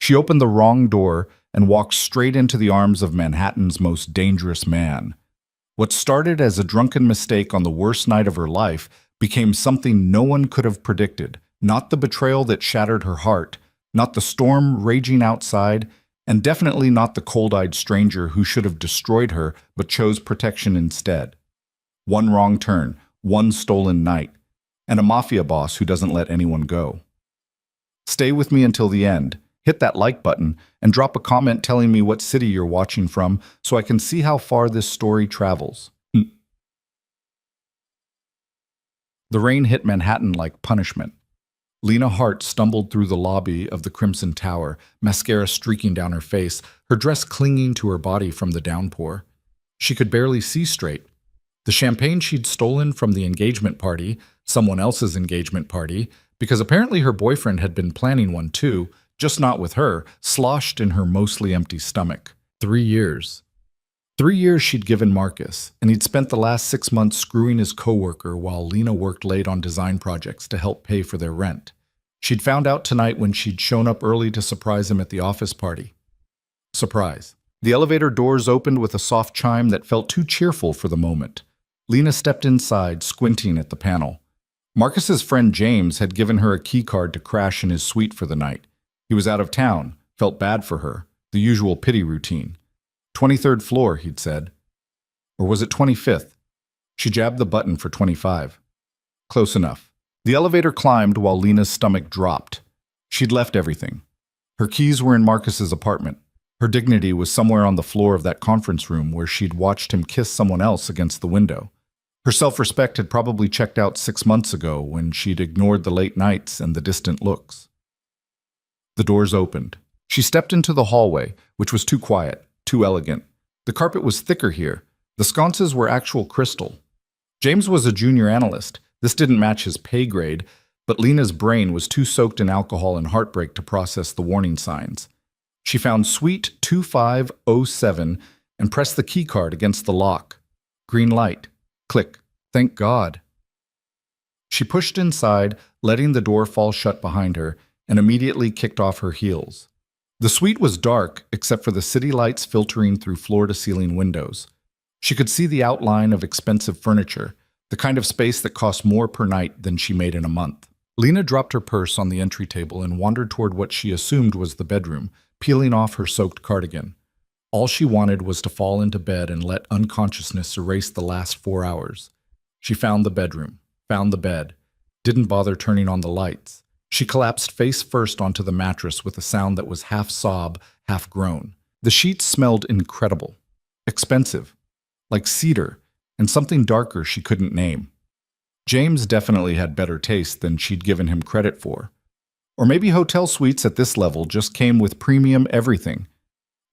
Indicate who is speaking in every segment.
Speaker 1: She opened the wrong door and walked straight into the arms of Manhattan's most dangerous man. What started as a drunken mistake on the worst night of her life became something no one could have predicted. Not the betrayal that shattered her heart, not the storm raging outside, and definitely not the cold-eyed stranger who should have destroyed her but chose protection instead. One wrong turn, one stolen night, and a mafia boss who doesn't let anyone go. Stay with me until the end. Hit that like button and drop a comment telling me what city you're watching from so I can see how far this story travels. The rain hit Manhattan like punishment. Lena Hart stumbled through the lobby of the Crimson Tower, mascara streaking down her face, her dress clinging to her body from the downpour. She could barely see straight. The champagne she'd stolen from the engagement party, someone else's engagement party, because apparently her boyfriend had been planning one too, just not with her, sloshed in her mostly empty stomach. 3 years. 3 years she'd given Marcus, and he'd spent the last 6 months screwing his coworker while Lena worked late on design projects to help pay for their rent. She'd found out tonight when she'd shown up early to surprise him at the office party. Surprise. The elevator doors opened with a soft chime that felt too cheerful for the moment. Lena stepped inside, squinting at the panel. Marcus's friend James had given her a key card to crash in his suite for the night. He was out of town, felt bad for her, the usual pity routine. 23rd floor, he'd said. Or was it 25th? She jabbed the button for 25. Close enough. The elevator climbed while Lena's stomach dropped. She'd left everything. Her keys were in Marcus's apartment. Her dignity was somewhere on the floor of that conference room where she'd watched him kiss someone else against the window. Her self-respect had probably checked out 6 months ago when she'd ignored the late nights and the distant looks. The doors opened. She stepped into the hallway, which was too quiet, too elegant. The carpet was thicker here. The sconces were actual crystal. James was a junior analyst. This didn't match his pay grade, but Lena's brain was too soaked in alcohol and heartbreak to process the warning signs. She found Suite 2507 and pressed the keycard against the lock. Green light. Click. Thank God. She pushed inside, letting the door fall shut behind her, and immediately kicked off her heels. The suite was dark, except for the city lights filtering through floor-to-ceiling windows. She could see the outline of expensive furniture, the kind of space that cost more per night than she made in a month. Lena dropped her purse on the entry table and wandered toward what she assumed was the bedroom, peeling off her soaked cardigan. All she wanted was to fall into bed and let unconsciousness erase the last 4 hours. She found the bedroom, found the bed, didn't bother turning on the lights. She collapsed face first onto the mattress with a sound that was half sob, half groan. The sheets smelled incredible, expensive, like cedar, and something darker she couldn't name. James definitely had better taste than she'd given him credit for. Or maybe hotel suites at this level just came with premium everything.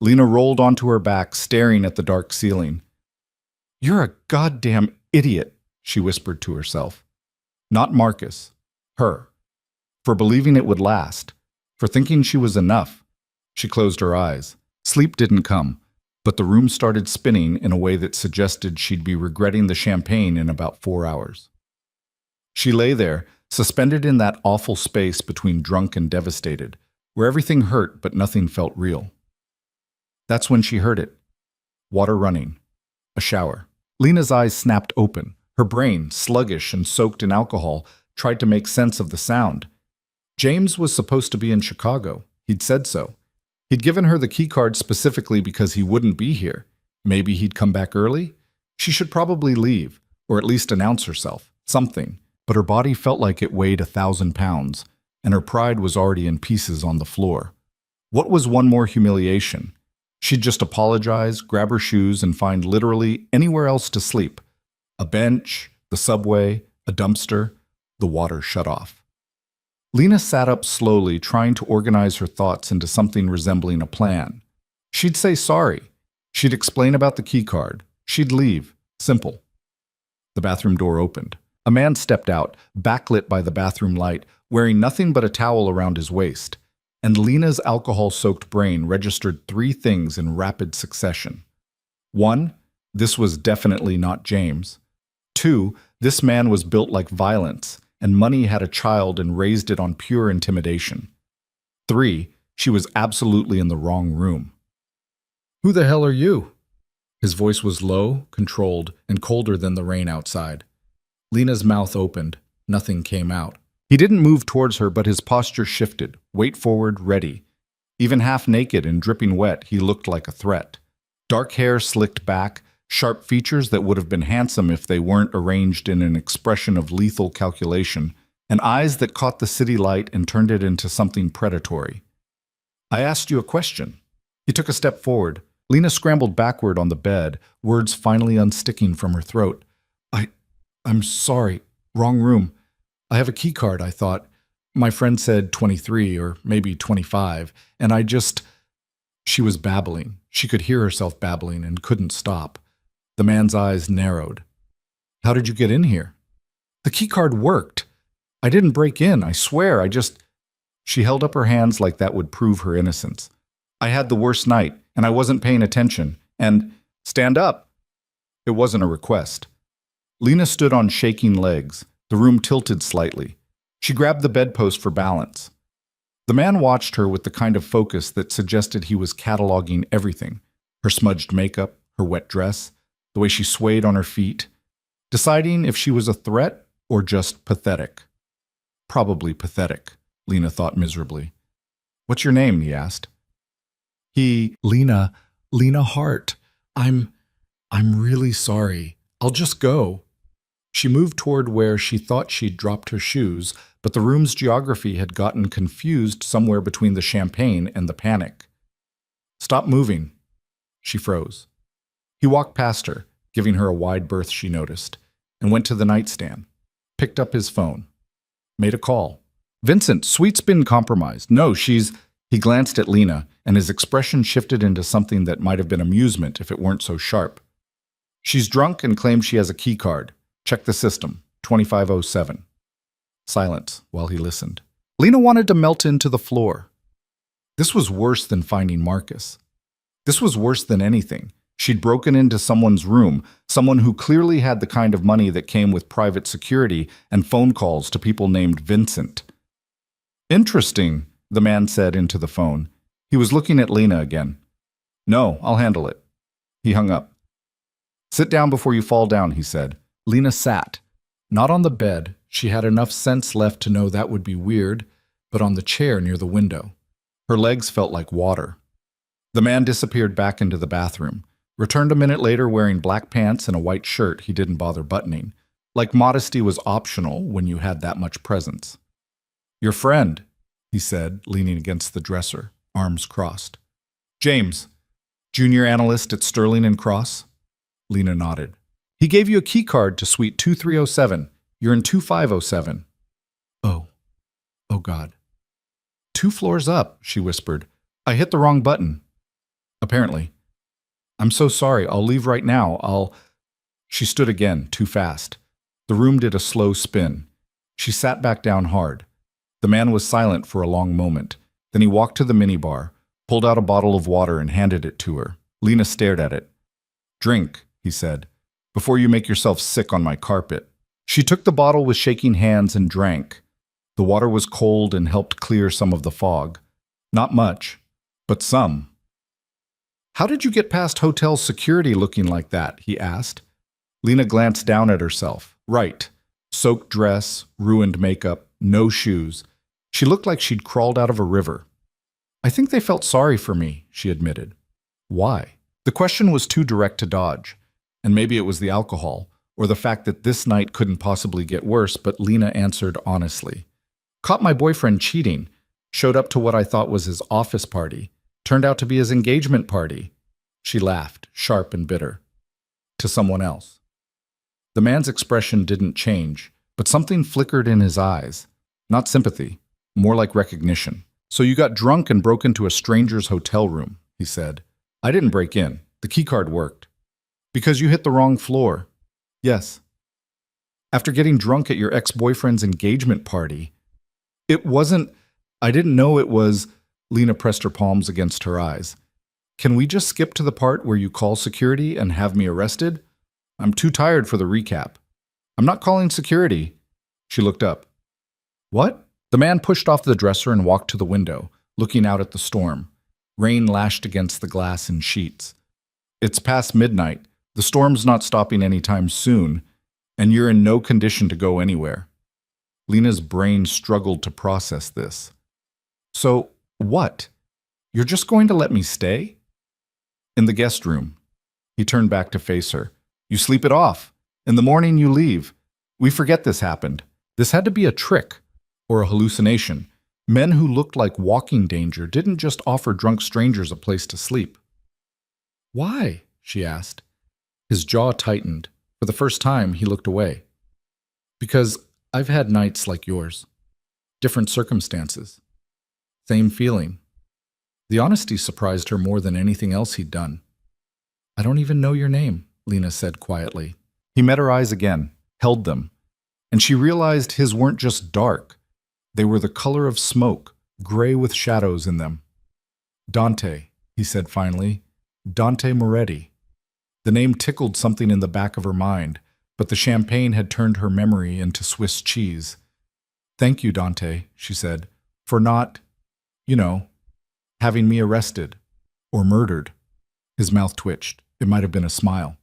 Speaker 1: Lena rolled onto her back, staring at the dark ceiling. "You're a goddamn idiot," she whispered to herself. Not Marcus. Her. For believing it would last. For thinking she was enough. She closed her eyes. Sleep didn't come, but the room started spinning in a way that suggested she'd be regretting the champagne in about 4 hours. She lay there, suspended in that awful space between drunk and devastated, where everything hurt but nothing felt real. That's when she heard it. Water running. A shower. Lena's eyes snapped open. Her brain, sluggish and soaked in alcohol, tried to make sense of the sound. James was supposed to be in Chicago. He'd said so. He'd given her the keycard specifically because he wouldn't be here. Maybe he'd come back early? She should probably leave, or at least announce herself. Something. But her body felt like it weighed 1,000 pounds, and her pride was already in pieces on the floor. What was one more humiliation? She'd just apologize, grab her shoes, and find literally anywhere else to sleep. A bench, the subway, a dumpster, the water shut off. Lena sat up slowly, trying to organize her thoughts into something resembling a plan. She'd say sorry. She'd explain about the keycard. She'd leave. Simple. The bathroom door opened. A man stepped out, backlit by the bathroom light, wearing nothing but a towel around his waist. And Lena's alcohol-soaked brain registered 3 things in rapid succession. 1, this was definitely not James. 2, this man was built like violence, and money had a child and raised it on pure intimidation. 3, She was absolutely in the wrong room. "Who the hell are you?" His voice was low, controlled, and colder than the rain outside. Lena's mouth opened. Nothing came out. He didn't move towards her, but his posture shifted, weight forward, ready. Even half naked and dripping wet, he looked like a threat. Dark hair slicked back, sharp features that would have been handsome if they weren't arranged in an expression of lethal calculation, and eyes that caught the city light and turned it into something predatory. "I asked you a question." He took a step forward. Lena scrambled backward on the bed, words finally unsticking from her throat. I'm sorry. Wrong room. I have a key card, I thought. My friend said 23 or maybe 25, and I just..." She was babbling. She could hear herself babbling and couldn't stop. The man's eyes narrowed. "How did you get in here?" "The key card worked. I didn't break in, I swear, I just..." She held up her hands like that would prove her innocence. "I had the worst night, and I wasn't paying attention, and..." "Stand up!" It wasn't a request. Lena stood on shaking legs. The room tilted slightly. She grabbed the bedpost for balance. The man watched her with the kind of focus that suggested he was cataloging everything. Her smudged makeup, her wet dress, the way she swayed on her feet, deciding if she was a threat or just pathetic. Probably pathetic, Lena thought miserably. "What's your name?" he asked. Lena Hart. I'm really sorry. I'll just go." She moved toward where she thought she'd dropped her shoes, but the room's geography had gotten confused somewhere between the champagne and the panic. "Stop moving." She froze. He walked past her, giving her a wide berth she noticed, and went to the nightstand, picked up his phone, made a call. "Vincent, Sweet's been compromised. No, she's..." He glanced at Lena, and his expression shifted into something that might have been amusement if it weren't so sharp. "She's drunk and claims she has a key card. Check the system, 2507. Silence while he listened. Lena wanted to melt into the floor. This was worse than finding Marcus. This was worse than anything. She'd broken into someone's room, someone who clearly had the kind of money that came with private security and phone calls to people named Vincent. "Interesting," the man said into the phone. He was looking at Lena again. "No, I'll handle it." He hung up. "Sit down before you fall down," he said. Lena sat. Not on the bed. She had enough sense left to know that would be weird, but on the chair near the window. Her legs felt like water. The man disappeared back into the bathroom, returned a minute later wearing black pants and a white shirt he didn't bother buttoning, like modesty was optional when you had that much presence. "Your friend," he said, leaning against the dresser, arms crossed. "James, junior analyst at Sterling and Cross?" Lena nodded. "He gave you a key card to suite 2307. You're in 2507. Oh God. 2 floors up," she whispered. "I hit the wrong button." Apparently. "I'm so sorry. I'll leave right now. She stood again, too fast. The room did a slow spin. She sat back down hard. The man was silent for a long moment. Then he walked to the minibar, pulled out a bottle of water and handed it to her. Lena stared at it. "Drink," he said, "before you make yourself sick on my carpet." She took the bottle with shaking hands and drank. The water was cold and helped clear some of the fog. Not much, but some. "How did you get past hotel security looking like that?" he asked. Lena glanced down at herself. Right. Soaked dress, ruined makeup, no shoes. She looked like she'd crawled out of a river. "I think they felt sorry for me," she admitted. Why? The question was too direct to dodge. And maybe it was the alcohol, or the fact that this night couldn't possibly get worse, but Lena answered honestly. "Caught my boyfriend cheating. Showed up to what I thought was his office party. Turned out to be his engagement party." She laughed, sharp and bitter. "To someone else." The man's expression didn't change, but something flickered in his eyes. Not sympathy, more like recognition. "So you got drunk and broke into a stranger's hotel room," he said. "I didn't break in. The keycard worked." "Because you hit the wrong floor." "Yes." "After getting drunk at your ex-boyfriend's engagement party." "It wasn't... I didn't know it was..." Lena pressed her palms against her eyes. "Can we just skip to the part where you call security and have me arrested? I'm too tired for the recap." "I'm not calling security." She looked up. "What?" The man pushed off the dresser and walked to the window, looking out at the storm. Rain lashed against the glass in sheets. It's past midnight. The storm's not stopping anytime soon, and you're in no condition to go anywhere. Lena's brain struggled to process this. So, what? You're just going to let me stay? In the guest room. He turned back to face her. You sleep it off. In the morning you leave. We forget this happened. This had to be a trick, or a hallucination. Men who looked like walking danger didn't just offer drunk strangers a place to sleep. Why? She asked. His jaw tightened. For the first time, he looked away. Because I've had nights like yours. Different circumstances. Same feeling. The honesty surprised her more than anything else he'd done. I don't even know your name, Lena said quietly. He met her eyes again, held them, and she realized his weren't just dark. They were the color of smoke, gray with shadows in them. Dante, he said finally. Dante Moretti. The name tickled something in the back of her mind, but the champagne had turned her memory into Swiss cheese. Thank you, Dante, she said, for not, having me arrested or murdered. His mouth twitched. It might have been a smile.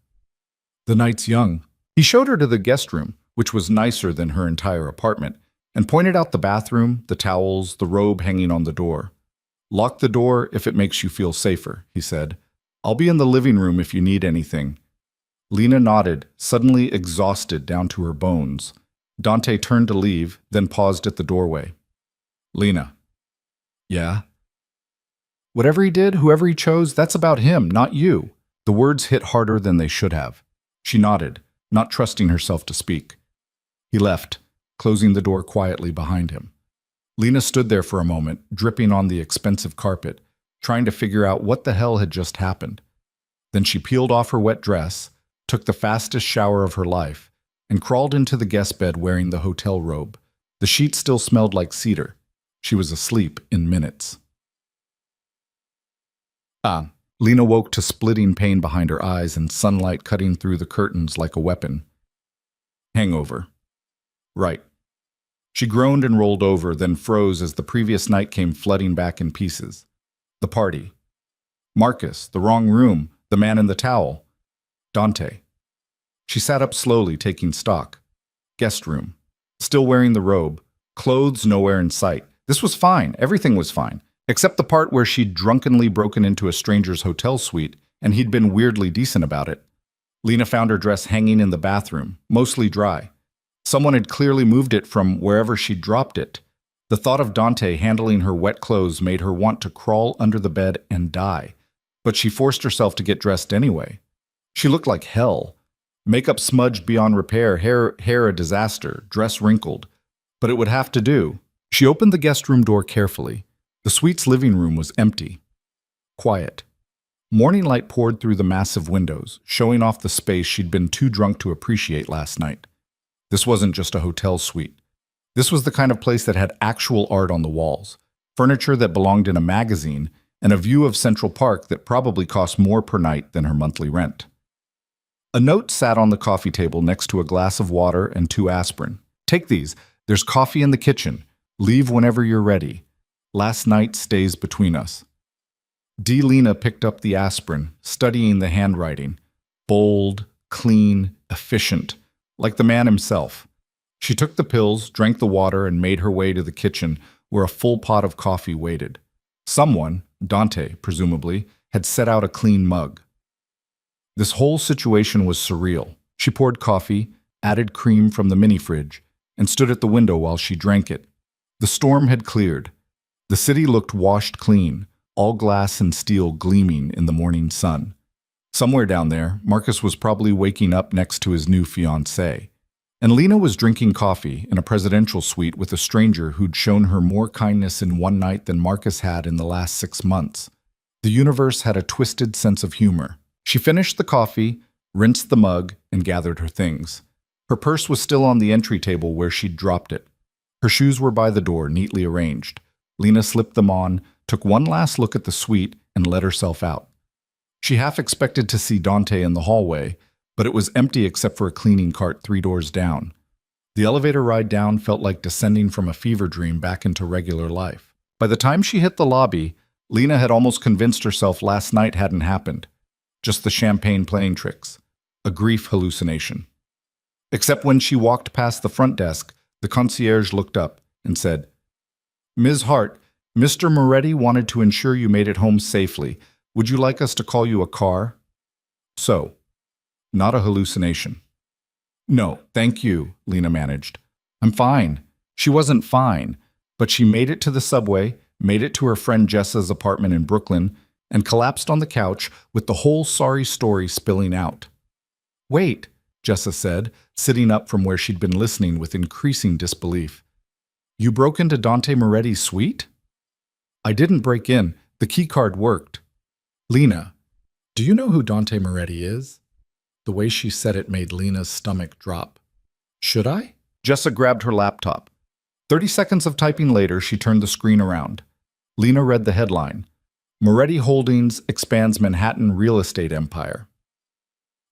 Speaker 1: The night's young. He showed her to the guest room, which was nicer than her entire apartment, and pointed out the bathroom, the towels, the robe hanging on the door. Lock the door if it makes you feel safer, he said. I'll be in the living room if you need anything. Lena nodded, suddenly exhausted down to her bones. Dante turned to leave, then paused at the doorway. Lena. Yeah? Whatever he did, whoever he chose, that's about him, not you. The words hit harder than they should have. She nodded, not trusting herself to speak. He left, closing the door quietly behind him. Lena stood there for a moment, dripping on the expensive carpet, trying to figure out what the hell had just happened. Then she peeled off her wet dress, took the fastest shower of her life, and crawled into the guest bed wearing the hotel robe. The sheets still smelled like cedar. She was asleep in minutes. Lena woke to splitting pain behind her eyes and sunlight cutting through the curtains like a weapon. Hangover. Right. She groaned and rolled over, then froze as the previous night came flooding back in pieces. The party. Marcus, the wrong room, the man in the towel. Dante. She sat up slowly, taking stock. Guest room. Still wearing the robe. Clothes nowhere in sight. This was fine. Everything was fine. Except the part where she'd drunkenly broken into a stranger's hotel suite, and he'd been weirdly decent about it. Lena found her dress hanging in the bathroom, mostly dry. Someone had clearly moved it from wherever she'd dropped it. The thought of Dante handling her wet clothes made her want to crawl under the bed and die, but she forced herself to get dressed anyway. She looked like hell. Makeup smudged beyond repair, hair a disaster, dress wrinkled. But it would have to do. She opened the guest room door carefully. The suite's living room was empty. Quiet. Morning light poured through the massive windows, showing off the space she'd been too drunk to appreciate last night. This wasn't just a hotel suite. This was the kind of place that had actual art on the walls, furniture that belonged in a magazine, and a view of Central Park that probably cost more per night than her monthly rent. A note sat on the coffee table next to a glass of water and 2 aspirin. Take these. There's coffee in the kitchen. Leave whenever you're ready. Last night stays between us. Lena picked up the aspirin, studying the handwriting. Bold, clean, efficient, like the man himself. She took the pills, drank the water, and made her way to the kitchen where a full pot of coffee waited. Someone, Dante presumably, had set out a clean mug. This whole situation was surreal. She poured coffee, added cream from the mini-fridge, and stood at the window while she drank it. The storm had cleared. The city looked washed clean, all glass and steel gleaming in the morning sun. Somewhere down there, Marcus was probably waking up next to his new fiancée. And Lena was drinking coffee in a presidential suite with a stranger who'd shown her more kindness in one night than Marcus had in the last 6 months. The universe had a twisted sense of humor. She finished the coffee, rinsed the mug, and gathered her things. Her purse was still on the entry table where she'd dropped it. Her shoes were by the door, neatly arranged. Lena slipped them on, took one last look at the suite, and let herself out. She half expected to see Dante in the hallway, but it was empty except for a cleaning cart 3 doors down. The elevator ride down felt like descending from a fever dream back into regular life. By the time she hit the lobby, Lena had almost convinced herself last night hadn't happened. Just the champagne playing tricks. A grief hallucination. Except when she walked past the front desk, the concierge looked up and said, "Ms. Hart, Mr. Moretti wanted to ensure you made it home safely. Would you like us to call you a car?" So, not a hallucination. "No, thank you," Lena managed. "I'm fine." She wasn't fine, but she made it to the subway, made it to her friend Jessa's apartment in Brooklyn, and collapsed on the couch with the whole sorry story spilling out. "Wait," Jessa said, sitting up from where she'd been listening with increasing disbelief. "You broke into Dante Moretti's suite?" "I didn't break in. The keycard worked." "Lena, do you know who Dante Moretti is?" The way she said it made Lena's stomach drop. "Should I?" Jessa grabbed her laptop. 30 seconds of typing later, she turned the screen around. Lena read the headline, "Moretti Holdings expands Manhattan real estate empire.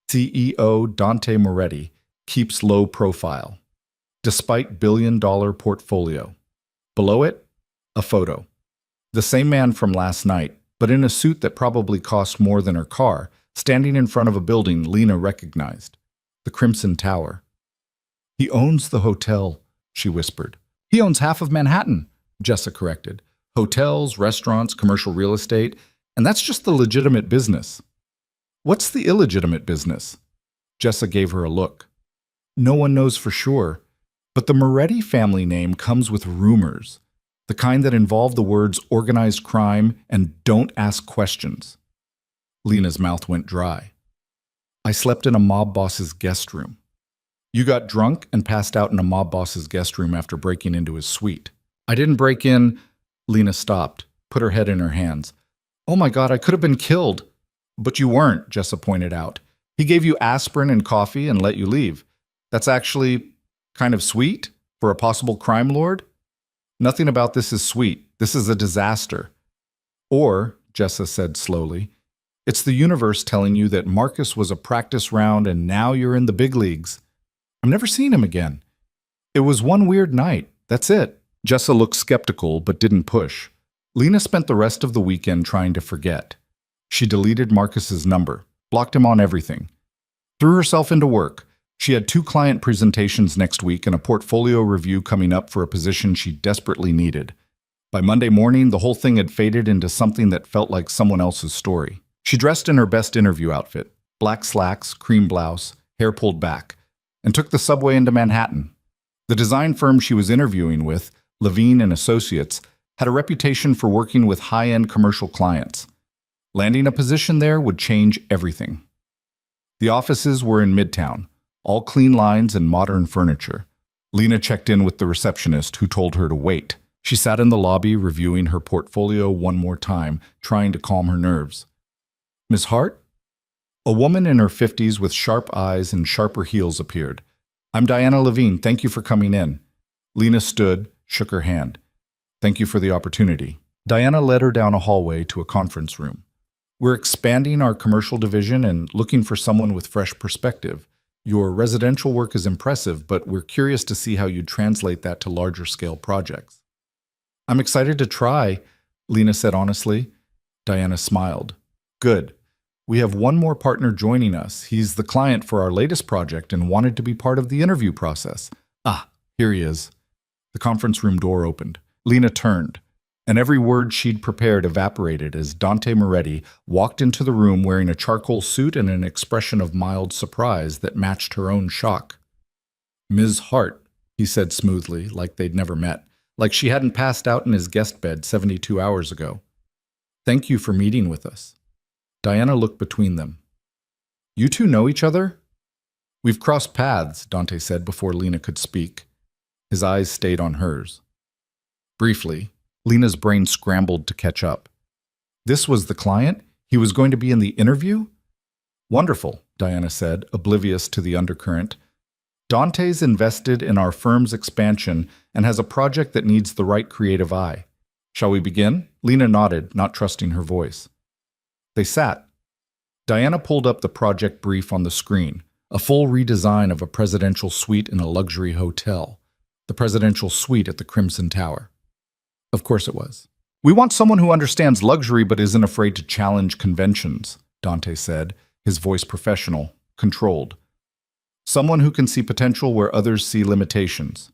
Speaker 1: CEO Dante Moretti keeps low profile, despite billion-dollar portfolio." Below it, a photo. The same man from last night, but in a suit that probably cost more than her car, standing in front of a building Lena recognized. The Crimson Tower. "He owns the hotel," she whispered. "He owns half of Manhattan," Jessa corrected. "Hotels, restaurants, commercial real estate, and that's just the legitimate business." "What's the illegitimate business?" Jessa gave her a look. "No one knows for sure, but the Moretti family name comes with rumors, the kind that involve the words organized crime and don't ask questions." Lena's mouth went dry. "I slept in a mob boss's guest room." "You got drunk and passed out in a mob boss's guest room after breaking into his suite." "I didn't break in." Lena stopped, put her head in her hands. "Oh my God, I could have been killed." "But you weren't," Jessa pointed out. "He gave you aspirin and coffee and let you leave. That's actually kind of sweet for a possible crime lord." "Nothing about this is sweet. This is a disaster." "Or," Jessa said slowly, "it's the universe telling you that Marcus was a practice round and now you're in the big leagues. I'm never seeing him again. It was one weird night. That's it." Jessa looked skeptical but didn't push. Lena spent the rest of the weekend trying to forget. She deleted Marcus's number, blocked him on everything. Threw herself into work. She had 2 client presentations next week and a portfolio review coming up for a position she desperately needed. By Monday morning, the whole thing had faded into something that felt like someone else's story. She dressed in her best interview outfit, black slacks, cream blouse, hair pulled back, and took the subway into Manhattan. The design firm she was interviewing with, Levine and Associates, had a reputation for working with high-end commercial clients. Landing a position there would change everything. The offices were in Midtown, all clean lines and modern furniture. Lena checked in with the receptionist, who told her to wait. She sat in the lobby reviewing her portfolio one more time, trying to calm her nerves. "Miss Hart?" A woman in her 50s with sharp eyes and sharper heels appeared. "I'm Diana Levine. Thank you for coming in." Lena stood, shook her hand. "Thank you for the opportunity." Diana led her down a hallway to a conference room. "We're expanding our commercial division and looking for someone with fresh perspective. Your residential work is impressive, but we're curious to see how you translate that to larger-scale projects." "I'm excited to try," Lena said honestly. Diana smiled. "Good. We have one more partner joining us. He's the client for our latest project and wanted to be part of the interview process." "Ah, here he is." The conference room door opened. Lena turned, and every word she'd prepared evaporated as Dante Moretti walked into the room wearing a charcoal suit and an expression of mild surprise that matched her own shock. "Ms. Hart," he said smoothly, like they'd never met, like she hadn't passed out in his guest bed 72 hours ago. "Thank you for meeting with us." Diana looked between them. "You two know each other?" "We've crossed paths," Dante said before Lena could speak. His eyes stayed on hers. Briefly, Lena's brain scrambled to catch up. This was the client? He was going to be in the interview? "Wonderful," Diana said, oblivious to the undercurrent. "Dante's invested in our firm's expansion and has a project that needs the right creative eye. Shall we begin?" Lena nodded, not trusting her voice. They sat. Diana pulled up the project brief on the screen, a full redesign of a presidential suite in a luxury hotel. The presidential suite at the Crimson Tower. Of course it was. We want someone who understands luxury but isn't afraid to challenge conventions, Dante said, his voice professional, controlled. Someone who can see potential where others see limitations.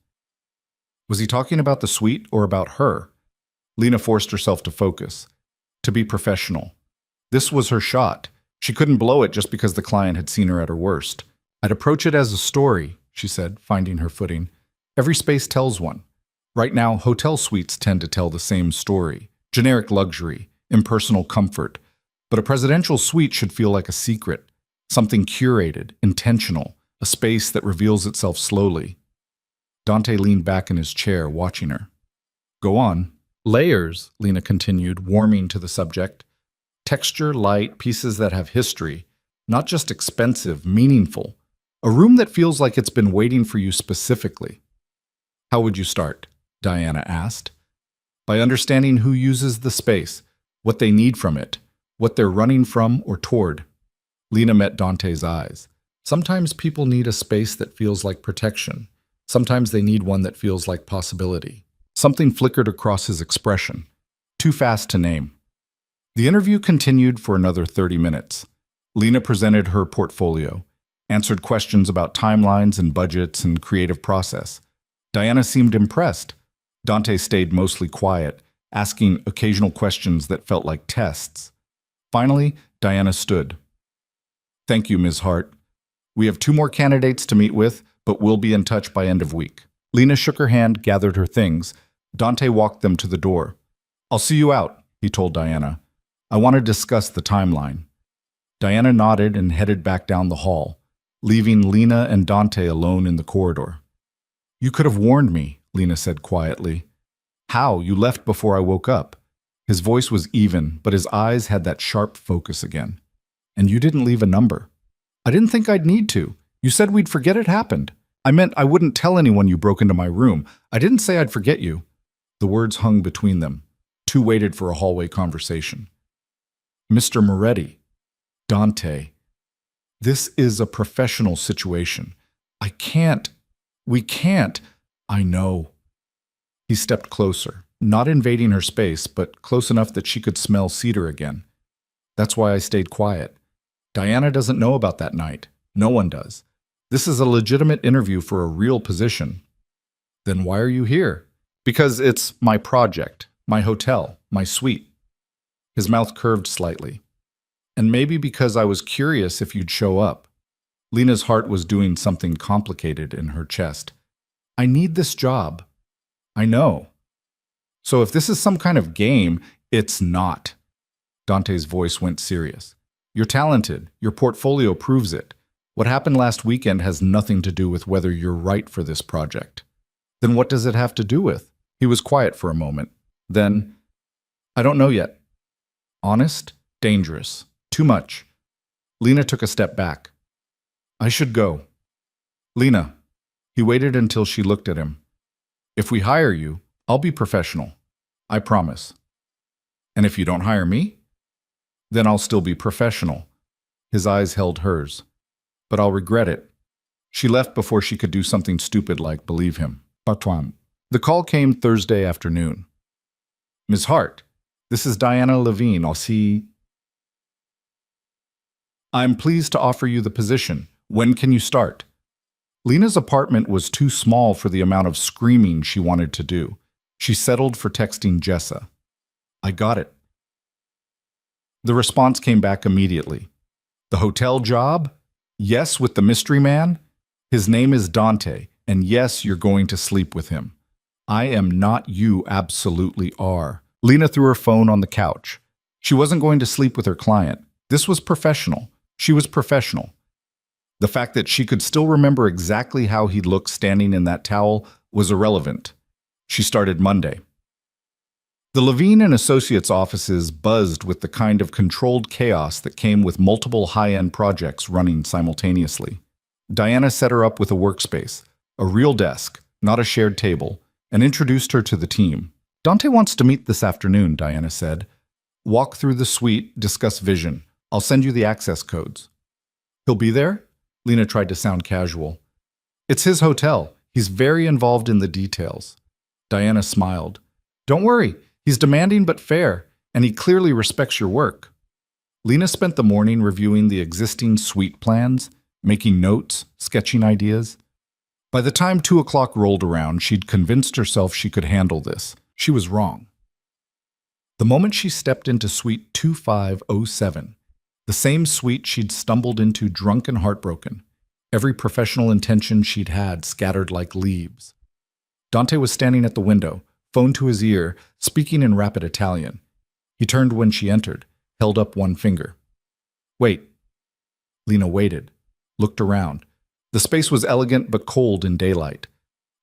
Speaker 1: Was he talking about the suite or about her? Lena forced herself to focus, to be professional. This was her shot. She couldn't blow it just because the client had seen her at her worst. I'd approach it as a story, she said, finding her footing. Every space tells one. Right now, hotel suites tend to tell the same story. Generic luxury, impersonal comfort. But a presidential suite should feel like a secret. Something curated, intentional, a space that reveals itself slowly. Dante leaned back in his chair, watching her. Go on. Layers, Lena continued, warming to the subject. Texture, light, pieces that have history. Not just expensive, meaningful. A room that feels like it's been waiting for you specifically. How would you start? Diana asked. By understanding who uses the space, what they need from it, what they're running from or toward. Lena met Dante's eyes. Sometimes people need a space that feels like protection. Sometimes they need one that feels like possibility. Something flickered across his expression. Too fast to name. The interview continued for another 30 minutes. Lena presented her portfolio, answered questions about timelines and budgets and creative process. Diana seemed impressed. Dante stayed mostly quiet, asking occasional questions that felt like tests. Finally, Diana stood. Thank you, Ms. Hart. We have 2 more candidates to meet with, but we'll be in touch by end of week. Lena shook her hand, gathered her things. Dante walked them to the door. I'll see you out, he told Diana. I want to discuss the timeline. Diana nodded and headed back down the hall, leaving Lena and Dante alone in the corridor. You could have warned me, Lena said quietly. How? You left before I woke up. His voice was even, but his eyes had that sharp focus again. And you didn't leave a number. I didn't think I'd need to. You said we'd forget it happened. I meant I wouldn't tell anyone you broke into my room. I didn't say I'd forget you. The words hung between them. 2 waited for a hallway conversation. Mr. Moretti. Dante. This is a professional situation. We can't. I know. He stepped closer, not invading her space, but close enough that she could smell cedar again. That's why I stayed quiet. Diana doesn't know about that night. No one does. This is a legitimate interview for a real position. Then why are you here? Because it's my project, my hotel, my suite. His mouth curved slightly. And maybe because I was curious if you'd show up. Lena's heart was doing something complicated in her chest. I need this job. I know. So if this is some kind of game, it's not. Dante's voice went serious. You're talented. Your portfolio proves it. What happened last weekend has nothing to do with whether you're right for this project. Then what does it have to do with? He was quiet for a moment. Then, I don't know yet. Honest, dangerous, too much. Lena took a step back. I should go. Lena. He waited until she looked at him. If we hire you, I'll be professional. I promise. And if you don't hire me? Then I'll still be professional. His eyes held hers. But I'll regret it. She left before she could do something stupid like believe him. Patron. The call came Thursday afternoon. Ms. Hart, this is Diana Levine. I'm pleased to offer you the position. When can you start? Lena's apartment was too small for the amount of screaming she wanted to do. She settled for texting Jessa. I got it. The response came back immediately. The hotel job? Yes, with the mystery man? His name is Dante, and yes, you're going to sleep with him. I am not you absolutely are. Lena threw her phone on the couch. She wasn't going to sleep with her client. This was professional. She was professional. The fact that she could still remember exactly how he looked standing in that towel was irrelevant. She started Monday. The Levine and Associates offices buzzed with the kind of controlled chaos that came with multiple high-end projects running simultaneously. Diana set her up with a workspace, a real desk, not a shared table, and introduced her to the team. Dante wants to meet this afternoon, Diana said. Walk through the suite, discuss vision. I'll send you the access codes. He'll be there? Lena tried to sound casual. It's his hotel. He's very involved in the details. Diana smiled. Don't worry. He's demanding but fair, and he clearly respects your work. Lena spent the morning reviewing the existing suite plans, making notes, sketching ideas. By the time 2 o'clock rolled around, she'd convinced herself she could handle this. She was wrong. The moment she stepped into suite 2507, the same suite she'd stumbled into drunk and heartbroken, every professional intention she'd had scattered like leaves. Dante was standing at the window, phone to his ear, speaking in rapid Italian. He turned when she entered, held up one finger. "Wait." Lena waited, looked around. The space was elegant but cold in daylight,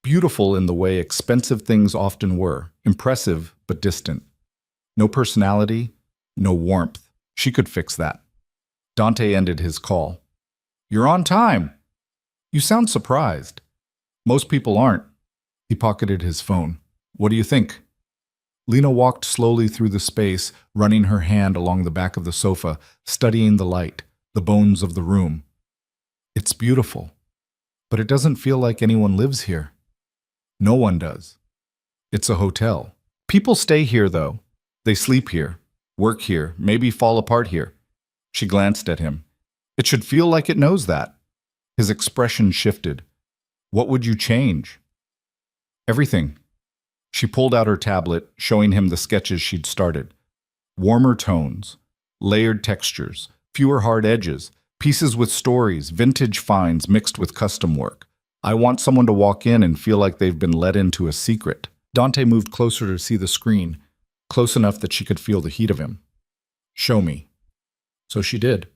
Speaker 1: beautiful in the way expensive things often were, impressive but distant. No personality, no warmth. She could fix that. Dante ended his call. "You're on time." "You sound surprised." "Most people aren't." He pocketed his phone. "What do you think?" Lena walked slowly through the space, running her hand along the back of the sofa, studying the light, the bones of the room. "It's beautiful, but it doesn't feel like anyone lives here." "No one does. It's a hotel. People stay here, though. They sleep here, work here, maybe fall apart here." She glanced at him. "It should feel like it knows that." His expression shifted. "What would you change?" "Everything." She pulled out her tablet, showing him the sketches she'd started. Warmer tones, layered textures, fewer hard edges, pieces with stories, vintage finds mixed with custom work. "I want someone to walk in and feel like they've been let into a secret." Dante moved closer to see the screen, close enough that she could feel the heat of him. "Show me." So she did.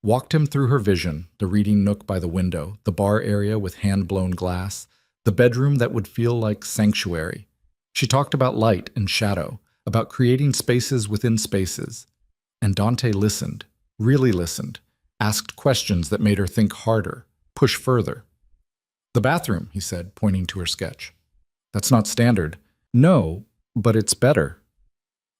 Speaker 1: Walked him through her vision, the reading nook by the window, the bar area with hand-blown glass, the bedroom that would feel like sanctuary. She talked about light and shadow, about creating spaces within spaces. And Dante listened, really listened, asked questions that made her think harder, push further. "The bathroom," he said, pointing to her sketch. "That's not standard." "No, but it's better."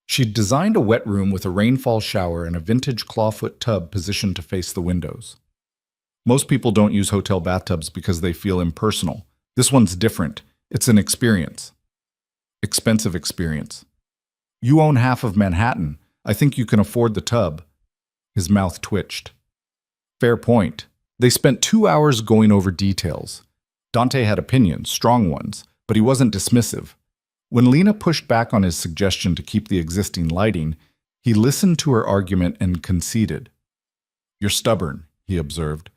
Speaker 1: She'd designed a wet room with a rainfall shower and a vintage clawfoot tub positioned to face the windows. Most people don't use hotel bathtubs because they feel impersonal. This one's different. It's an experience. Expensive experience. "You own half of Manhattan. I think you can afford the tub." His mouth twitched. "Fair point." They spent 2 hours going over details. Dante had opinions, strong ones, but he wasn't dismissive. When Lena pushed back on his suggestion to keep the existing lighting, he listened to her argument and conceded. "You're stubborn," he observed.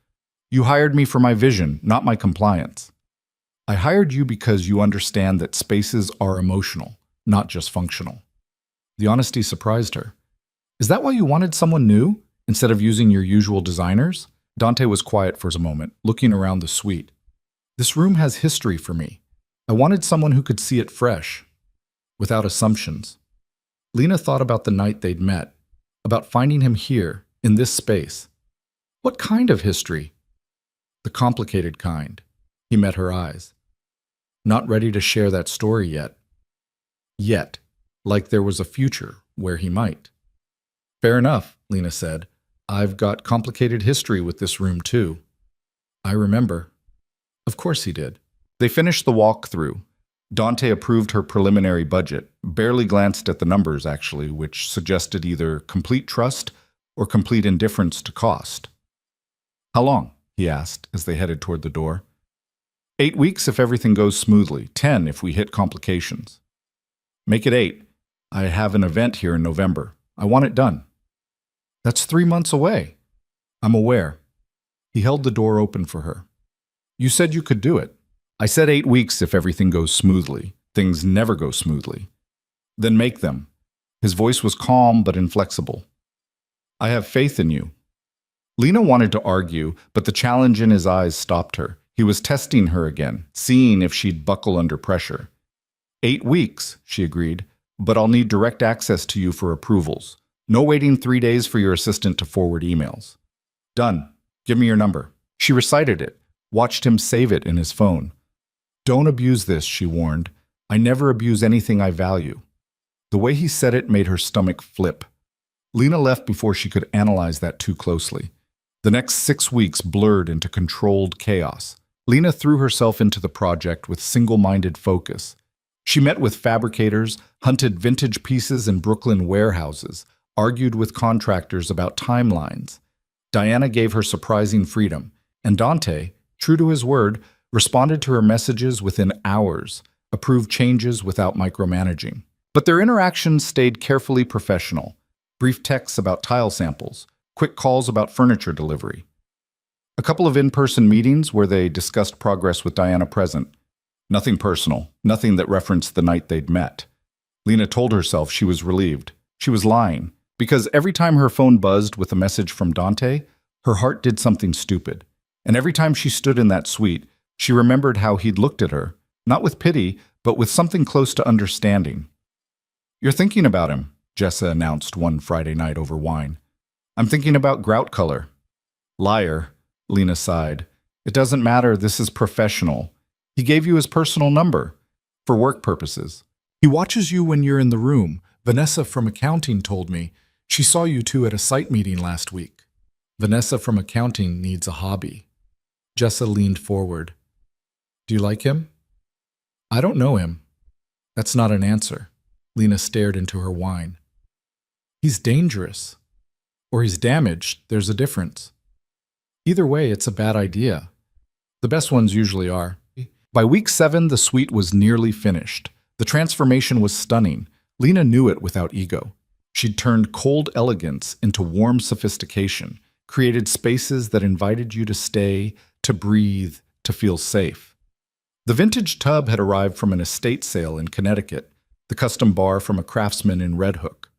Speaker 1: "You hired me for my vision, not my compliance." "I hired you because you understand that spaces are emotional, not just functional." The honesty surprised her. "Is that why you wanted someone new, instead of using your usual designers?" Dante was quiet for a moment, looking around the suite. "This room has history for me. I wanted someone who could see it fresh, without assumptions." Lena thought about the night they'd met, about finding him here, in this space. What kind of history? The complicated kind. He met her eyes. Not ready to share that story yet. Yet, like there was a future where he might. "Fair enough," Lena said. "I've got complicated history with this room, too." "I remember." Of course he did. They finished the walkthrough. Dante approved her preliminary budget, barely glanced at the numbers, actually, which suggested either complete trust or complete indifference to cost. "How long?" he asked as they headed toward the door. 8 weeks if everything goes smoothly, 10 if we hit complications." "Make it 8. I have an event here in November. I want it done." "That's 3 months away." "I'm aware." He held the door open for her. "You said you could do it." "I said 8 weeks if everything goes smoothly. Things never go smoothly." "Then make them." His voice was calm but inflexible. "I have faith in you." Lena wanted to argue, but the challenge in his eyes stopped her. He was testing her again, seeing if she'd buckle under pressure. 8 weeks, she agreed, but I'll need direct access to you for approvals. No waiting 3 days for your assistant to forward emails. "Done. Give me your number." She recited it, watched him save it in his phone. "Don't abuse this," she warned. "I never abuse anything I value." The way he said it made her stomach flip. Lena left before she could analyze that too closely. The next 6 weeks blurred into controlled chaos. Lena threw herself into the project with single-minded focus. She met with fabricators, hunted vintage pieces in Brooklyn warehouses, argued with contractors about timelines. Diana gave her surprising freedom, and Dante, true to his word, responded to her messages within hours, approved changes without micromanaging. But their interactions stayed carefully professional. Brief texts about tile samples, quick calls about furniture delivery. A couple of in-person meetings where they discussed progress with Diana present. Nothing personal, nothing that referenced the night they'd met. Lena told herself she was relieved. She was lying, because every time her phone buzzed with a message from Dante, her heart did something stupid. And every time she stood in that suite, she remembered how he'd looked at her, not with pity, but with something close to understanding. "You're thinking about him," Jessa announced one Friday night over wine. "I'm thinking about grout color." "Liar," Lena sighed. "It doesn't matter, this is professional. He gave you his personal number, for work purposes. He watches you when you're in the room. Vanessa from accounting told me. She saw you two at a site meeting last week." Vanessa from accounting needs a hobby. Jessa leaned forward. "Do you like him?" "I don't know him." "That's not an answer." Lena stared into her wine. "He's dangerous. Or he's damaged. There's a difference. Either way, it's a bad idea. The best ones usually are." By week 7, the suite was nearly finished. The transformation was stunning. Lena knew it without ego. She'd turned cold elegance into warm sophistication, created spaces that invited you to stay, to breathe, to feel safe. The vintage tub had arrived from an estate sale in Connecticut, the custom bar from a craftsman in Red Hook.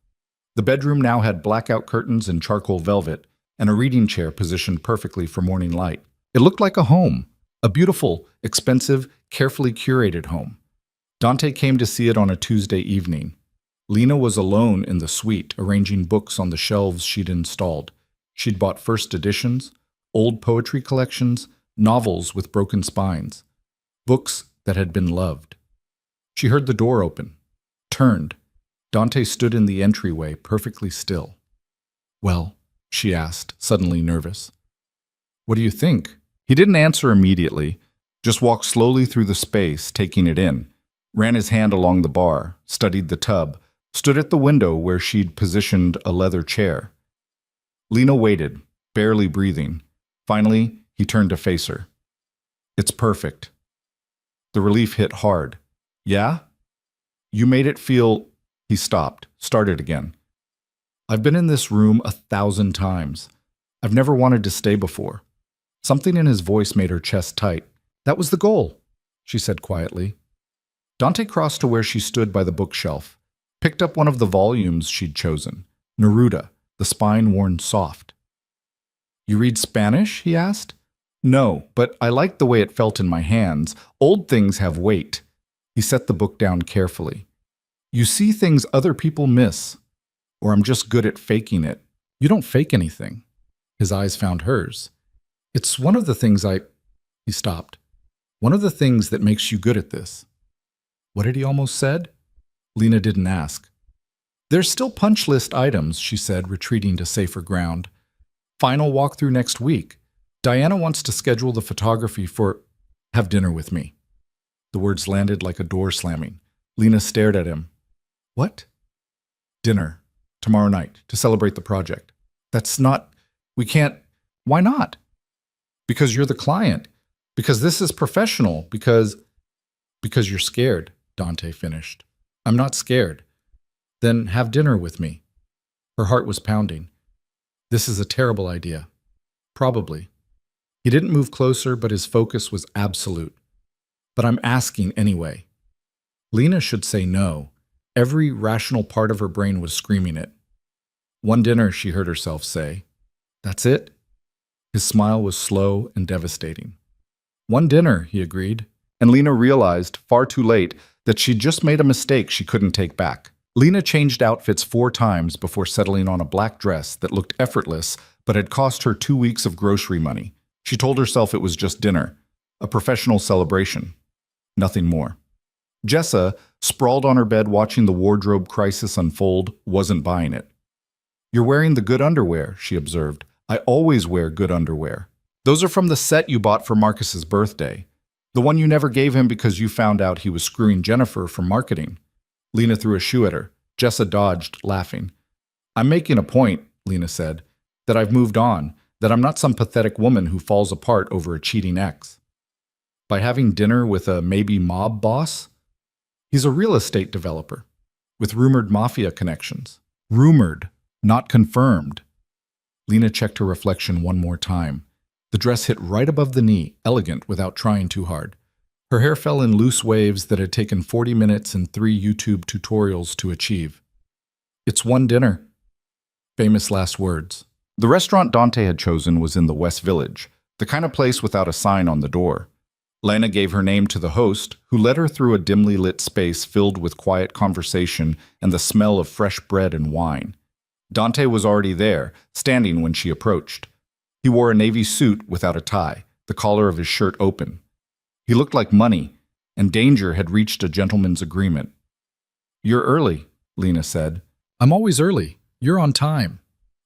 Speaker 1: The bedroom now had blackout curtains and charcoal velvet, and a reading chair positioned perfectly for morning light. It looked like a home, a beautiful, expensive, carefully curated home. Dante came to see it on a Tuesday evening. Lena was alone in the suite, arranging books on the shelves she'd installed. She'd bought first editions, old poetry collections, novels with broken spines, books that had been loved. She heard the door open, turned. Dante stood in the entryway, perfectly still. "Well," she asked, suddenly nervous. "What do you think?" He didn't answer immediately, just walked slowly through the space, taking it in, ran his hand along the bar, studied the tub, stood at the window where she'd positioned a leather chair. Lena waited, barely breathing. Finally, he turned to face her. "It's perfect." The relief hit hard. "Yeah? You made it feel—" He stopped, started again. "I've been in this room 1,000 times. I've never wanted to stay before." Something in his voice made her chest tight. "That was the goal," she said quietly. Dante crossed to where she stood by the bookshelf, picked up one of the volumes she'd chosen, Neruda, the spine worn soft. "You read Spanish?" he asked. "No, but I liked the way it felt in my hands. Old things have weight." He set the book down carefully. "You see things other people miss. Or I'm just good at faking it." "You don't fake anything." His eyes found hers. "It's one of the things He stopped. "One of the things that makes you good at this." What had he almost said? Lena didn't ask. "There's still punch list items," she said, retreating to safer ground. "Final walkthrough next week. Diana wants to schedule the photography for— Have dinner with me." The words landed like a door slamming. Lena stared at him. "What?" "Dinner. Tomorrow night, to celebrate the project." "That's not— We can't— "Why not?" "Because you're the client. Because this is professional. Because you're scared," Dante finished. "I'm not scared." "Then have dinner with me." Her heart was pounding. "This is a terrible idea." "Probably." He didn't move closer, but his focus was absolute. "But I'm asking anyway." Lena should say no. Every rational part of her brain was screaming it. "One dinner," she heard herself say. "That's it?" His smile was slow and devastating. "One dinner," he agreed. And Lena realized, far too late, that she'd just made a mistake she couldn't take back. Lena changed outfits 4 times before settling on a black dress that looked effortless but had cost her 2 weeks of grocery money. She told herself it was just dinner, a professional celebration. Nothing more. Jessa, sprawled on her bed watching the wardrobe crisis unfold, wasn't buying it. "You're wearing the good underwear," she observed. "I always wear good underwear. Those are from the set you bought for Marcus's birthday." The one you never gave him because you found out he was screwing Jennifer for marketing. Lena threw a shoe at her. Jessa dodged, laughing. I'm making a point, Lena said, that I've moved on, that I'm not some pathetic woman who falls apart over a cheating ex. By having dinner with a maybe mob boss? He's a real estate developer with rumored mafia connections. Rumored, not confirmed. Lena checked her reflection one more time. The dress hit right above the knee, elegant without trying too hard. Her hair fell in loose waves that had taken 40 minutes and 3 YouTube tutorials to achieve. It's one dinner. Famous last words. The restaurant Dante had chosen was in the West Village, the kind of place without a sign on the door. Lena gave her name to the host, who led her through a dimly lit space filled with quiet conversation and the smell of fresh bread and wine. Dante was already there, standing when she approached. He wore a navy suit without a tie, the collar of his shirt open. He looked like money, and danger had reached a gentleman's agreement. You're early, Lena said. I'm always early. You're on time.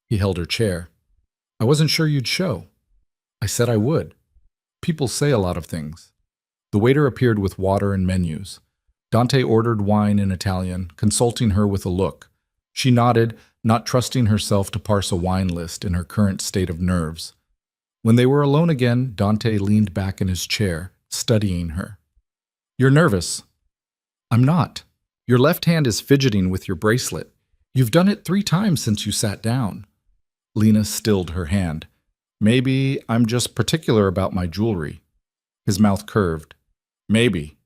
Speaker 1: He held her chair. I wasn't sure you'd show. I said I would. People say a lot of things. The waiter appeared with water and menus. Dante ordered wine in Italian, consulting her with a look. She nodded, not trusting herself to parse a wine list in her current state of nerves. When they were alone again, Dante leaned back in his chair, studying her. You're nervous. I'm not. Your left hand is fidgeting with your bracelet. You've done it 3 times since you sat down. Lena stilled her hand. Maybe I'm just particular about my jewelry. His mouth curved. Maybe.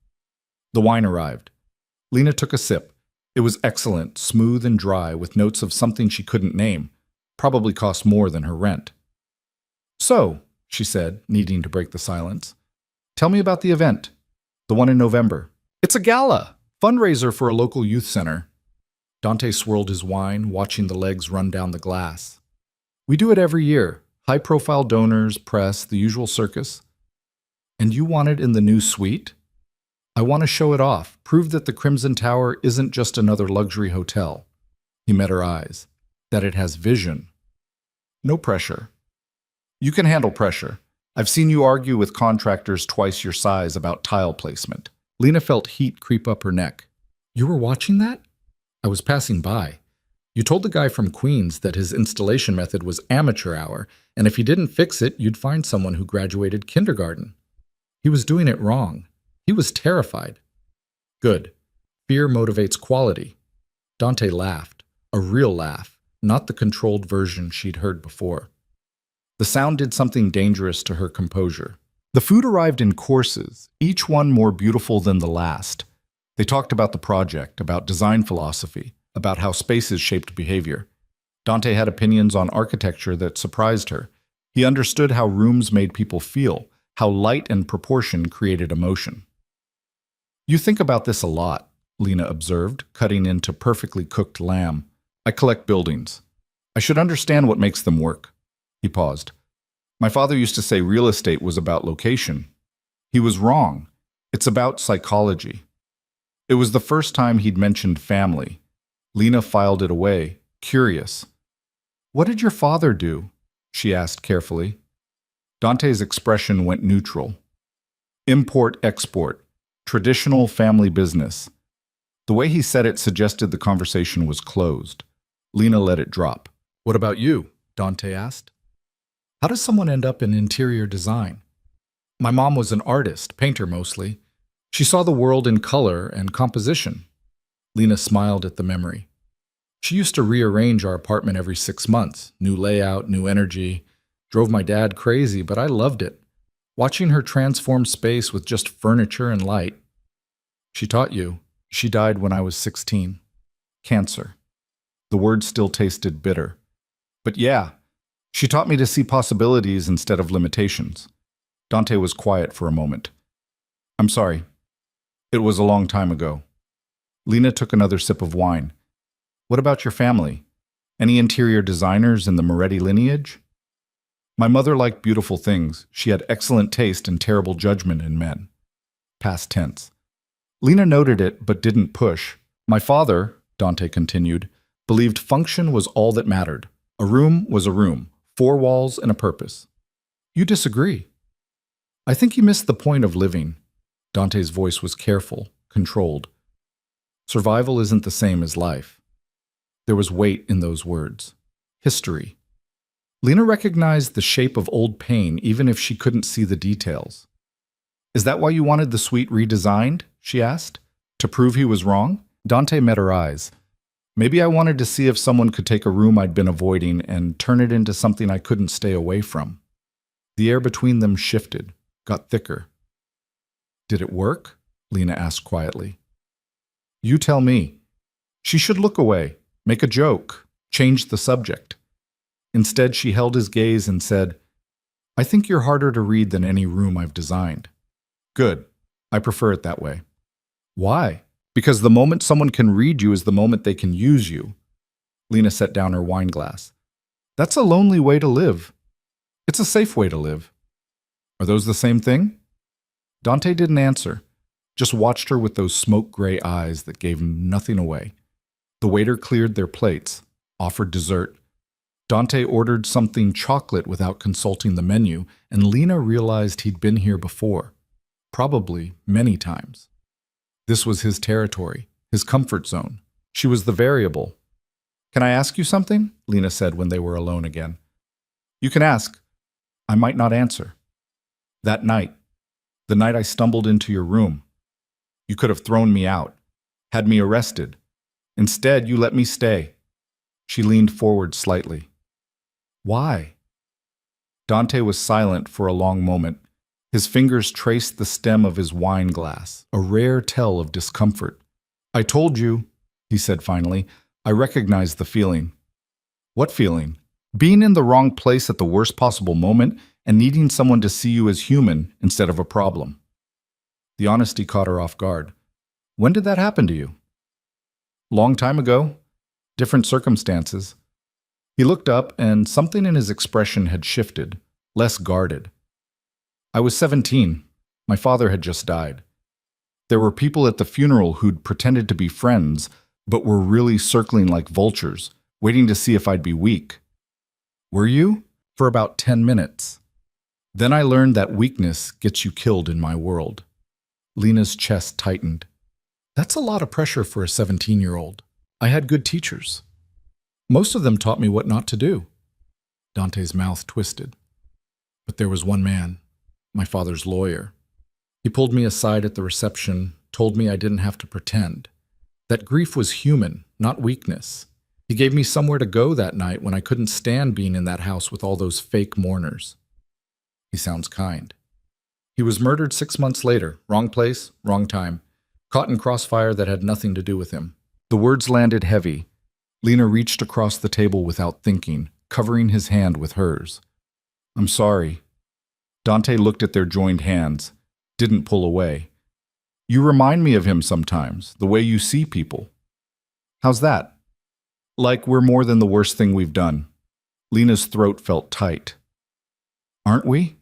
Speaker 1: The wine arrived. Lena took a sip. It was excellent, smooth and dry, with notes of something she couldn't name. Probably cost more than her rent. So, she said, needing to break the silence, tell me about the event. The one in November. It's a gala, fundraiser for a local youth center. Dante swirled his wine, watching the legs run down the glass. We do it every year. High-profile donors, press, the usual circus. And you want it in the new suite? I want to show it off, prove that the Crimson Tower isn't just another luxury hotel. He met her eyes. That it has vision. No pressure. You can handle pressure. I've seen you argue with contractors twice your size about tile placement. Lena felt heat creep up her neck. You were watching that? I was passing by. You told the guy from Queens that his installation method was amateur hour, and if he didn't fix it, you'd find someone who graduated kindergarten. He was doing it wrong. He was terrified. Good. Fear motivates quality. Dante laughed. A real laugh, not the controlled version she'd heard before. The sound did something dangerous to her composure. The food arrived in courses, each one more beautiful than the last. They talked about the project, about design philosophy, about how spaces shaped behavior. Dante had opinions on architecture that surprised her. He understood how rooms made people feel, how light and proportion created emotion. You think about this a lot, Lena observed, cutting into perfectly cooked lamb. I collect buildings. I should understand what makes them work. He paused. My father used to say real estate was about location. He was wrong. It's about psychology. It was the first time he'd mentioned family. Lena filed it away, curious. What did your father do? She asked carefully. Dante's expression went neutral. Import-export, traditional family business. The way he said it suggested the conversation was closed. Lena let it drop. What about you? Dante asked. How does someone end up in interior design? My mom was an artist, painter mostly. She saw the world in color and composition. Lena smiled at the memory. She used to rearrange our apartment every 6 months. New layout, new energy. Drove my dad crazy, but I loved it. Watching her transform space with just furniture and light. She taught you. She died when I was 16. Cancer. The word still tasted bitter. But yeah, she taught me to see possibilities instead of limitations. Dante was quiet for a moment. I'm sorry. It was a long time ago. Lena took another sip of wine. What about your family? Any interior designers in the Moretti lineage? My mother liked beautiful things. She had excellent taste and terrible judgment in men. Past tense. Lena noted it but didn't push. My father, Dante continued, believed function was all that mattered. A room was a room, 4 walls and a purpose. You disagree. I think he missed the point of living. Dante's voice was careful, controlled. Survival isn't the same as life. There was weight in those words. History. Lena recognized the shape of old pain even if she couldn't see the details. Is that why you wanted the suite redesigned? She asked. To prove he was wrong? Dante met her eyes. Maybe I wanted to see if someone could take a room I'd been avoiding and turn it into something I couldn't stay away from. The air between them shifted, got thicker. Did it work? Lena asked quietly. You tell me. She should look away, make a joke, change the subject. Instead, she held his gaze and said, I think you're harder to read than any room I've designed. Good. I prefer it that way. Why? Because the moment someone can read you is the moment they can use you. Lena set down her wine glass. That's a lonely way to live. It's a safe way to live. Are those the same thing? Dante didn't answer, just watched her with those smoke-gray eyes that gave nothing away. The waiter cleared their plates, offered dessert. Dante ordered something chocolate without consulting the menu, and Lena realized he'd been here before, probably many times. This was his territory, his comfort zone. She was the variable. Can I ask you something? Lena said when they were alone again. You can ask. I might not answer. That night, the night I stumbled into your room, you could have thrown me out, had me arrested. Instead, you let me stay. She leaned forward slightly. Why? Dante was silent for a long moment. His fingers traced the stem of his wine glass, a rare tell of discomfort. I told you, he said finally. I recognized the feeling. What feeling? Being in the wrong place at the worst possible moment and needing someone to see you as human instead of a problem. The honesty caught her off guard. When did that happen to you? Long time ago. Different circumstances. He looked up and something in his expression had shifted, less guarded. I was 17. My father had just died. There were people at the funeral who'd pretended to be friends, but were really circling like vultures, waiting to see if I'd be weak. Were you? For about 10 minutes. Then I learned that weakness gets you killed in my world. Lena's chest tightened. That's a lot of pressure for a 17-year-old. I had good teachers. Most of them taught me what not to do. Dante's mouth twisted. But there was one man, my father's lawyer. He pulled me aside at the reception, told me I didn't have to pretend. That grief was human, not weakness. He gave me somewhere to go that night when I couldn't stand being in that house with all those fake mourners. He sounds kind. He was murdered 6 months later, wrong place, wrong time, caught in crossfire that had nothing to do with him. The words landed heavy. Lena reached across the table without thinking, covering his hand with hers. I'm sorry. Dante looked at their joined hands, didn't pull away. You remind me of him sometimes, the way you see people. How's that? Like we're more than the worst thing we've done. Lena's throat felt tight. Aren't we?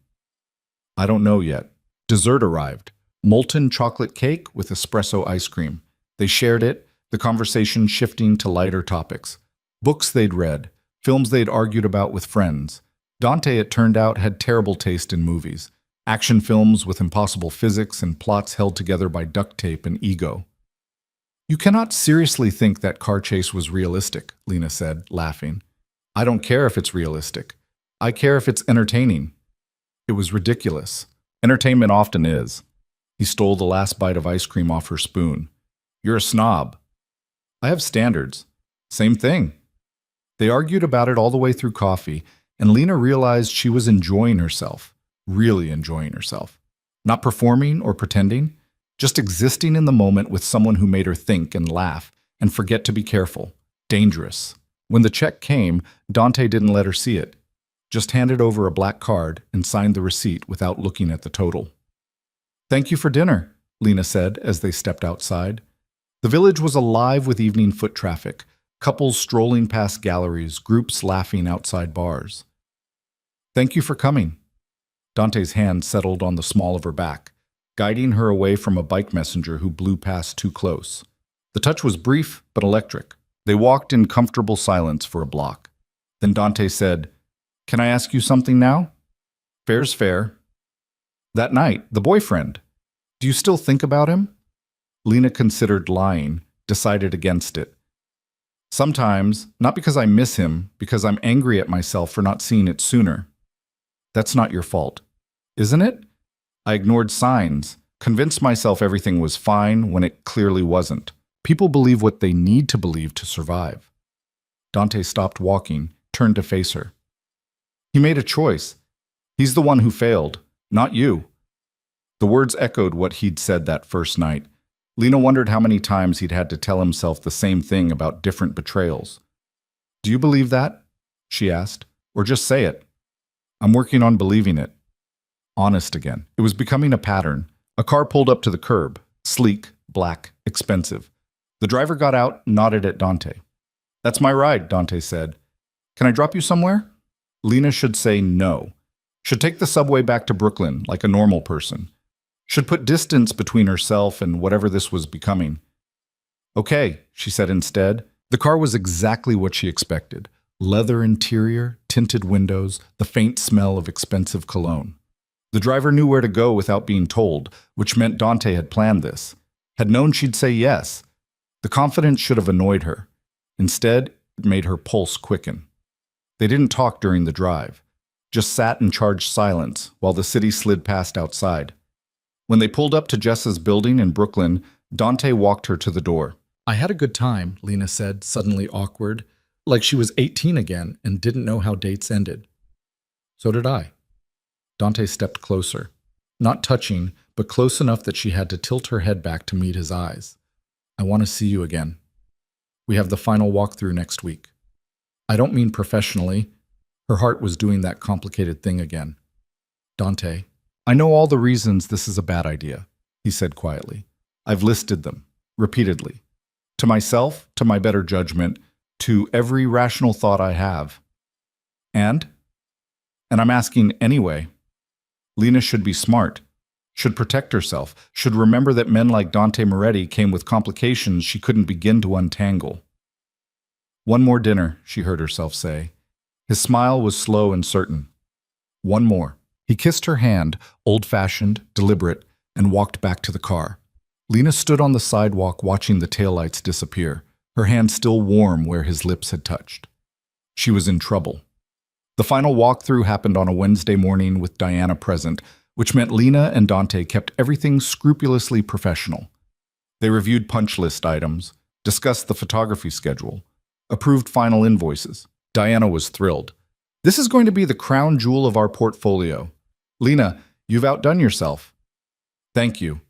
Speaker 1: I don't know yet. Dessert arrived. Molten chocolate cake with espresso ice cream. They shared it, the conversation shifting to lighter topics. Books they'd read, films they'd argued about with friends. Dante, it turned out, had terrible taste in movies. Action films with impossible physics and plots held together by duct tape and ego. You cannot seriously think that car chase was realistic, Lena said, laughing. I don't care if it's realistic. I care if it's entertaining. It was ridiculous. Entertainment often is. He stole the last bite of ice cream off her spoon. You're a snob. I have standards. Same thing. They argued about it all the way through coffee, and Lena realized she was enjoying herself, really enjoying herself. Not performing or pretending, just existing in the moment with someone who made her think and laugh and forget to be careful. Dangerous. When the check came, Dante didn't let her see it. Just handed over a black card and signed the receipt without looking at the total. Thank you for dinner, Lena said as they stepped outside. The village was alive with evening foot traffic, couples strolling past galleries, groups laughing outside bars. Thank you for coming. Dante's hand settled on the small of her back, guiding her away from a bike messenger who blew past too close. The touch was brief but electric. They walked in comfortable silence for a block. Then Dante said, Can I ask you something now? Fair's fair. That night, the boyfriend. Do you still think about him? Lena considered lying, decided against it. Sometimes, not because I miss him, because I'm angry at myself for not seeing it sooner. That's not your fault, isn't it? I ignored signs, convinced myself everything was fine when it clearly wasn't. People believe what they need to believe to survive. Dante stopped walking, turned to face her. He made a choice. He's the one who failed, not you. The words echoed what he'd said that first night. Lena wondered how many times he'd had to tell himself the same thing about different betrayals. Do you believe that? She asked. Or just say it. I'm working on believing it. Honest again. It was becoming a pattern. A car pulled up to the curb. Sleek, black, expensive. The driver got out, nodded at Dante. That's my ride, Dante said. Can I drop you somewhere? Lena should say no. Should take the subway back to Brooklyn like a normal person. Should put distance between herself and whatever this was becoming. Okay, she said instead. The car was exactly what she expected. Leather interior, tinted windows, the faint smell of expensive cologne. The driver knew where to go without being told, which meant Dante had planned this. Had known she'd say yes. The confidence should have annoyed her. Instead, it made her pulse quicken. They didn't talk during the drive. Just sat in charged silence while the city slid past outside. When they pulled up to Jessa's building in Brooklyn, Dante walked her to the door. I had a good time, Lena said, suddenly awkward, like she was 18 again and didn't know how dates ended. So did I. Dante stepped closer. Not touching, but close enough that she had to tilt her head back to meet his eyes. I want to see you again. We have the final walkthrough next week. I don't mean professionally. Her heart was doing that complicated thing again. Dante, I know all the reasons this is a bad idea, he said quietly. I've listed them, repeatedly. To myself, to my better judgment, to every rational thought I have. And I'm asking anyway. Lena should be smart, should protect herself, should remember that men like Dante Moretti came with complications she couldn't begin to untangle. One more dinner, she heard herself say. His smile was slow and certain. One more. He kissed her hand, old-fashioned, deliberate, and walked back to the car. Lena stood on the sidewalk watching the taillights disappear, her hand still warm where his lips had touched. She was in trouble. The final walkthrough happened on a Wednesday morning with Diana present, which meant Lena and Dante kept everything scrupulously professional. They reviewed punch list items, discussed the photography schedule, approved final invoices. Diana was thrilled. This is going to be the crown jewel of our portfolio. Lena, you've outdone yourself. Thank you.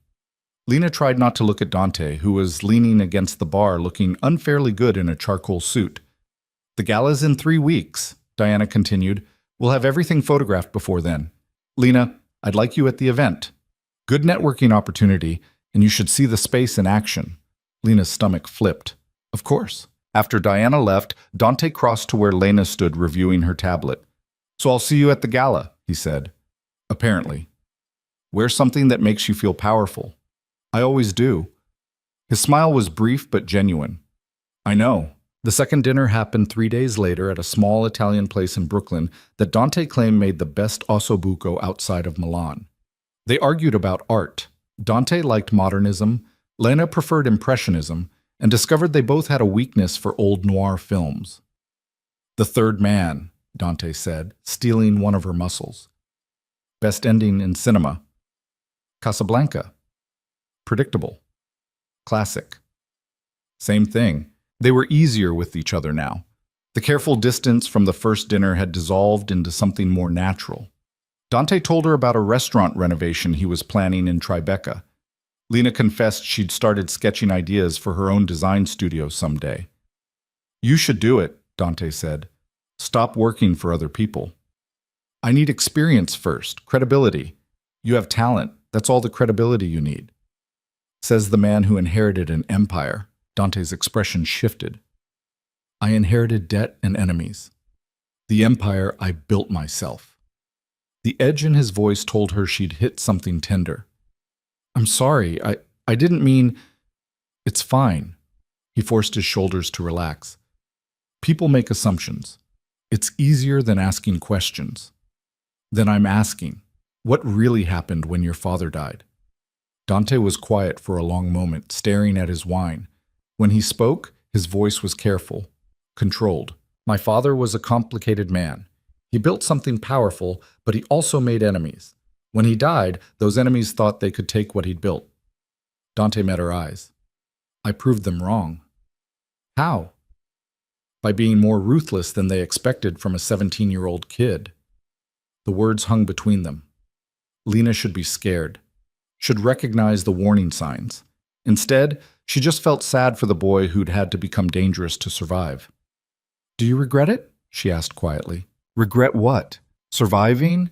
Speaker 1: Lena tried not to look at Dante, who was leaning against the bar looking unfairly good in a charcoal suit. The gala's in 3 weeks, Diana continued. We'll have everything photographed before then. Lena, I'd like you at the event. Good networking opportunity, and you should see the space in action. Lena's stomach flipped. Of course. After Diana left, Dante crossed to where Lena stood reviewing her tablet. So I'll see you at the gala, he said. Apparently. Wear something that makes you feel powerful. I always do. His smile was brief but genuine. I know. The second dinner happened 3 days later at a small Italian place in Brooklyn that Dante claimed made the best ossobuco outside of Milan. They argued about art. Dante liked modernism, Lena preferred impressionism, and discovered they both had a weakness for old noir films. The third man, Dante said, stealing one of her muscles. Best ending in cinema. Casablanca. Predictable. Classic. Same thing. They were easier with each other now. The careful distance from the first dinner had dissolved into something more natural. Dante told her about a restaurant renovation he was planning in Tribeca. Lena confessed she'd started sketching ideas for her own design studio someday. You should do it, Dante said. Stop working for other people. I need experience first, credibility. You have talent. That's all the credibility you need. Says the man who inherited an empire. Dante's expression shifted. I inherited debt and enemies. The empire I built myself. The edge in his voice told her she'd hit something tender. I'm sorry, I didn't mean... It's fine. He forced his shoulders to relax. People make assumptions. It's easier than asking questions. Then I'm asking, what really happened when your father died? Dante was quiet for a long moment, staring at his wine. When he spoke, his voice was careful, controlled. My father was a complicated man. He built something powerful, but he also made enemies. When he died, those enemies thought they could take what he'd built. Dante met her eyes. I proved them wrong. How? By being more ruthless than they expected from a 17-year-old kid. The words hung between them. Lena should be scared, should recognize the warning signs. Instead, she just felt sad for the boy who'd had to become dangerous to survive. Do you regret it? She asked quietly. Regret what? Surviving?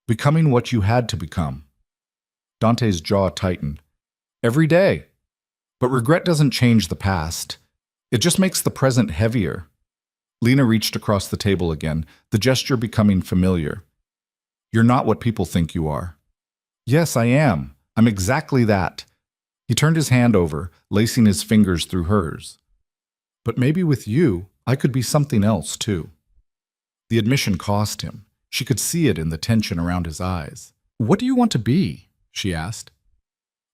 Speaker 1: Becoming what you had to become. Dante's jaw tightened. Every day. But regret doesn't change the past. It just makes the present heavier. Lena reached across the table again, the gesture becoming familiar. You're not what people think you are. Yes, I am. I'm exactly that. He turned his hand over, lacing his fingers through hers. But maybe with you, I could be something else, too. The admission cost him. She could see it in the tension around his eyes. What do you want to be? She asked.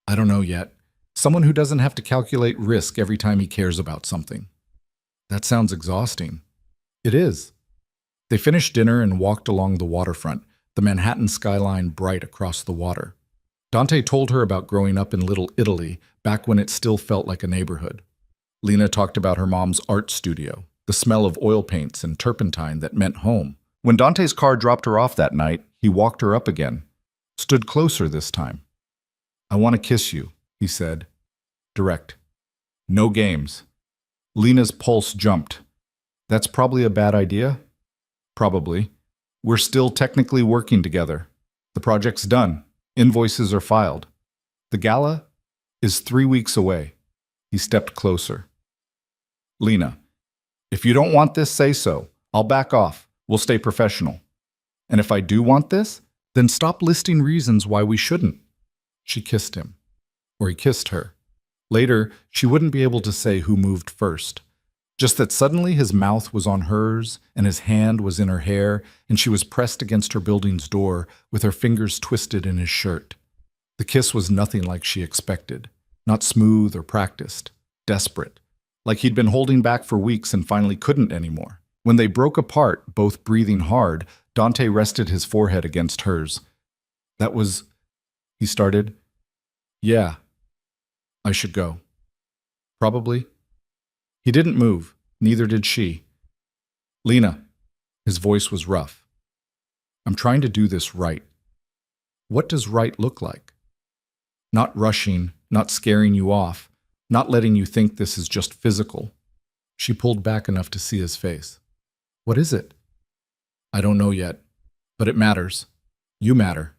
Speaker 1: I don't know yet. Someone who doesn't have to calculate risk every time he cares about something. That sounds exhausting. It is. They finished dinner and walked along the waterfront, the Manhattan skyline bright across the water. Dante told her about growing up in Little Italy, back when it still felt like a neighborhood. Lena talked about her mom's art studio, the smell of oil paints and turpentine that meant home. When Dante's car dropped her off that night, he walked her up again, stood closer this time. I want to kiss you, he said. Direct. No games. Lena's pulse jumped. That's probably a bad idea? Probably. We're still technically working together. The project's done. Invoices are filed. The gala is 3 weeks away. He stepped closer. Lena, if you don't want this, say so. I'll back off. We'll stay professional. And if I do want this, then stop listing reasons why we shouldn't. She kissed him. Or he kissed her. Later, she wouldn't be able to say who moved first. Just that suddenly his mouth was on hers, and his hand was in her hair, and she was pressed against her building's door, with her fingers twisted in his shirt. The kiss was nothing like she expected. Not smooth or practiced. Desperate. Like he'd been holding back for weeks and finally couldn't anymore. When they broke apart, both breathing hard, Dante rested his forehead against hers. That was... He started. Yeah. I should go. Probably. He didn't move. Neither did she. Lena. His voice was rough. I'm trying to do this right. What does right look like? Not rushing, not scaring you off, not letting you think this is just physical. She pulled back enough to see his face. What is it? I don't know yet, but it matters. You matter.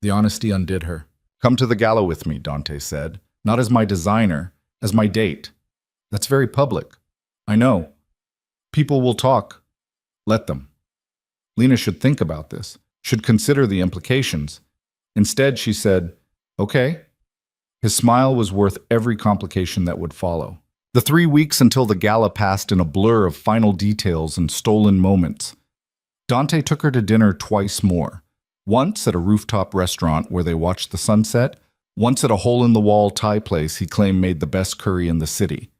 Speaker 1: The honesty undid her. Come to the gala with me, Dante said. Not as my designer, as my date. That's very public. I know. People will talk. Let them. Lena should think about this, should consider the implications. Instead, she said, okay. His smile was worth every complication that would follow. The 3 weeks until the gala passed in a blur of final details and stolen moments. Dante took her to dinner twice more. Once at a rooftop restaurant where they watched the sunset, once at a hole-in-the-wall Thai place he claimed made the best curry in the city.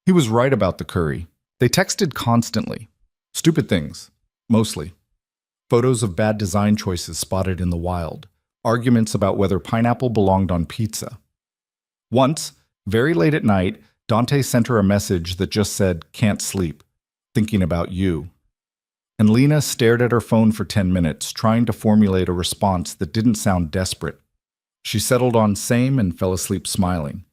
Speaker 1: He was right about the curry. They texted constantly. Stupid things, mostly. Photos of bad design choices spotted in the wild. Arguments about whether pineapple belonged on pizza. Once, very late at night, Dante sent her a message that just said, can't sleep, thinking about you. And Lena stared at her phone for 10 minutes, trying to formulate a response that didn't sound desperate. She settled on same and fell asleep smiling.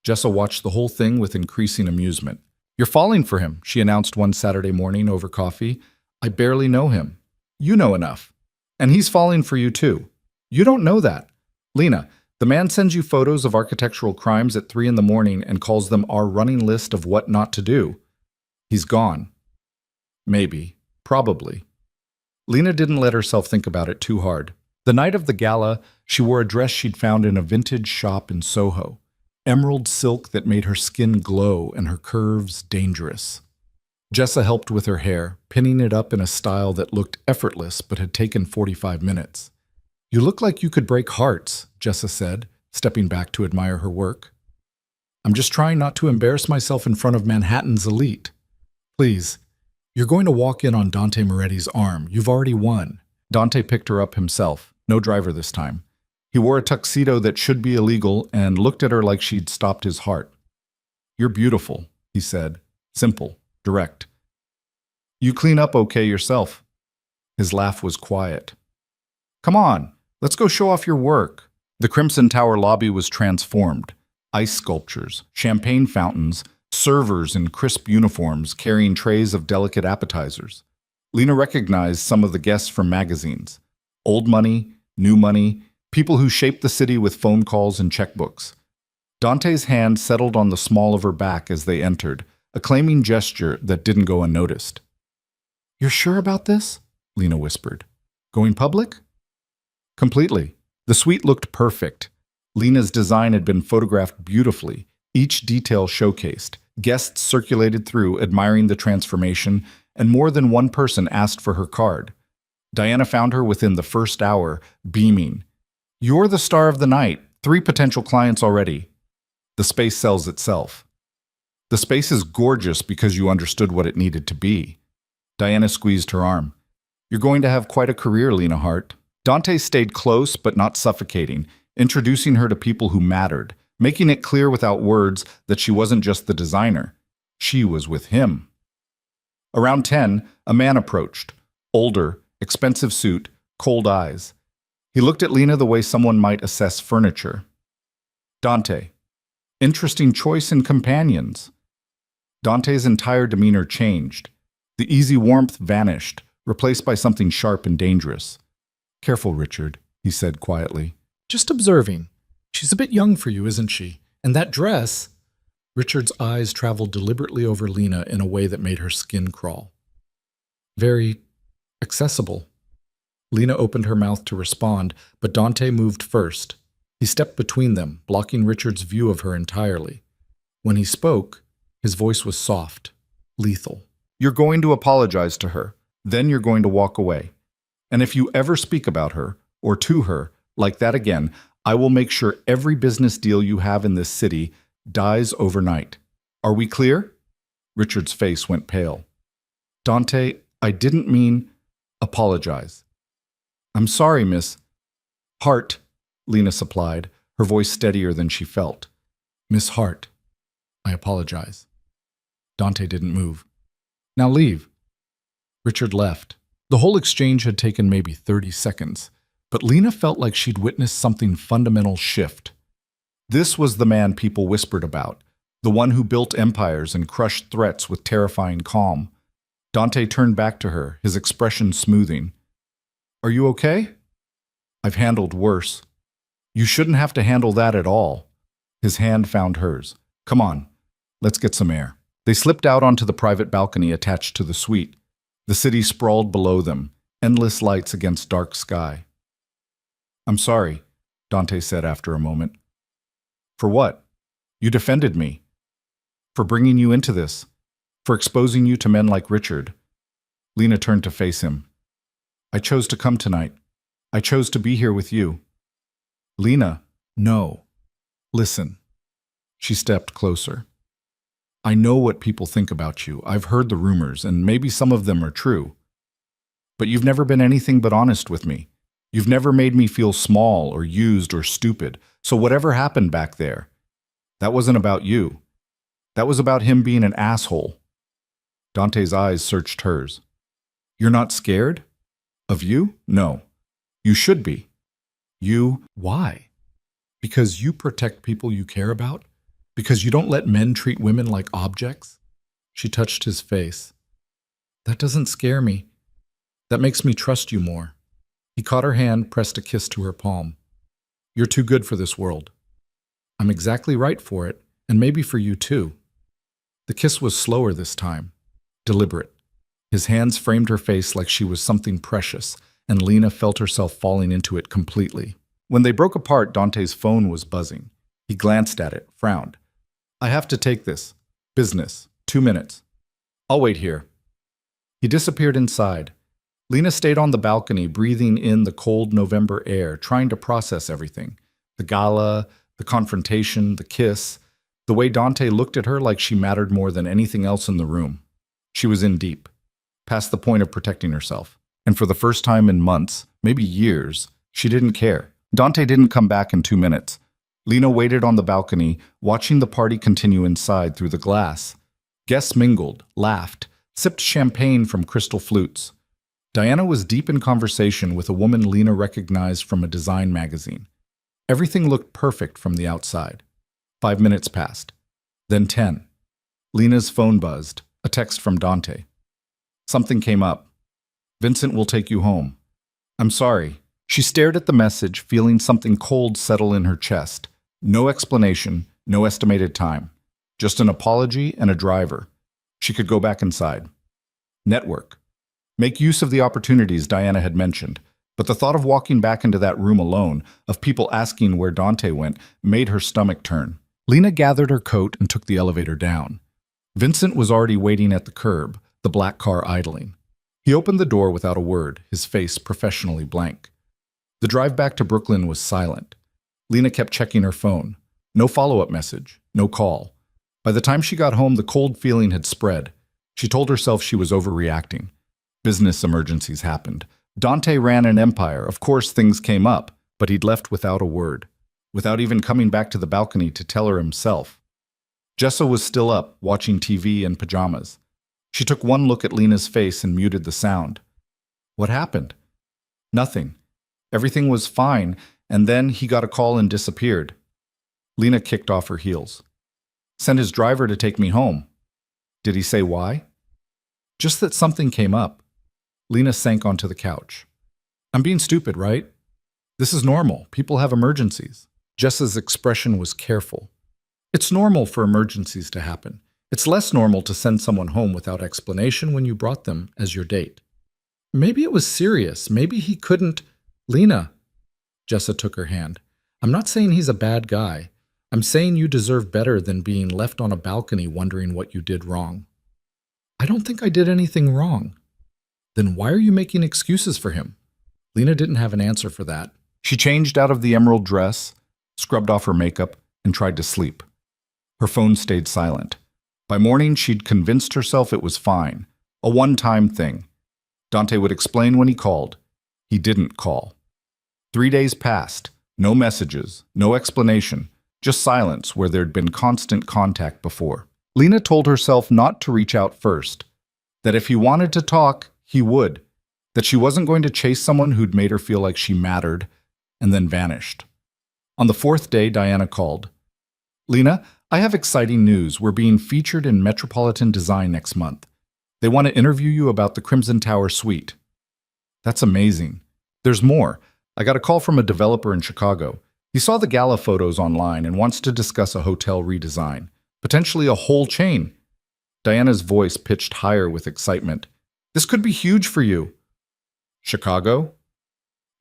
Speaker 1: Jessa watched the whole thing with increasing amusement. You're falling for him, she announced one Saturday morning over coffee. I barely know him. You know enough. And he's falling for you too. You don't know that. Lena, the man sends you photos of architectural crimes at 3 a.m. and calls them our running list of what not to do. He's gone. Maybe. Probably. Lena didn't let herself think about it too hard. The night of the gala, she wore a dress she'd found in a vintage shop in Soho. Emerald silk that made her skin glow and her curves dangerous. Jessa helped with her hair, pinning it up in a style that looked effortless but had taken 45 minutes. You look like you could break hearts, Jessa said, stepping back to admire her work. I'm just trying not to embarrass myself in front of Manhattan's elite. Please, you're going to walk in on Dante Moretti's arm. You've already won. Dante picked her up himself, no driver this time. He wore a tuxedo that should be illegal and looked at her like she'd stopped his heart. You're beautiful, he said, simple, direct. You clean up okay yourself. His laugh was quiet. Come on, let's go show off your work. The Crimson Tower lobby was transformed. Ice sculptures, champagne fountains, servers in crisp uniforms carrying trays of delicate appetizers. Lena recognized some of the guests from magazines. Old money, new money, people who shaped the city with phone calls and checkbooks. Dante's hand settled on the small of her back as they entered, a claiming gesture that didn't go unnoticed. You're sure about this? Lena whispered. Going public? Completely. The suite looked perfect. Lena's design had been photographed beautifully, each detail showcased. Guests circulated through, admiring the transformation, and more than one person asked for her card. Diana found her within the first hour, beaming. You're the star of the night. 3 potential clients already. The space sells itself. The space is gorgeous because you understood what it needed to be. Diana squeezed her arm. You're going to have quite a career, Lena Hart. Dante stayed close but not suffocating, introducing her to people who mattered, making it clear without words that she wasn't just the designer. She was with him. Around 10, a man approached. Older, expensive suit, cold eyes. He looked at Lena the way someone might assess furniture. Dante. Interesting choice in companions. Dante's entire demeanor changed. The easy warmth vanished, replaced by something sharp and dangerous. Careful, Richard, he said quietly. Just observing. She's a bit young for you, isn't she? And that dress... Richard's eyes traveled deliberately over Lena in a way that made her skin crawl. Very accessible. Lena opened her mouth to respond, but Dante moved first. He stepped between them, blocking Richard's view of her entirely. When he spoke, his voice was soft, lethal. You're going to apologize to her. Then you're going to walk away. And if you ever speak about her, or to her, like that again, I will make sure every business deal you have in this city dies overnight. Are we clear? Richard's face went pale. Dante, I didn't mean apologize. I'm sorry, Miss Hart, Lena supplied, her voice steadier than she felt. Miss Hart, I apologize. Dante didn't move. Now leave. Richard left. The whole exchange had taken maybe 30 seconds, but Lena felt like she'd witnessed something fundamental shift. This was the man people whispered about, the one who built empires and crushed threats with terrifying calm. Dante turned back to her, his expression smoothing. Are you okay? I've handled worse. You shouldn't have to handle that at all. His hand found hers. Come on, let's get some air. They slipped out onto the private balcony attached to the suite. The city sprawled below them, endless lights against dark sky. I'm sorry, Dante said after a moment. For what? You defended me. For bringing you into this. For exposing you to men like Richard. Lena turned to face him. I chose to come tonight. I chose to be here with you. Lena, no. Listen. She stepped closer. I know what people think about you. I've heard the rumors, and maybe some of them are true. But you've never been anything but honest with me. You've never made me feel small or used or stupid. So whatever happened back there, that wasn't about you. That was about him being an asshole. Dante's eyes searched hers. You're not scared? Of you? No. You should be. You, why? Because you protect people you care about? Because you don't let men treat women like objects? She touched his face. That doesn't scare me. That makes me trust you more. He caught her hand, pressed a kiss to her palm. You're too good for this world. I'm exactly right for it, and maybe for you too. The kiss was slower this time, deliberate. His hands framed her face like she was something precious, and Lena felt herself falling into it completely. When they broke apart, Dante's phone was buzzing. He glanced at it, frowned. I have to take this. Business. 2 minutes. I'll wait here. He disappeared inside. Lena stayed on the balcony, breathing in the cold November air, trying to process everything. The gala, The confrontation, the kiss, the way Dante looked at her like she mattered more than anything else in the room. She was in deep, past the point of protecting herself. And for the first time in months, maybe years, she didn't care. Dante didn't come back in 2 minutes. Lena waited on the balcony, watching the party continue inside through the glass. Guests mingled, laughed, sipped champagne from crystal flutes. Diana was deep in conversation with a woman Lena recognized from a design magazine. Everything looked perfect from the outside. 5 minutes passed. Then 10. Lena's phone buzzed, a text from Dante. Something came up. Vincent will take you home. I'm sorry. She stared at the message, feeling something cold settle in her chest. No explanation, no estimated time. Just an apology and a driver. She could go back inside. Network. Make use of the opportunities Diana had mentioned. But the thought of walking back into that room alone, of people asking where Dante went, made her stomach turn. Lena gathered her coat and took the elevator down. Vincent was already waiting at the curb, the black car idling. He opened the door without a word, his face professionally blank. The drive back to Brooklyn was silent. Lena kept checking her phone. No follow-up message, no call. By the time she got home, the cold feeling had spread. She told herself she was overreacting. Business emergencies happened. Dante ran an empire. Of course, things came up, but he'd left without a word, without even coming back to the balcony to tell her himself. Jessa was still up, watching TV in pajamas. She took one look at Lena's face and muted the sound. What happened? Nothing. Everything was fine, and then he got a call and disappeared. Lena kicked off her heels. Sent his driver to take me home. Did he say why? Just that something came up. Lena sank onto the couch. I'm being stupid, right? This is normal. People have emergencies. Jessa's expression was careful. It's normal for emergencies to happen. It's less normal to send someone home without explanation when you brought them as your date. Maybe it was serious. Maybe he couldn't. Lena. Jessa took her hand. I'm not saying he's a bad guy. I'm saying you deserve better than being left on a balcony wondering what you did wrong. I don't think I did anything wrong. Then why are you making excuses for him? Lena didn't have an answer for that. She changed out of the emerald dress, scrubbed off her makeup, and tried to sleep. Her phone stayed silent. By morning, she'd convinced herself it was fine, a one-time thing. Dante would explain when he called. He didn't call. 3 days passed. No messages, no explanation, just silence where there'd been constant contact before. Lena told herself not to reach out first, that if he wanted to talk, he would, that she wasn't going to chase someone who'd made her feel like she mattered, and then vanished. On the 4th day, Diana called. Lena, I have exciting news. We're being featured in Metropolitan Design next month. They want to interview you about the Crimson Tower suite. That's amazing. There's more. I got a call from a developer in Chicago. He saw the gala photos online and wants to discuss a hotel redesign, potentially a whole chain. Diana's voice pitched higher with excitement. This could be huge for you. Chicago?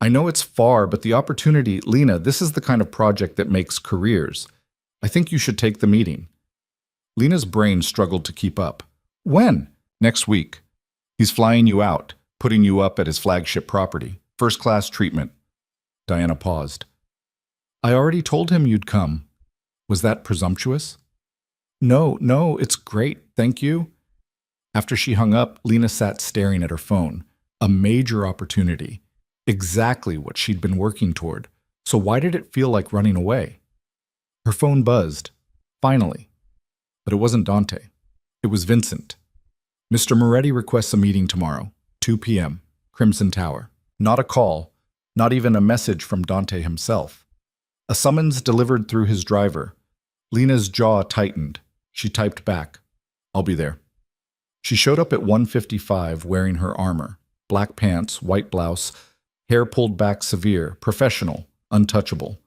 Speaker 1: I know it's far, but the opportunity, Lena, this is the kind of project that makes careers. I think you should take the meeting. Lena's brain struggled to keep up. When? Next week. He's flying you out, putting you up at his flagship property. First-class treatment. Diana paused. I already told him you'd come. Was that presumptuous? No, it's great, thank you. After she hung up, Lena sat staring at her phone. A major opportunity. Exactly what she'd been working toward. So why did it feel like running away? Her phone buzzed. Finally. But it wasn't Dante. It was Vincent. Mr. Moretti requests a meeting tomorrow, 2 p.m., Crimson Tower. Not a call, not even a message from Dante himself. A summons delivered through his driver. Lena's jaw tightened. She typed back, I'll be there. She showed up at 1:55 wearing her armor, black pants, white blouse, hair pulled back severe, professional, untouchable.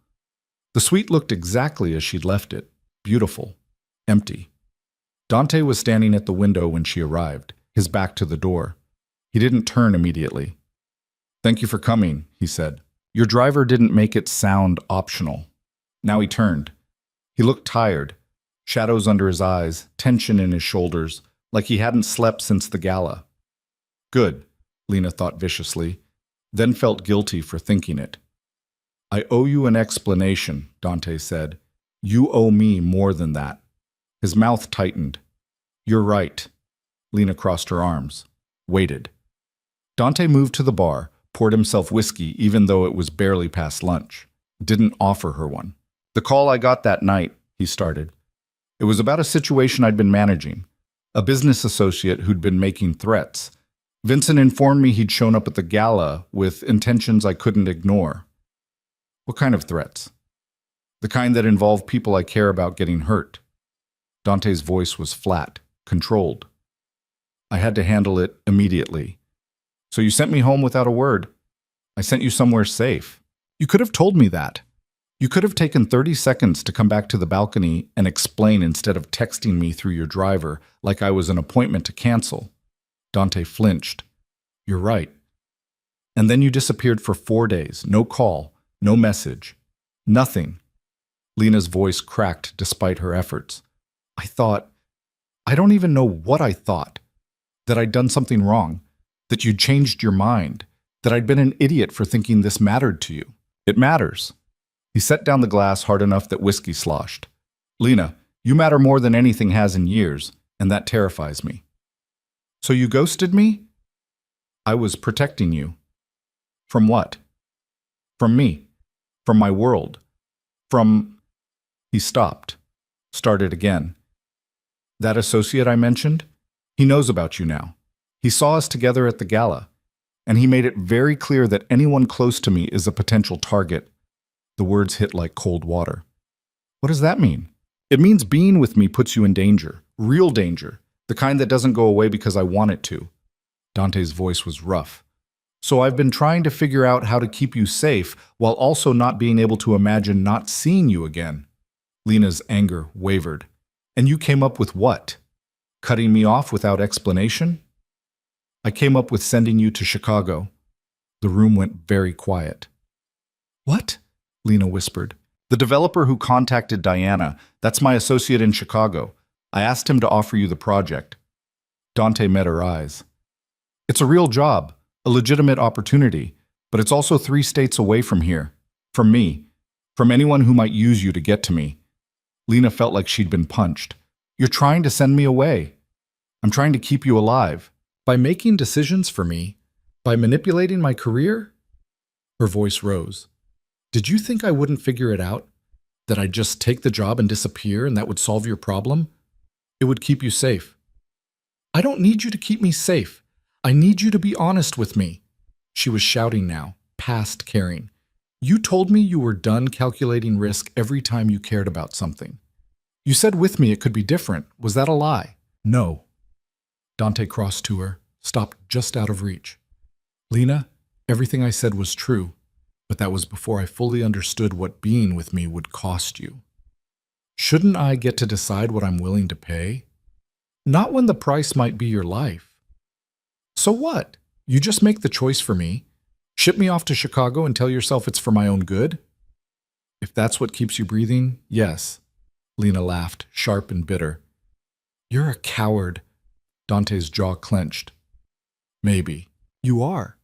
Speaker 1: The suite looked exactly as she'd left it, beautiful, empty. Dante was standing at the window when she arrived, his back to the door. He didn't turn immediately. Thank you for coming, he said. Your driver didn't make it sound optional. Now he turned. He looked tired, shadows under his eyes, tension in his shoulders, like he hadn't slept since the gala. Good, Lena thought viciously, then felt guilty for thinking it. I owe you an explanation, Dante said. You owe me more than that. His mouth tightened. You're right. Lena crossed her arms. Waited. Dante moved to the bar, poured himself whiskey even though it was barely past lunch. Didn't offer her one. The call I got that night, he started. It was about a situation I'd been managing. A business associate who'd been making threats. Vincent informed me he'd shown up at the gala with intentions I couldn't ignore. What kind of threats? The kind that involve people I care about getting hurt. Dante's voice was flat, controlled. I had to handle it immediately. So you sent me home without a word. I sent you somewhere safe. You could have told me that. You could have taken 30 seconds to come back to the balcony and explain instead of texting me through your driver like I was an appointment to cancel. Dante flinched. You're right. And then you disappeared for 4 days. No call, no message, nothing. Lena's voice cracked despite her efforts. I don't even know what I thought. That I'd done something wrong. That you'd changed your mind. That I'd been an idiot for thinking this mattered to you. It matters. He set down the glass hard enough that whiskey sloshed. Lena, you matter more than anything has in years, and that terrifies me. So you ghosted me? I was protecting you. From what? From me. From my world. From... He stopped. Started again. That associate I mentioned? He knows about you now. He saw us together at the gala, and he made it very clear that anyone close to me is a potential target. The words hit like cold water. What does that mean? It means being with me puts you in danger. Real danger. The kind that doesn't go away because I want it to. Dante's voice was rough. So I've been trying to figure out how to keep you safe while also not being able to imagine not seeing you again. Lena's anger wavered. And you came up with what? Cutting me off without explanation? I came up with sending you to Chicago. The room went very quiet. What? Lena whispered. The developer who contacted Diana, that's my associate in Chicago. I asked him to offer you the project. Dante met her eyes. It's a real job, a legitimate opportunity, but it's also 3 states away from here. From me. From anyone who might use you to get to me. Lena felt like she'd been punched. You're trying to send me away. I'm trying to keep you alive. By making decisions for me? By manipulating my career? Her voice rose. Did you think I wouldn't figure it out? That I'd just take the job and disappear and that would solve your problem? It would keep you safe. I don't need you to keep me safe. I need you to be honest with me. She was shouting now, past caring. You told me you were done calculating risk every time you cared about something. You said with me it could be different. Was that a lie? No. Dante crossed to her, stopped just out of reach. Lena, everything I said was true. But that was before I fully understood what being with me would cost you. Shouldn't I get to decide what I'm willing to pay? Not when the price might be your life. So what? You just make the choice for me. Ship me off to Chicago and tell yourself it's for my own good? If that's what keeps you breathing, yes. Lena laughed, sharp and bitter. You're a coward. Dante's jaw clenched. Maybe. You are.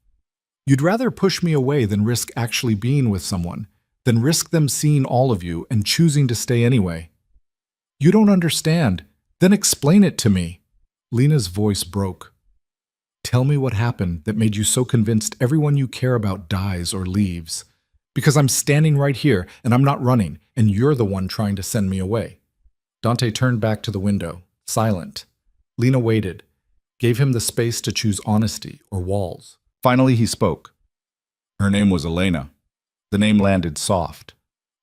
Speaker 1: You'd rather push me away than risk actually being with someone, than risk them seeing all of you and choosing to stay anyway. You don't understand. Then explain it to me. Lena's voice broke. Tell me what happened that made you so convinced everyone you care about dies or leaves. Because I'm standing right here and I'm not running, and you're the one trying to send me away. Dante turned back to the window, silent. Lena waited, gave him the space to choose honesty or walls. Finally, he spoke. Her name was Elena. The name landed soft,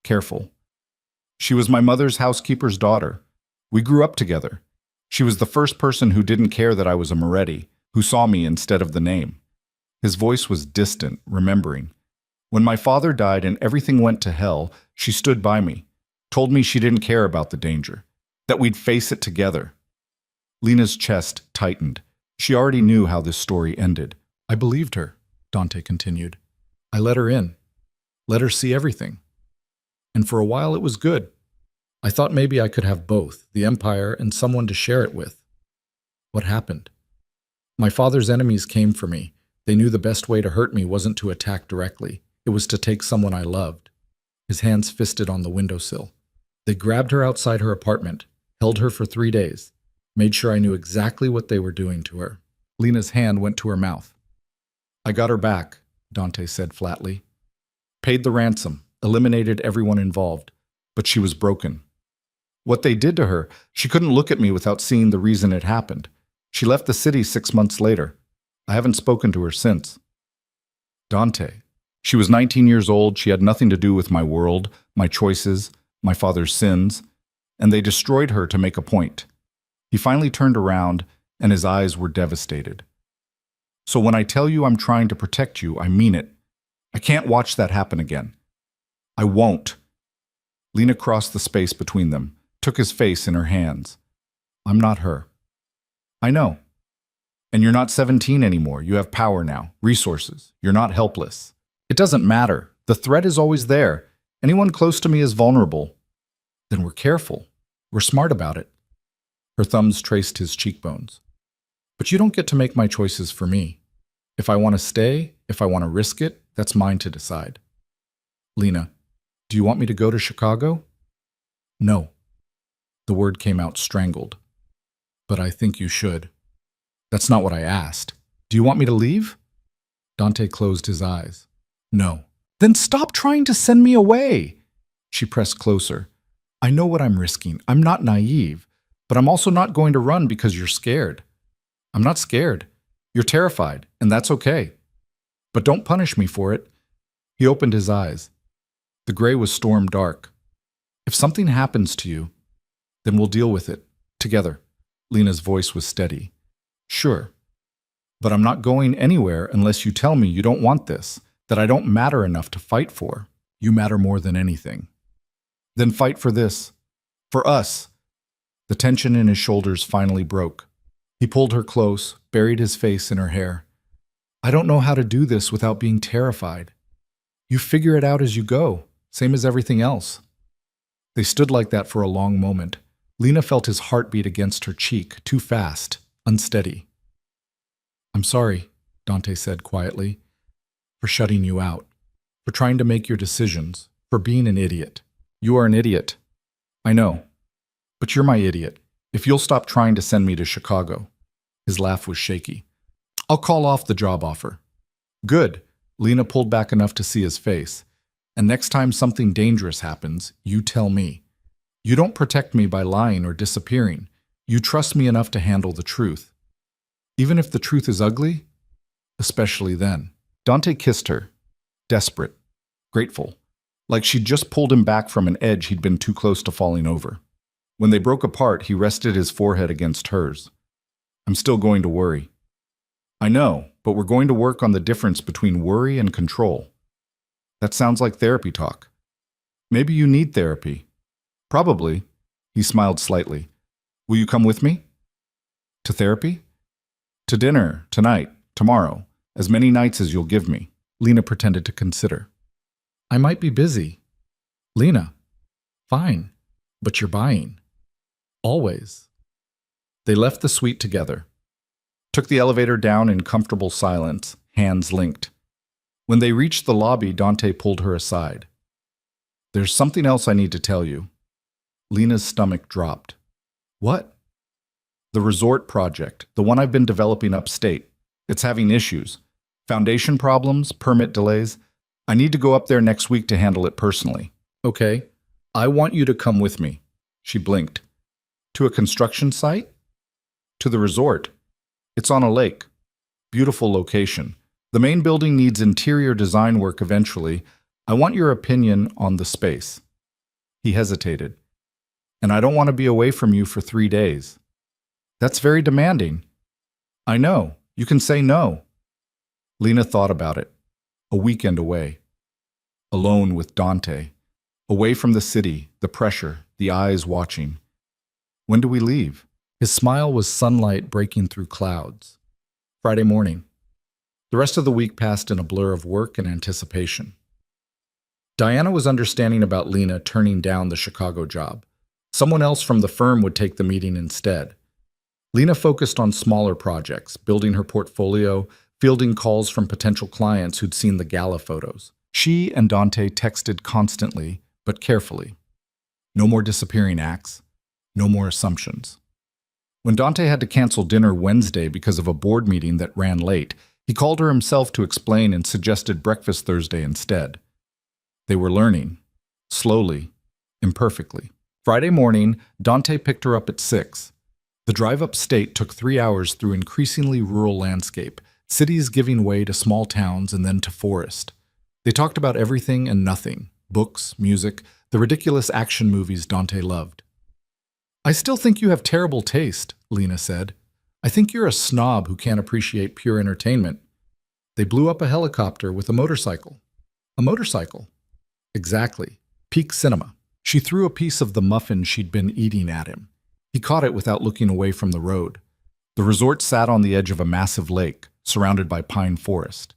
Speaker 1: careful. She was my mother's housekeeper's daughter. We grew up together. She was the first person who didn't care that I was a Moretti, who saw me instead of the name. His voice was distant, remembering. When my father died and everything went to hell, she stood by me, told me she didn't care about the danger, that we'd face it together. Lena's chest tightened. She already knew how this story ended. I believed her, Dante continued. I let her in, let her see everything. And for a while it was good. I thought maybe I could have both, the empire and someone to share it with. What happened? My father's enemies came for me. They knew the best way to hurt me wasn't to attack directly. It was to take someone I loved. his hands fisted on the windowsill. They grabbed her outside her apartment, held her for 3 days, made sure I knew exactly what they were doing to her. Lena's hand went to her mouth. I got her back, Dante said flatly. Paid the ransom, eliminated everyone involved, but she was broken. What they did to her, she couldn't look at me without seeing the reason it happened. She left the city 6 months later. I haven't spoken to her since. Dante. She was 19 years old, she had nothing to do with my world, my choices, my father's sins, and they destroyed her to make a point. He finally turned around, and his eyes were devastated. So when I tell you I'm trying to protect you, I mean it. I can't watch that happen again. I won't. Lena crossed the space between them, took his face in her hands. I'm not her. I know. And you're not 17 anymore. You have power now, resources. You're not helpless. It doesn't matter. The threat is always there. Anyone close to me is vulnerable. Then we're careful. We're smart about it. Her thumbs traced his cheekbones. But you don't get to make my choices for me. If I want to stay, if I want to risk it, that's mine to decide. Lena, do you want me to go to Chicago? No. The word came out strangled. But I think you should. That's not what I asked. Do you want me to leave? Dante closed his eyes. No. Then stop trying to send me away. She pressed closer. I know what I'm risking. I'm not naive, but I'm also not going to run because you're scared. I'm not scared. You're terrified, and that's okay. But don't punish me for it. He opened his eyes. The gray was storm dark. If something happens to you, then we'll deal with it, together. Lena's voice was steady. Sure. But I'm not going anywhere unless you tell me you don't want this, that I don't matter enough to fight for. You matter more than anything. Then fight for this. For us. The tension in his shoulders finally broke. He pulled her close, buried his face in her hair. I don't know how to do this without being terrified. You figure it out as you go, same as everything else. They stood like that for a long moment. Lena felt his heartbeat against her cheek, too fast, unsteady. I'm sorry, Dante said quietly, for shutting you out, for trying to make your decisions, for being an idiot. You are an idiot. I know. But you're my idiot. If you'll stop trying to send me to Chicago. His laugh was shaky. I'll call off the job offer. Good. Lena pulled back enough to see his face. And next time something dangerous happens, you tell me. You don't protect me by lying or disappearing. You trust me enough to handle the truth. Even if the truth is ugly, especially then. Dante kissed her, desperate, grateful, like she'd just pulled him back from an edge he'd been too close to falling over. When they broke apart, he rested his forehead against hers. I'm still going to worry. I know, but we're going to work on the difference between worry and control. That sounds like therapy talk. Maybe you need therapy. Probably. He smiled slightly. Will you come with me? To therapy? To dinner, tonight, tomorrow, as many nights as you'll give me. Lena pretended to consider. I might be busy. Lena. Fine. But you're buying. Always. They left the suite together. Took the elevator down in comfortable silence, hands linked. When they reached the lobby, Dante pulled her aside. There's something else I need to tell you. Lena's stomach dropped. What? The resort project, the one I've been developing upstate. It's having issues. Foundation problems, permit delays. I need to go up there next week to handle it personally. Okay. I want you to come with me. She blinked. To a construction site? To the resort. It's on a lake. Beautiful location. The main building needs interior design work eventually. I want your opinion on the space. He hesitated. And I don't want to be away from you for 3 days. That's very demanding. I know. You can say no. Lena thought about it. A weekend away. Alone with Dante. Away from the city, the pressure, the eyes watching. When do we leave? His smile was sunlight breaking through clouds. Friday morning. The rest of the week passed in a blur of work and anticipation. Diana was understanding about Lena turning down the Chicago job. Someone else from the firm would take the meeting instead. Lena focused on smaller projects, building her portfolio, fielding calls from potential clients who'd seen the gala photos. She and Dante texted constantly, but carefully. No more disappearing acts, no more assumptions. When Dante had to cancel dinner Wednesday because of a board meeting that ran late, he called her himself to explain and suggested breakfast Thursday instead. They were learning, slowly, imperfectly. Friday morning, Dante picked her up at 6. The drive upstate took 3 hours through increasingly rural landscape, cities giving way to small towns and then to forest. They talked about everything and nothing, books, music, the ridiculous action movies Dante loved. "I still think you have terrible taste," Lena said. "I think you're a snob who can't appreciate pure entertainment." They blew up a helicopter with a motorcycle. A motorcycle. Exactly. Peak cinema. She threw a piece of the muffin she'd been eating at him. He caught it without looking away from the road. The resort sat on the edge of a massive lake, surrounded by pine forest.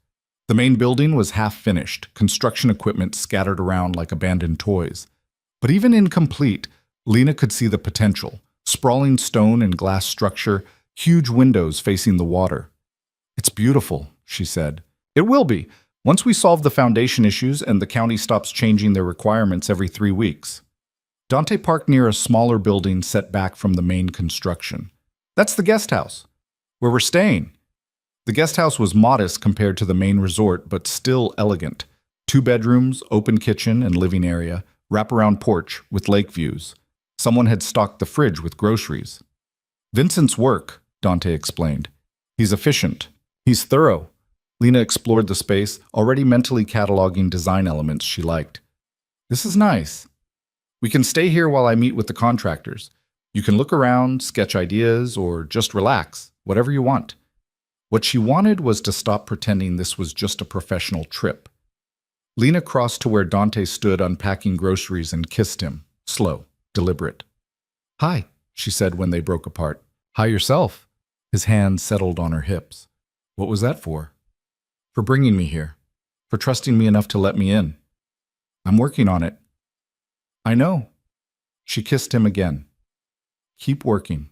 Speaker 1: The main building was half-finished, construction equipment scattered around like abandoned toys. But even incomplete, Lena could see the potential. Sprawling stone and glass structure, huge windows facing the water. "It's beautiful," she said. "It will be, once we solve the foundation issues and the county stops changing their requirements every 3 weeks. Dante parked near a smaller building set back from the main construction. "That's the guest house, where we're staying." The guest house was modest compared to the main resort, but still elegant. 2 bedrooms, open kitchen and living area, wraparound porch with lake views. Someone had stocked the fridge with groceries. "Vincent's work," Dante explained. "He's efficient. He's thorough." Lena explored the space, already mentally cataloging design elements she liked. "This is nice. We can stay here while I meet with the contractors. You can look around, sketch ideas, or just relax, whatever you want." What she wanted was to stop pretending this was just a professional trip. Lena crossed to where Dante stood unpacking groceries and kissed him, slow, deliberate. "Hi," she said when they broke apart. "Hi yourself." His hand settled on her hips. "What was that for?" "For bringing me here. For trusting me enough to let me in." "I'm working on it." "I know." She kissed him again. "Keep working."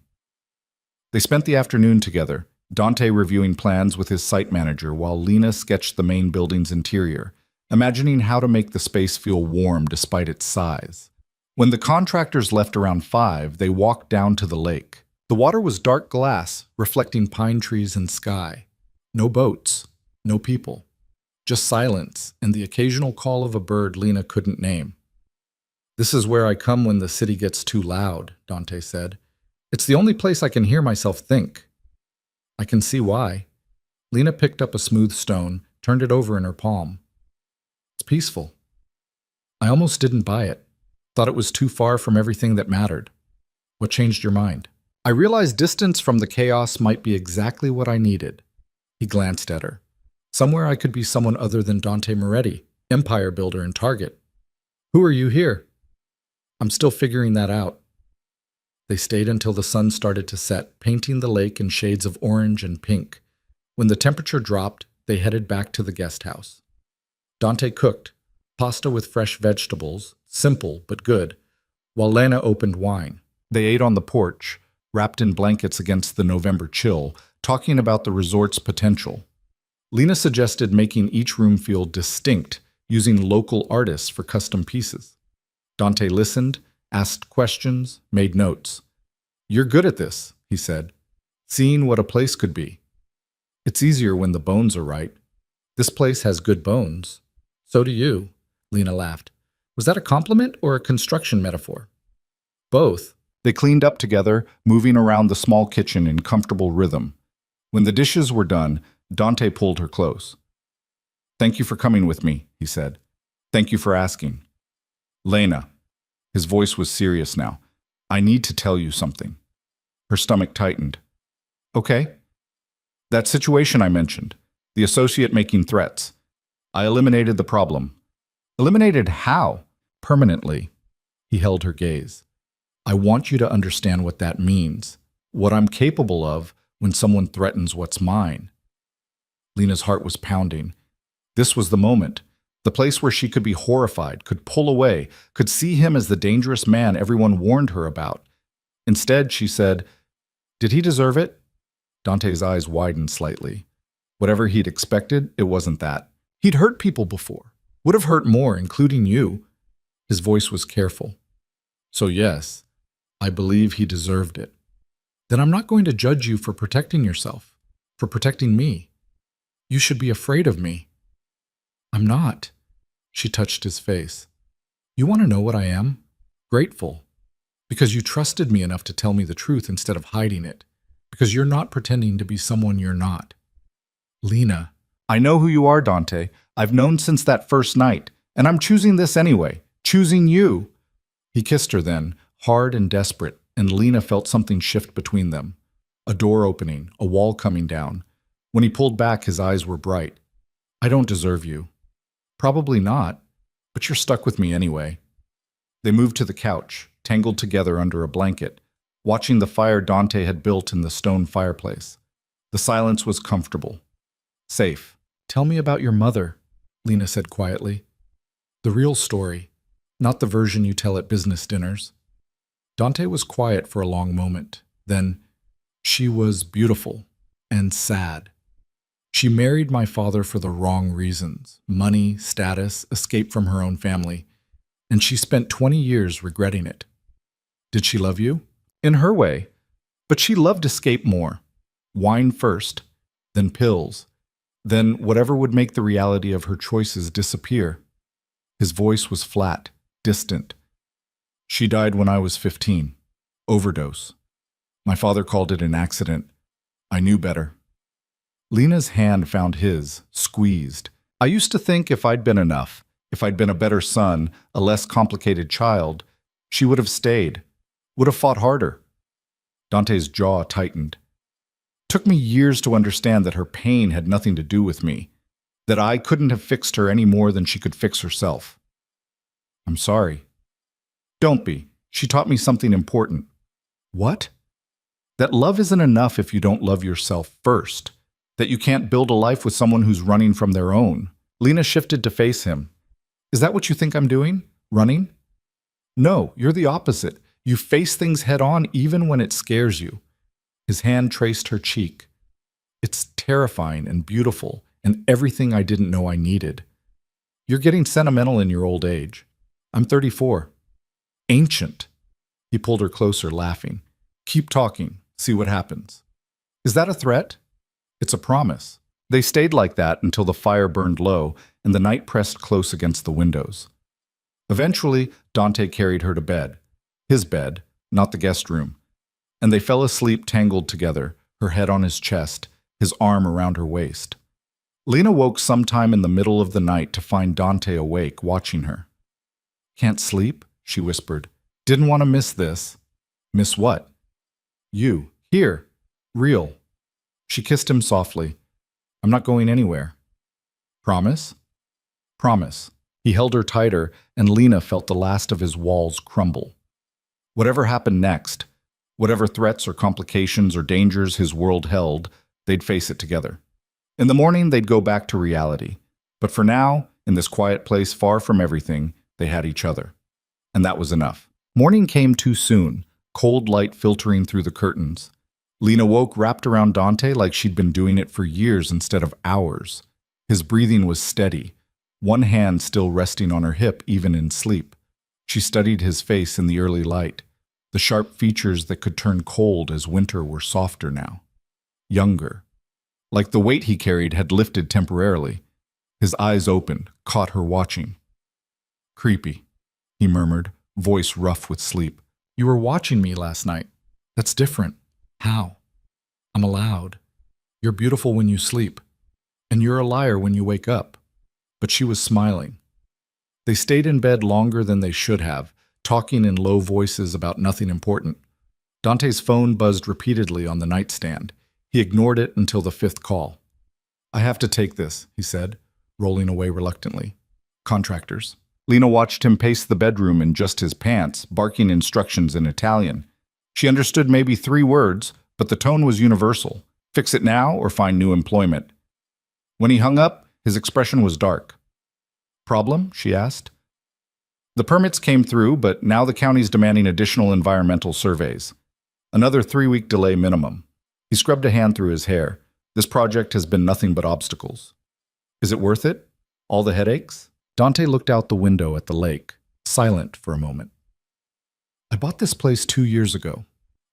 Speaker 1: They spent the afternoon together, Dante reviewing plans with his site manager while Lena sketched the main building's interior, imagining how to make the space feel warm despite its size. When the contractors left around 5, they walked down to the lake. The water was dark glass, reflecting pine trees and sky. No boats, no people. Just silence and the occasional call of a bird Lena couldn't name. "This is where I come when the city gets too loud," Dante said. "It's the only place I can hear myself think." "I can see why." Lena picked up a smooth stone, turned it over in her palm. "It's peaceful." "I almost didn't buy it. Thought it was too far from everything that mattered." "What changed your mind?" "I realized distance from the chaos might be exactly what I needed." He glanced at her. "Somewhere I could be someone other than Dante Moretti, empire builder and target." "Who are you here?" "I'm still figuring that out." They stayed until the sun started to set, painting the lake in shades of orange and pink. When the temperature dropped, they headed back to the guest house. Dante cooked, pasta with fresh vegetables, simple but good, while Lena opened wine. They ate on the porch, wrapped in blankets against the November chill, talking about the resort's potential. Lena suggested making each room feel distinct, using local artists for custom pieces. Dante listened, asked questions, made notes. "You're good at this," he said, "seeing what a place could be. It's easier when the bones are right. This place has good bones." "So do you," Lena laughed. "Was that a compliment or a construction metaphor?" "Both." They cleaned up together, moving around the small kitchen in comfortable rhythm. When the dishes were done, Dante pulled her close. "Thank you for coming with me," he said. "Thank you for asking. Lena." His voice was serious now. "I need to tell you something." Her stomach tightened. "Okay." "That situation I mentioned, the associate making threats. I eliminated the problem." "Eliminated how?" "Permanently." He held her gaze. "I want you to understand what that means, what I'm capable of when someone threatens what's mine." Lena's heart was pounding. This was the moment. The place where she could be horrified, could pull away, could see him as the dangerous man everyone warned her about. Instead, she said, "Did he deserve it?" Dante's eyes widened slightly. Whatever he'd expected, it wasn't that. He'd hurt people before. Would have hurt more, including you. His voice was careful. So yes, I believe he deserved it. Then I'm not going to judge you for protecting yourself, for protecting me. You should be afraid of me. I'm not. She touched his face. You want to know what I am? Grateful. Because you trusted me enough to tell me the truth instead of hiding it. Because you're not pretending to be someone you're not. Lena. I know who you are, Dante. I've known since that first night. And I'm choosing this anyway. Choosing you. He kissed her then, hard and desperate, and Lena felt something shift between them. A door opening, a wall coming down. When he pulled back, his eyes were bright. I don't deserve you. Probably not, but you're stuck with me anyway. They moved to the couch, tangled together under a blanket, watching the fire Dante had built in the stone fireplace. The silence was comfortable. Safe. Tell me about your mother, Lena said quietly. The real story, not the version you tell at business dinners. Dante was quiet for a long moment. Then, she was beautiful and sad. She married my father for the wrong reasons: money, status, escape from her own family. And she spent 20 years regretting it. Did she love you? In her way. But she loved escape more. Wine first, then pills, then whatever would make the reality of her choices disappear. His voice was flat, distant. She died when I was 15. Overdose. My father called it an accident. I knew better. Lena's hand found his, squeezed. I used to think if I'd been enough, if I'd been a better son, a less complicated child, she would have stayed, would have fought harder. Dante's jaw tightened. Took me years to understand that her pain had nothing to do with me, that I couldn't have fixed her any more than she could fix herself. I'm sorry. Don't be. She taught me something important. What? That love isn't enough if you don't love yourself first. That you can't build a life with someone who's running from their own. Lena shifted to face him. Is that what you think I'm doing? Running? No, you're the opposite. You face things head on even when it scares you. His hand traced her cheek. It's terrifying and beautiful and everything I didn't know I needed. You're getting sentimental in your old age. I'm 34. Ancient. He pulled her closer, laughing. Keep talking. See what happens. Is that a threat? It's a promise. They stayed like that until the fire burned low and the night pressed close against the windows. Eventually, Dante carried her to bed. His bed, not the guest room. And they fell asleep tangled together, her head on his chest, his arm around her waist. Lena woke sometime in the middle of the night to find Dante awake, watching her. Can't sleep? She whispered. Didn't want to miss this. Miss what? You. Here. Real. She kissed him softly. I'm not going anywhere. Promise? Promise. He held her tighter, and Lena felt the last of his walls crumble. Whatever happened next, whatever threats or complications or dangers his world held, they'd face it together. In the morning, they'd go back to reality. But for now, in this quiet place far from everything, they had each other. And that was enough. Morning came too soon, cold light filtering through the curtains. Lena woke wrapped around Dante like she'd been doing it for years instead of hours. His breathing was steady, one hand still resting on her hip even in sleep. She studied his face in the early light, the sharp features that could turn cold as winter were softer now. Younger. Like the weight he carried had lifted temporarily. His eyes opened, caught her watching. Creepy, he murmured, voice rough with sleep. You were watching me last night. That's different. How? I'm allowed. You're beautiful when you sleep. And you're a liar when you wake up. But she was smiling. They stayed in bed longer than they should have, talking in low voices about nothing important. Dante's phone buzzed repeatedly on the nightstand. He ignored it until the fifth call. I have to take this, he said, rolling away reluctantly. Contractors. Lena watched him pace the bedroom in just his pants, barking instructions in Italian. She understood maybe 3 words, but the tone was universal. Fix it now or find new employment. When he hung up, his expression was dark. Problem? She asked. The permits came through, but now the county's demanding additional environmental surveys. Another 3-week delay minimum. He scrubbed a hand through his hair. This project has been nothing but obstacles. Is it worth it? All the headaches? Dante looked out the window at the lake, silent for a moment. I bought this place 2 years ago.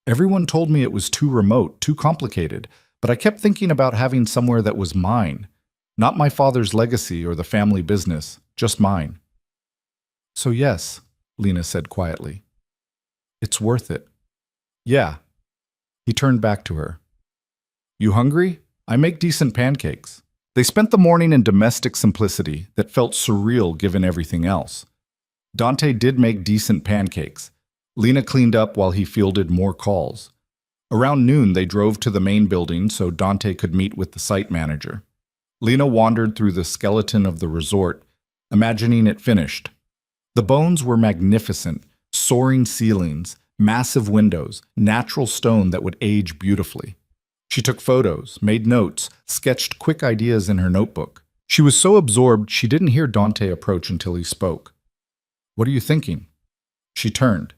Speaker 1: Everyone told me it was too remote, too complicated, but I kept thinking about having somewhere that was mine. Not my father's legacy or the family business, just mine. So yes, Lena said quietly. It's worth it. Yeah. He turned back to her. You hungry? I make decent pancakes. They spent the morning in domestic simplicity that felt surreal given everything else. Dante did make decent pancakes. Lena cleaned up while he fielded more calls. Around noon, they drove to the main building so Dante could meet with the site manager. Lena wandered through the skeleton of the resort, imagining it finished. The bones were magnificent, soaring ceilings, massive windows, natural stone that would age beautifully. She took photos, made notes, sketched quick ideas in her notebook. She was so absorbed she didn't hear Dante approach until he spoke. What are you thinking? She turned.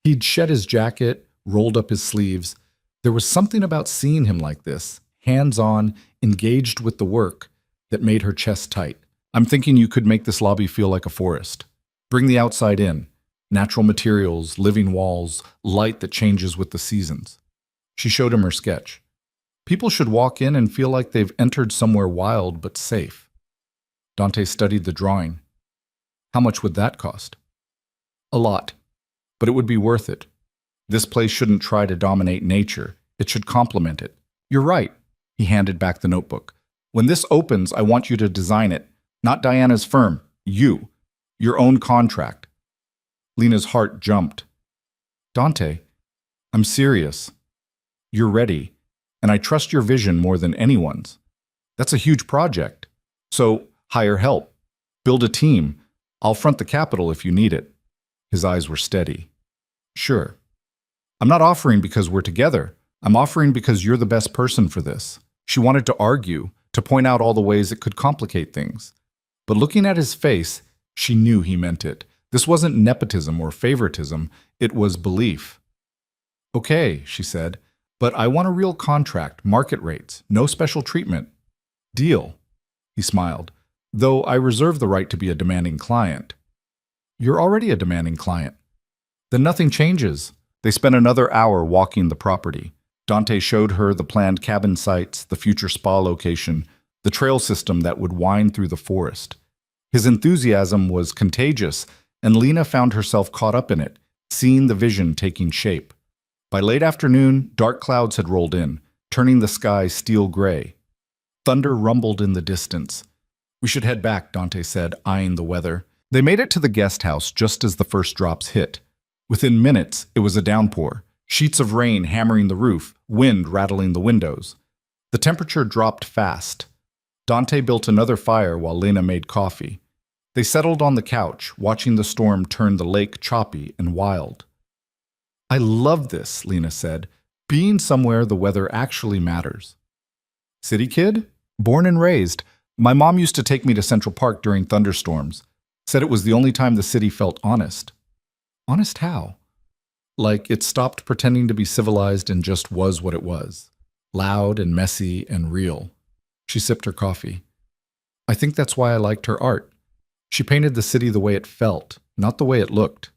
Speaker 1: He'd shed his jacket, rolled up his sleeves. There was something about seeing him like this, hands-on, engaged with the work, that made her chest tight. I'm thinking you could make this lobby feel like a forest. Bring the outside in. Natural materials, living walls, light that changes with the seasons. She showed him her sketch. People should walk in and feel like they've entered somewhere wild but safe. Dante studied the drawing. How much would that cost? A lot, but it would be worth it. This place shouldn't try to dominate nature. It should complement it. You're right. He handed back the notebook. When this opens, I want you to design it. Not Diana's firm. You. Your own contract. Lena's heart jumped. Dante, I'm serious. You're ready, and I trust your vision more than anyone's. That's a huge project. So, hire help. Build a team. I'll front the capital if you need it. His eyes were steady. Sure. I'm not offering because we're together. I'm offering because you're the best person for this. She wanted to argue, to point out all the ways it could complicate things. But looking at his face, she knew he meant it. This wasn't nepotism or favoritism, it was belief. Okay, she said, but I want a real contract, market rates, no special treatment. Deal. He smiled, though I reserve the right to be a demanding client. You're already a demanding client. Then nothing changes. They spent another hour walking the property. Dante showed her the planned cabin sites, the future spa location, the trail system that would wind through the forest. His enthusiasm was contagious, and Lena found herself caught up in it, seeing the vision taking shape. By late afternoon, dark clouds had rolled in, turning the sky steel gray. Thunder rumbled in the distance. We should head back, Dante said, eyeing the weather. They made it to the guest house just as the first drops hit. Within minutes, it was a downpour. Sheets of rain hammering the roof, wind rattling the windows. The temperature dropped fast. Dante built another fire while Lena made coffee. They settled on the couch, watching the storm turn the lake choppy and wild. I love this, Lena said. Being somewhere the weather actually matters. City kid? Born and raised. My mom used to take me to Central Park during thunderstorms. Said it was the only time the city felt honest. Honest how? Like it stopped pretending to be civilized and just was what it was. Loud and messy and real. She sipped her coffee. I think that's why I liked her art. She painted the city the way it felt, not the way it looked.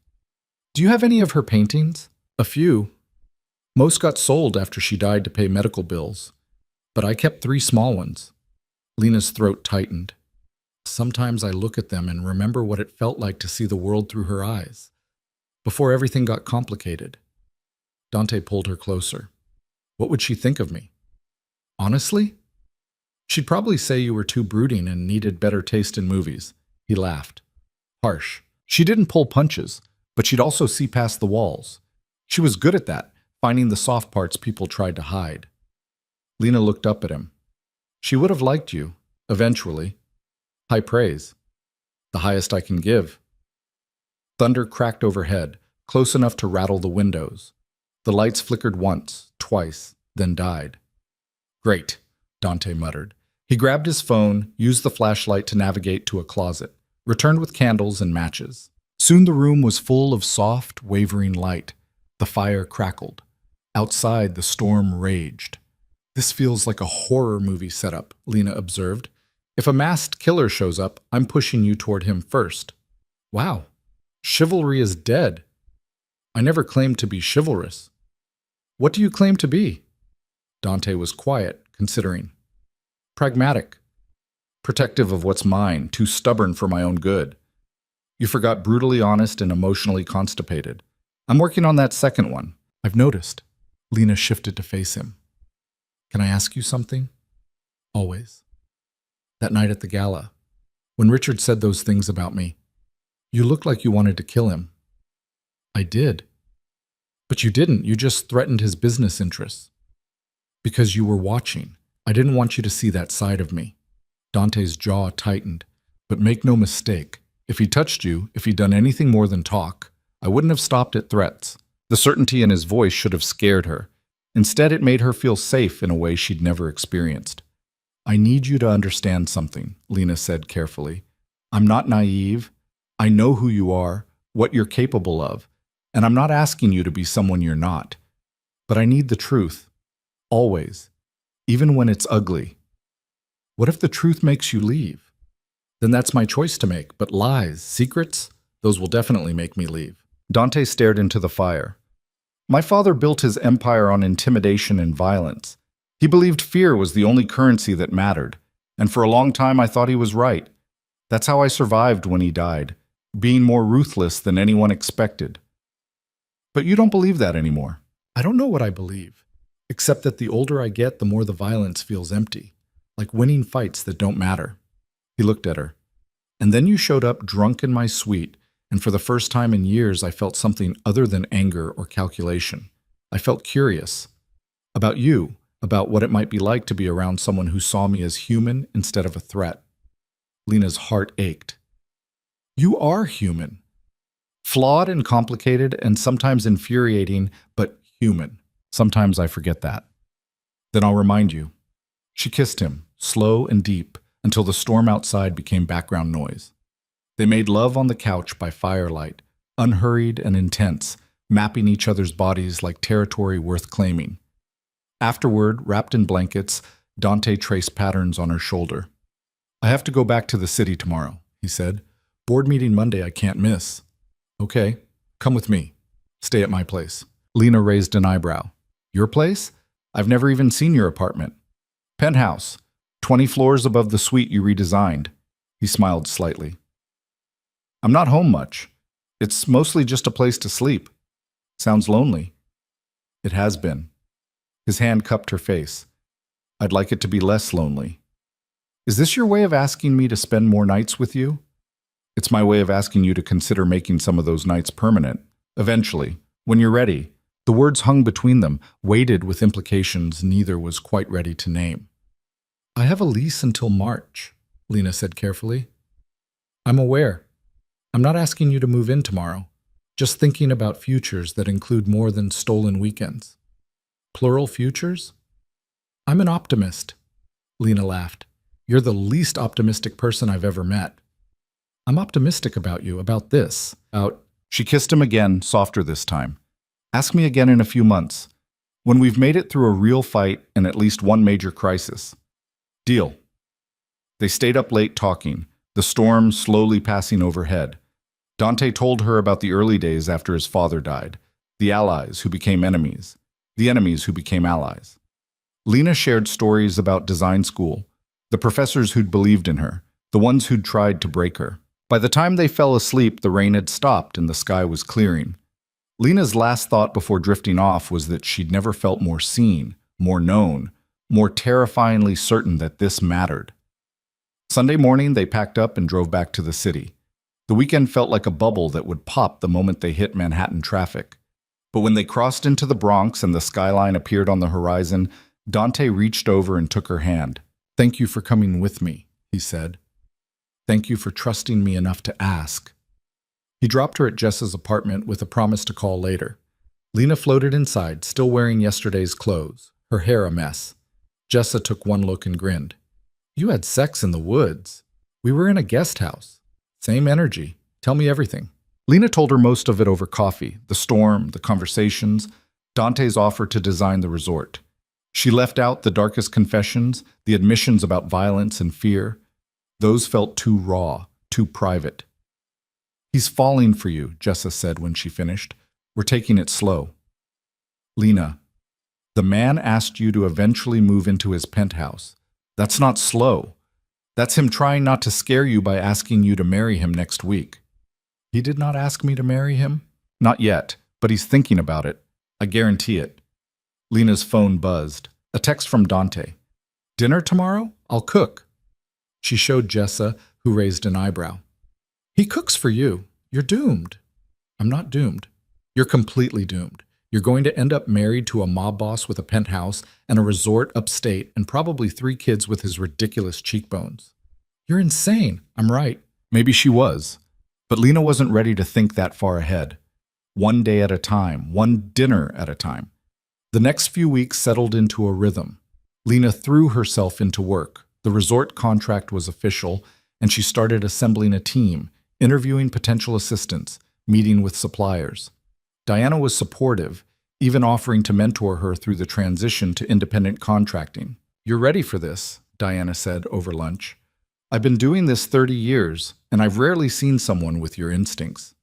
Speaker 1: Do you have any of her paintings? A few. Most got sold after she died to pay medical bills. But I kept 3 small ones. Lena's throat tightened. Sometimes I look at them and remember what it felt like to see the world through her eyes, before everything got complicated. Dante pulled her closer. What would she think of me? Honestly? She'd probably say you were too brooding and needed better taste in movies. He laughed. Harsh. She didn't pull punches, but she'd also see past the walls. She was good at that, finding the soft parts people tried to hide. Lena looked up at him. She would have liked you, eventually. High praise. The highest I can give. Thunder cracked overhead, close enough to rattle the windows. The lights flickered once, twice, then died. Great, Dante muttered. He grabbed his phone, used the flashlight to navigate to a closet, returned with candles and matches. Soon the room was full of soft, wavering light. The fire crackled. Outside, the storm raged. This feels like a horror movie setup, Lena observed. If a masked killer shows up, I'm pushing you toward him first. Wow, chivalry is dead. I never claimed to be chivalrous. What do you claim to be? Dante was quiet, considering. Pragmatic. Protective of what's mine, too stubborn for my own good. You forgot brutally honest and emotionally constipated. I'm working on that second one. I've noticed. Lena shifted to face him. Can I ask you something? Always. That night at the gala, when Richard said those things about me, you looked like you wanted to kill him. I did. But you didn't. You just threatened his business interests. Because you were watching. I didn't want you to see that side of me. Dante's jaw tightened. But make no mistake, if he touched you, if he'd done anything more than talk, I wouldn't have stopped at threats. The certainty in his voice should have scared her. Instead, it made her feel safe in a way she'd never experienced. I need you to understand something, Lena said carefully. I'm not naive. I know who you are, what you're capable of, and I'm not asking you to be someone you're not. But I need the truth. Always. Even when it's ugly. What if the truth makes you leave? Then that's my choice to make, but lies, secrets, those will definitely make me leave. Dante stared into the fire. My father built his empire on intimidation and violence. He believed fear was the only currency that mattered, and for a long time I thought he was right. That's how I survived when he died, being more ruthless than anyone expected. But you don't believe that anymore. I don't know what I believe, except that the older I get, the more the violence feels empty, like winning fights that don't matter. He looked at her. And then you showed up drunk in my suite, and for the first time in years I felt something other than anger or calculation. I felt curious. About you, about what it might be like to be around someone who saw me as human instead of a threat. Lena's heart ached. You are human. Flawed and complicated and sometimes infuriating, but human. Sometimes I forget that. Then I'll remind you. She kissed him, slow and deep, until the storm outside became background noise. They made love on the couch by firelight, unhurried and intense, mapping each other's bodies like territory worth claiming. Afterward, wrapped in blankets, Dante traced patterns on her shoulder. I have to go back to the city tomorrow, he said. Board meeting Monday I can't miss. Okay, come with me. Stay at my place. Lena raised an eyebrow. Your place? I've never even seen your apartment. Penthouse, 20 floors above the suite you redesigned. He smiled slightly. I'm not home much. It's mostly just a place to sleep. Sounds lonely. It has been. His hand cupped her face. I'd like it to be less lonely. Is this your way of asking me to spend more nights with you? It's my way of asking you to consider making some of those nights permanent. Eventually, when you're ready. The words hung between them, weighted with implications neither was quite ready to name. I have a lease until March, Lena said carefully. I'm aware. I'm not asking you to move in tomorrow, just thinking about futures that include more than stolen weekends. Plural futures? I'm an optimist, Lena laughed. You're the least optimistic person I've ever met. I'm optimistic about you, about this, about... She kissed him again, softer this time. Ask me again in a few months, when we've made it through a real fight and at least one major crisis. Deal. They stayed up late talking, the storm slowly passing overhead. Dante told her about the early days after his father died, the allies who became enemies, the enemies who became allies. Lena shared stories about design school, the professors who'd believed in her, the ones who'd tried to break her. By the time they fell asleep, the rain had stopped and the sky was clearing. Lena's last thought before drifting off was that she'd never felt more seen, more known, more terrifyingly certain that this mattered. Sunday morning, they packed up and drove back to the city. The weekend felt like a bubble that would pop the moment they hit Manhattan traffic. But when they crossed into the Bronx and the skyline appeared on the horizon, Dante reached over and took her hand. Thank you for coming with me, he said. Thank you for trusting me enough to ask. He dropped her at Jessa's apartment with a promise to call later. Lena floated inside, still wearing yesterday's clothes, her hair a mess. Jessa took one look and grinned. You had sex in the woods. We were in a guest house. Same energy. Tell me everything. Lena told her most of it over coffee, the storm, the conversations, Dante's offer to design the resort. She left out the darkest confessions, the admissions about violence and fear. Those felt too raw, too private. He's falling for you, Jessa said when she finished. We're taking it slow. Lena, the man asked you to eventually move into his penthouse. That's not slow. That's him trying not to scare you by asking you to marry him next week. He did not ask me to marry him? Not yet, but he's thinking about it. I guarantee it. Lena's phone buzzed. A text from Dante. Dinner tomorrow? I'll cook. She showed Jessa, who raised an eyebrow. He cooks for you. You're doomed. I'm not doomed. You're completely doomed. You're going to end up married to a mob boss with a penthouse and a resort upstate and probably 3 kids with his ridiculous cheekbones. You're insane. I'm right. Maybe she was. But Lena wasn't ready to think that far ahead. One day at a time, one dinner at a time. The next few weeks settled into a rhythm. Lena threw herself into work. The resort contract was official, and she started assembling a team, interviewing potential assistants, meeting with suppliers. Diana was supportive, even offering to mentor her through the transition to independent contracting. You're ready for this, Diana said over lunch. I've been doing this 30 years, and I've rarely seen someone with your instincts.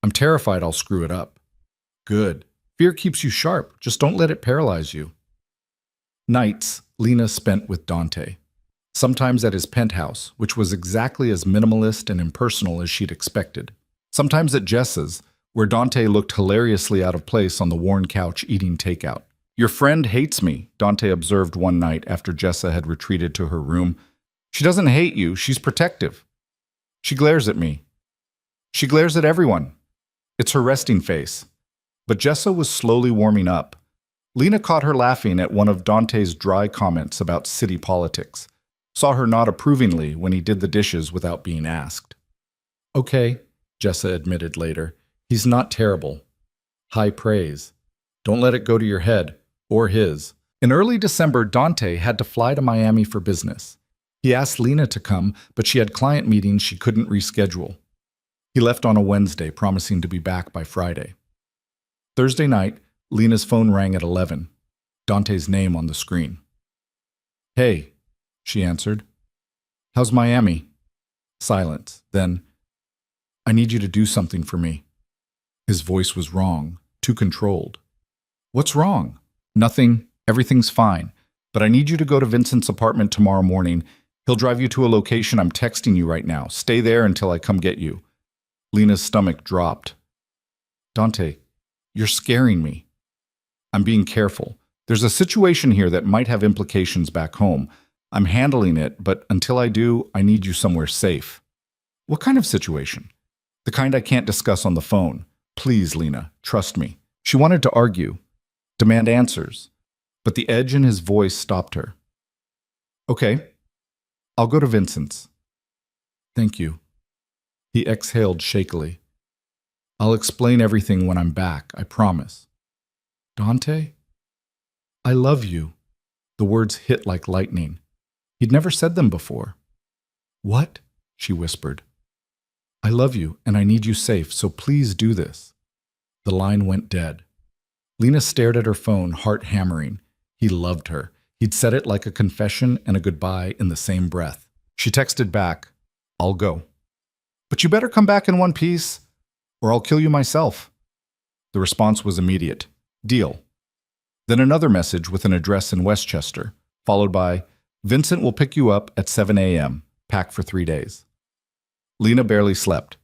Speaker 1: I'm terrified I'll screw it up. Good. Fear keeps you sharp. Just don't let it paralyze you. Nights, Lena spent with Dante. Sometimes at his penthouse, which was exactly as minimalist and impersonal as she'd expected. Sometimes at Jessa's, where Dante looked hilariously out of place on the worn couch eating takeout. Your friend hates me, Dante observed one night after Jessa had retreated to her room. She doesn't hate you, she's protective. She glares at me. She glares at everyone. It's her resting face. But Jessa was slowly warming up. Lena caught her laughing at one of Dante's dry comments about city politics. Saw her nod approvingly when he did the dishes without being asked. Okay, Jessa admitted later. He's not terrible. High praise. Don't let it go to your head, or his. In early December, Dante had to fly to Miami for business. He asked Lena to come, but she had client meetings she couldn't reschedule. He left on a Wednesday, promising to be back by Friday. Thursday night, Lena's phone rang at 11. Dante's name on the screen. Hey, she answered. How's Miami? Silence. Then, I need you to do something for me. His voice was wrong, too controlled. What's wrong? Nothing. Everything's fine. But I need you to go to Vincent's apartment tomorrow morning. He'll drive you to a location I'm texting you right now. Stay there until I come get you. Lena's stomach dropped. Dante, you're scaring me. I'm being careful. There's a situation here that might have implications back home. I'm handling it, but until I do, I need you somewhere safe. What kind of situation? The kind I can't discuss on the phone. Please, Lena, trust me. She wanted to argue, demand answers, but the edge in his voice stopped her. Okay, I'll go to Vincent's. Thank you. He exhaled shakily. I'll explain everything when I'm back, I promise. Dante? I love you. The words hit like lightning. He'd never said them before. What? She whispered. I love you, and I need you safe, so please do this. The line went dead. Lena stared at her phone, heart hammering. He loved her. He'd said it like a confession and a goodbye in the same breath. She texted back, I'll go. But you better come back in one piece, or I'll kill you myself. The response was immediate. Deal. Then another message with an address in Westchester, followed by, Vincent will pick you up at 7 a.m., pack for 3 days. Lena barely slept.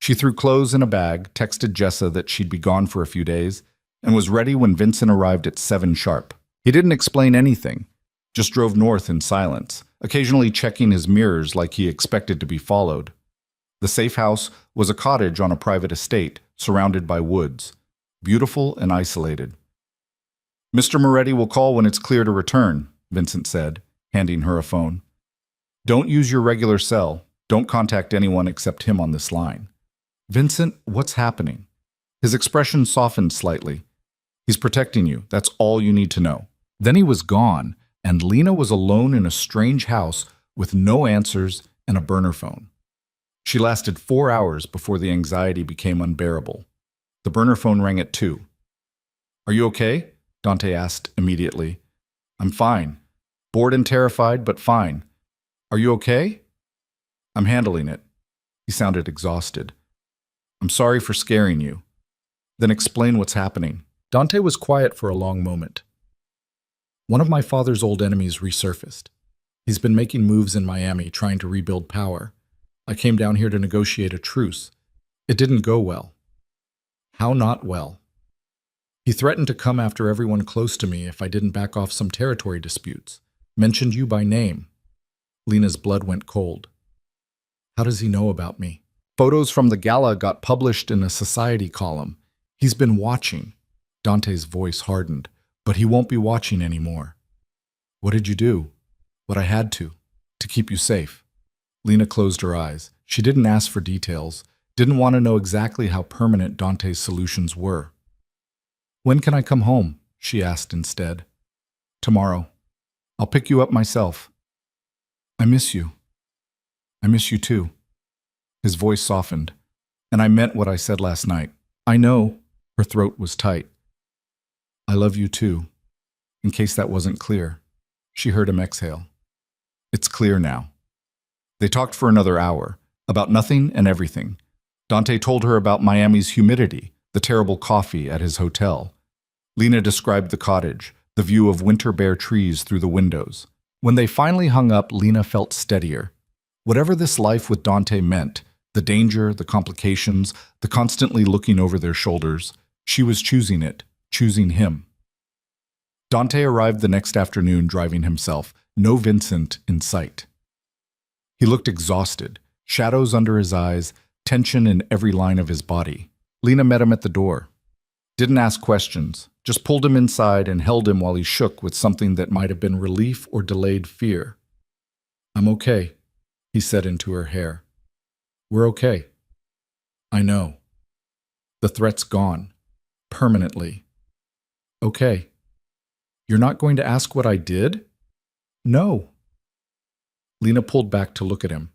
Speaker 1: She threw clothes in a bag, texted Jessa that she'd be gone for a few days, and was ready when Vincent arrived at 7 sharp. He didn't explain anything, just drove north in silence, occasionally checking his mirrors like he expected to be followed. The safe house was a cottage on a private estate, surrounded by woods, beautiful and isolated. Mr. Moretti will call when it's clear to return, Vincent said, handing her a phone. Don't use your regular cell. Don't contact anyone except him on this line. Vincent, what's happening? His expression softened slightly. He's protecting you. That's all you need to know. Then he was gone, and Lena was alone in a strange house with no answers and a burner phone. She lasted 4 hours before the anxiety became unbearable. The burner phone rang at 2. Are you okay? Dante asked immediately. I'm fine. Bored and terrified, but fine. Are you okay? I'm handling it. He sounded exhausted. I'm sorry for scaring you. Then explain what's happening. Dante was quiet for a long moment. One of my father's old enemies resurfaced. He's been making moves in Miami, trying to rebuild power. I came down here to negotiate a truce. It didn't go well. How not well? He threatened to come after everyone close to me if I didn't back off some territory disputes. Mentioned you by name. Lena's blood went cold. How does he know about me? Photos from the gala got published in a society column. He's been watching. Dante's voice hardened, but he won't be watching anymore. What did you do? What I had to keep you safe. Lena closed her eyes. She didn't ask for details, didn't want to know exactly how permanent Dante's solutions were. When can I come home? She asked instead. Tomorrow. I'll pick you up myself. I miss you. I miss you too. His voice softened, and I meant what I said last night. I know. Her throat was tight. I love you too. In case that wasn't clear. She heard him exhale. It's clear now. They talked for another hour, about nothing and everything. Dante told her about Miami's humidity, the terrible coffee at his hotel. Lena described the cottage, the view of winter bare trees through the windows. When they finally hung up, Lena felt steadier. Whatever this life with Dante meant, the danger, the complications, the constantly looking over their shoulders, she was choosing it, choosing him. Dante arrived the next afternoon driving himself, no Vincent in sight. He looked exhausted, shadows under his eyes, tension in every line of his body. Lena met him at the door. Didn't ask questions, just pulled him inside and held him while he shook with something that might have been relief or delayed fear. I'm okay, he said into her hair. We're okay. I know. The threat's gone. Permanently. Okay. You're not going to ask what I did? No. Lena pulled back to look at him.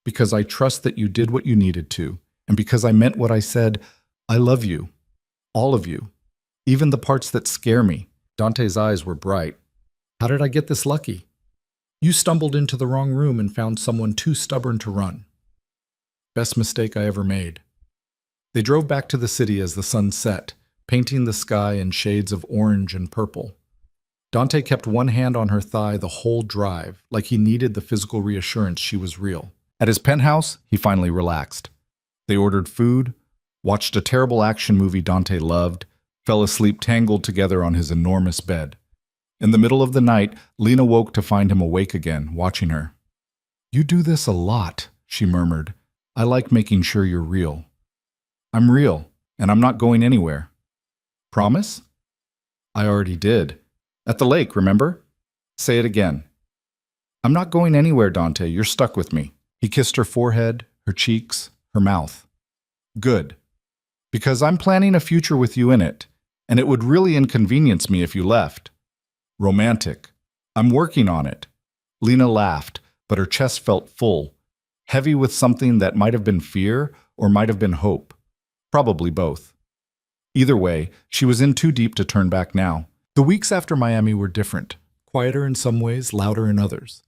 Speaker 1: Because I trust that you did what you needed to, and because I meant what I said, I love you. All of you. Even the parts that scare me. Dante's eyes were bright. How did I get this lucky? You stumbled into the wrong room and found someone too stubborn to run. Best mistake I ever made. They drove back to the city as the sun set, painting the sky in shades of orange and purple. Dante kept one hand on her thigh the whole drive, like he needed the physical reassurance she was real. At his penthouse, he finally relaxed. They ordered food, watched a terrible action movie Dante loved, fell asleep tangled together on his enormous bed. In the middle of the night, Lena woke to find him awake again, watching her. You do this a lot, she murmured. I like making sure you're real. I'm real, and I'm not going anywhere. Promise? I already did. At the lake, remember? Say it again. I'm not going anywhere, Dante. You're stuck with me. He kissed her forehead, her cheeks, her mouth. Good. Because I'm planning a future with you in it, and it would really inconvenience me if you left. Romantic. I'm working on it. Lena laughed, but her chest felt full, heavy with something that might have been fear or might have been hope. Probably both. Either way, she was in too deep to turn back now. The weeks after Miami were different, quieter in some ways, louder in others.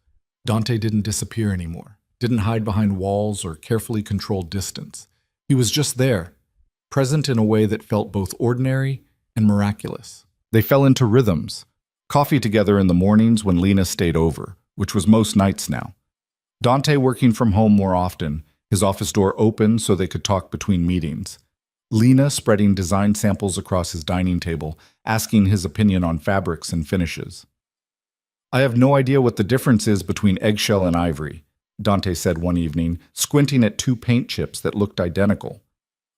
Speaker 1: Dante didn't disappear anymore, didn't hide behind walls or carefully controlled distance. He was just there, present in a way that felt both ordinary and miraculous. They fell into rhythms. Coffee together in the mornings when Lena stayed over, which was most nights now. Dante working from home more often, his office door open so they could talk between meetings. Lena spreading design samples across his dining table, asking his opinion on fabrics and finishes. I have no idea what the difference is between eggshell and ivory, Dante said one evening, squinting at two paint chips that looked identical.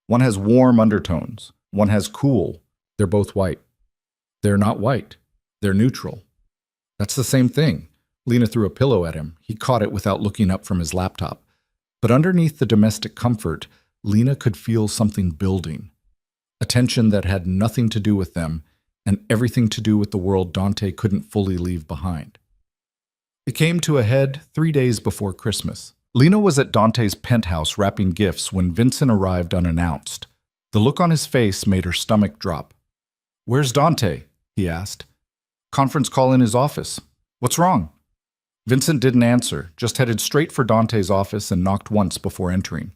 Speaker 1: One has warm undertones, one has cool. They're both white. They're not white. They're neutral. That's the same thing. Lena threw a pillow at him. He caught it without looking up from his laptop. But underneath the domestic comfort, Lena could feel something building. A tension that had nothing to do with them and everything to do with the world Dante couldn't fully leave behind. It came to a head 3 days before Christmas. Lena was at Dante's penthouse wrapping gifts when Vincent arrived unannounced. The look on his face made her stomach drop. Where's Dante? He asked. Conference call in his office. What's wrong? Vincent didn't answer, just headed straight for Dante's office and knocked once before entering.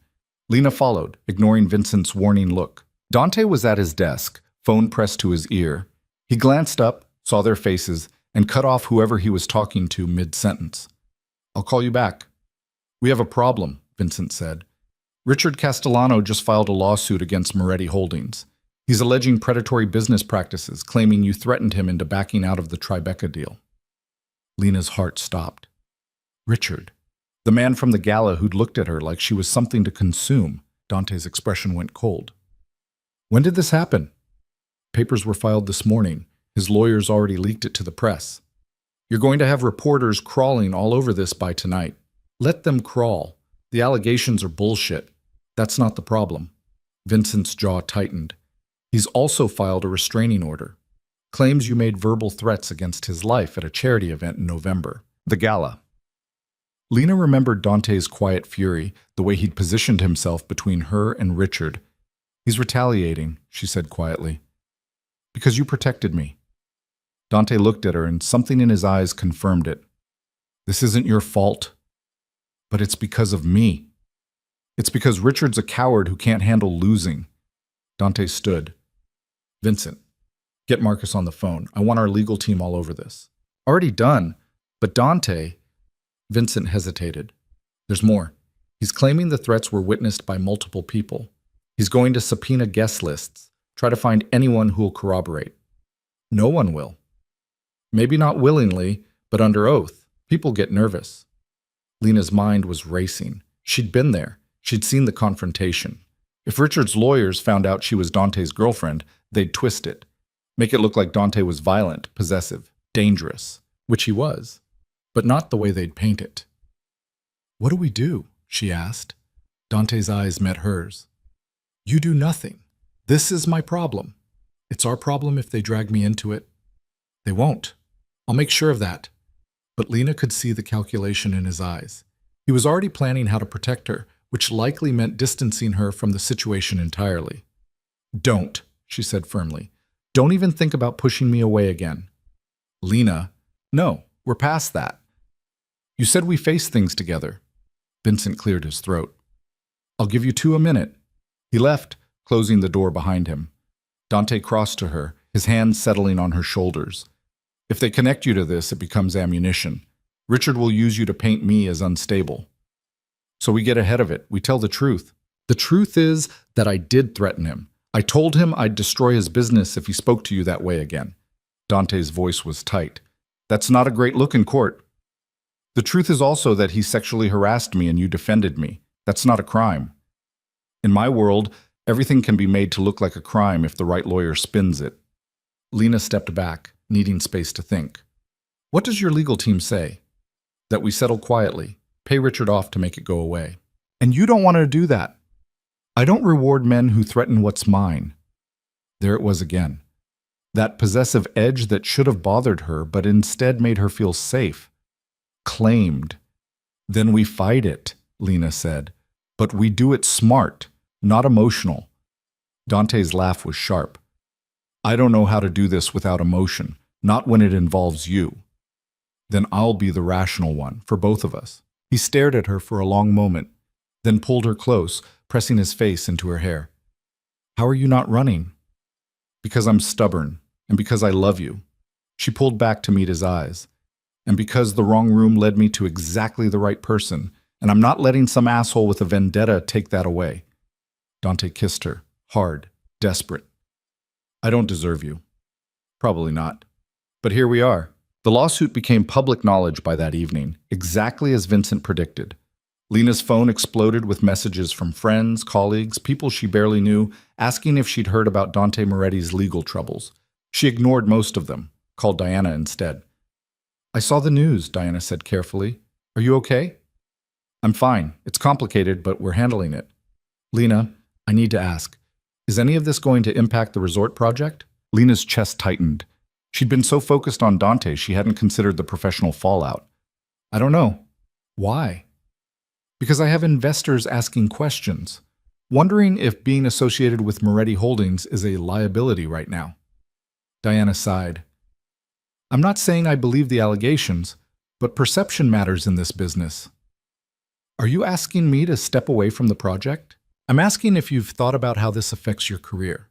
Speaker 1: Lena followed, ignoring Vincent's warning look. Dante was at his desk, phone pressed to his ear. He glanced up, saw their faces, and cut off whoever he was talking to mid-sentence. "I'll call you back." "We have a problem," Vincent said. "Richard Castellano just filed a lawsuit against Moretti Holdings. He's alleging predatory business practices, claiming you threatened him into backing out of the Tribeca deal." Lena's heart stopped. Richard, the man from the gala who'd looked at her like she was something to consume. Dante's expression went cold. "When did this happen?" "Papers were filed this morning. His lawyers already leaked it to the press. You're going to have reporters crawling all over this by tonight. Let them crawl. The allegations are bullshit. That's not the problem." Vincent's jaw tightened. "He's also filed a restraining order. Claims you made verbal threats against his life at a charity event in November. The gala." Lena remembered Dante's quiet fury, the way he'd positioned himself between her and Richard. "He's retaliating," she said quietly. "Because you protected me." Dante looked at her, and something in his eyes confirmed it. "This isn't your fault, but it's because of me. It's because Richard's a coward who can't handle losing." Dante stood. "Vincent, get Marcus on the phone. I want our legal team all over this." "Already done. But Dante—" Vincent hesitated. "There's more. He's claiming the threats were witnessed by multiple people. He's going to subpoena guest lists, try to find anyone who will corroborate." "No one will." "Maybe not willingly, but under oath. People get nervous." Lena's mind was racing. She'd been there. She'd seen the confrontation. If Richard's lawyers found out she was Dante's girlfriend, they'd twist it. Make it look like Dante was violent, possessive, dangerous, which he was, but not the way they'd paint it. "What do we do?" she asked. Dante's eyes met hers. "You do nothing. This is my problem. It's our problem if they drag me into it." "They won't. I'll make sure of that." But Lena could see the calculation in his eyes. He was already planning how to protect her, which likely meant distancing her from the situation entirely. "Don't," she said firmly. "Don't even think about pushing me away again." "Lena, no, we're past that. You said we face things together." Vincent cleared his throat. "I'll give you 2 a minute." He left, closing the door behind him. Dante crossed to her, his hands settling on her shoulders. "If they connect you to this, it becomes ammunition. Richard will use you to paint me as unstable. So we get ahead of it. We tell the truth. The truth is that I did threaten him. I told him I'd destroy his business if he spoke to you that way again." Dante's voice was tight. "That's not a great look in court. The truth is also that he sexually harassed me and you defended me. That's not a crime. In my world, everything can be made to look like a crime if the right lawyer spins it." Lena stepped back, needing space to think. "What does your legal team say?" "That we settle quietly, pay Richard off to make it go away." "And you don't want to do that." "I don't reward men who threaten what's mine." There it was again. That possessive edge that should have bothered her, but instead made her feel safe. Claimed. "Then we fight it," Lena said. "But we do it smart, not emotional." Dante's laugh was sharp. "I don't know how to do this without emotion, not when it involves you." "Then I'll be the rational one, for both of us." He stared at her for a long moment, then pulled her close, pressing his face into her hair. "How are you not running?" "Because I'm stubborn, and because I love you." She pulled back to meet his eyes. "And because the wrong room led me to exactly the right person, and I'm not letting some asshole with a vendetta take that away." Dante kissed her, hard, desperate. "I don't deserve you." "Probably not. But here we are." The lawsuit became public knowledge by that evening, exactly as Vincent predicted. Lena's phone exploded with messages from friends, colleagues, people she barely knew, asking if she'd heard about Dante Moretti's legal troubles. She ignored most of them, called Diana instead. "I saw the news," Diana said carefully. "Are you okay?" "I'm fine. It's complicated, but we're handling it." "Lena, I need to ask, is any of this going to impact the resort project?" Lena's chest tightened. She'd been so focused on Dante, she hadn't considered the professional fallout. "I don't know." "Why?" "Because I have investors asking questions, wondering if being associated with Moretti Holdings is a liability right now." Diana sighed. "I'm not saying I believe the allegations, but perception matters in this business. Are you asking me to step away from the project? I'm asking if you've thought about how this affects your career.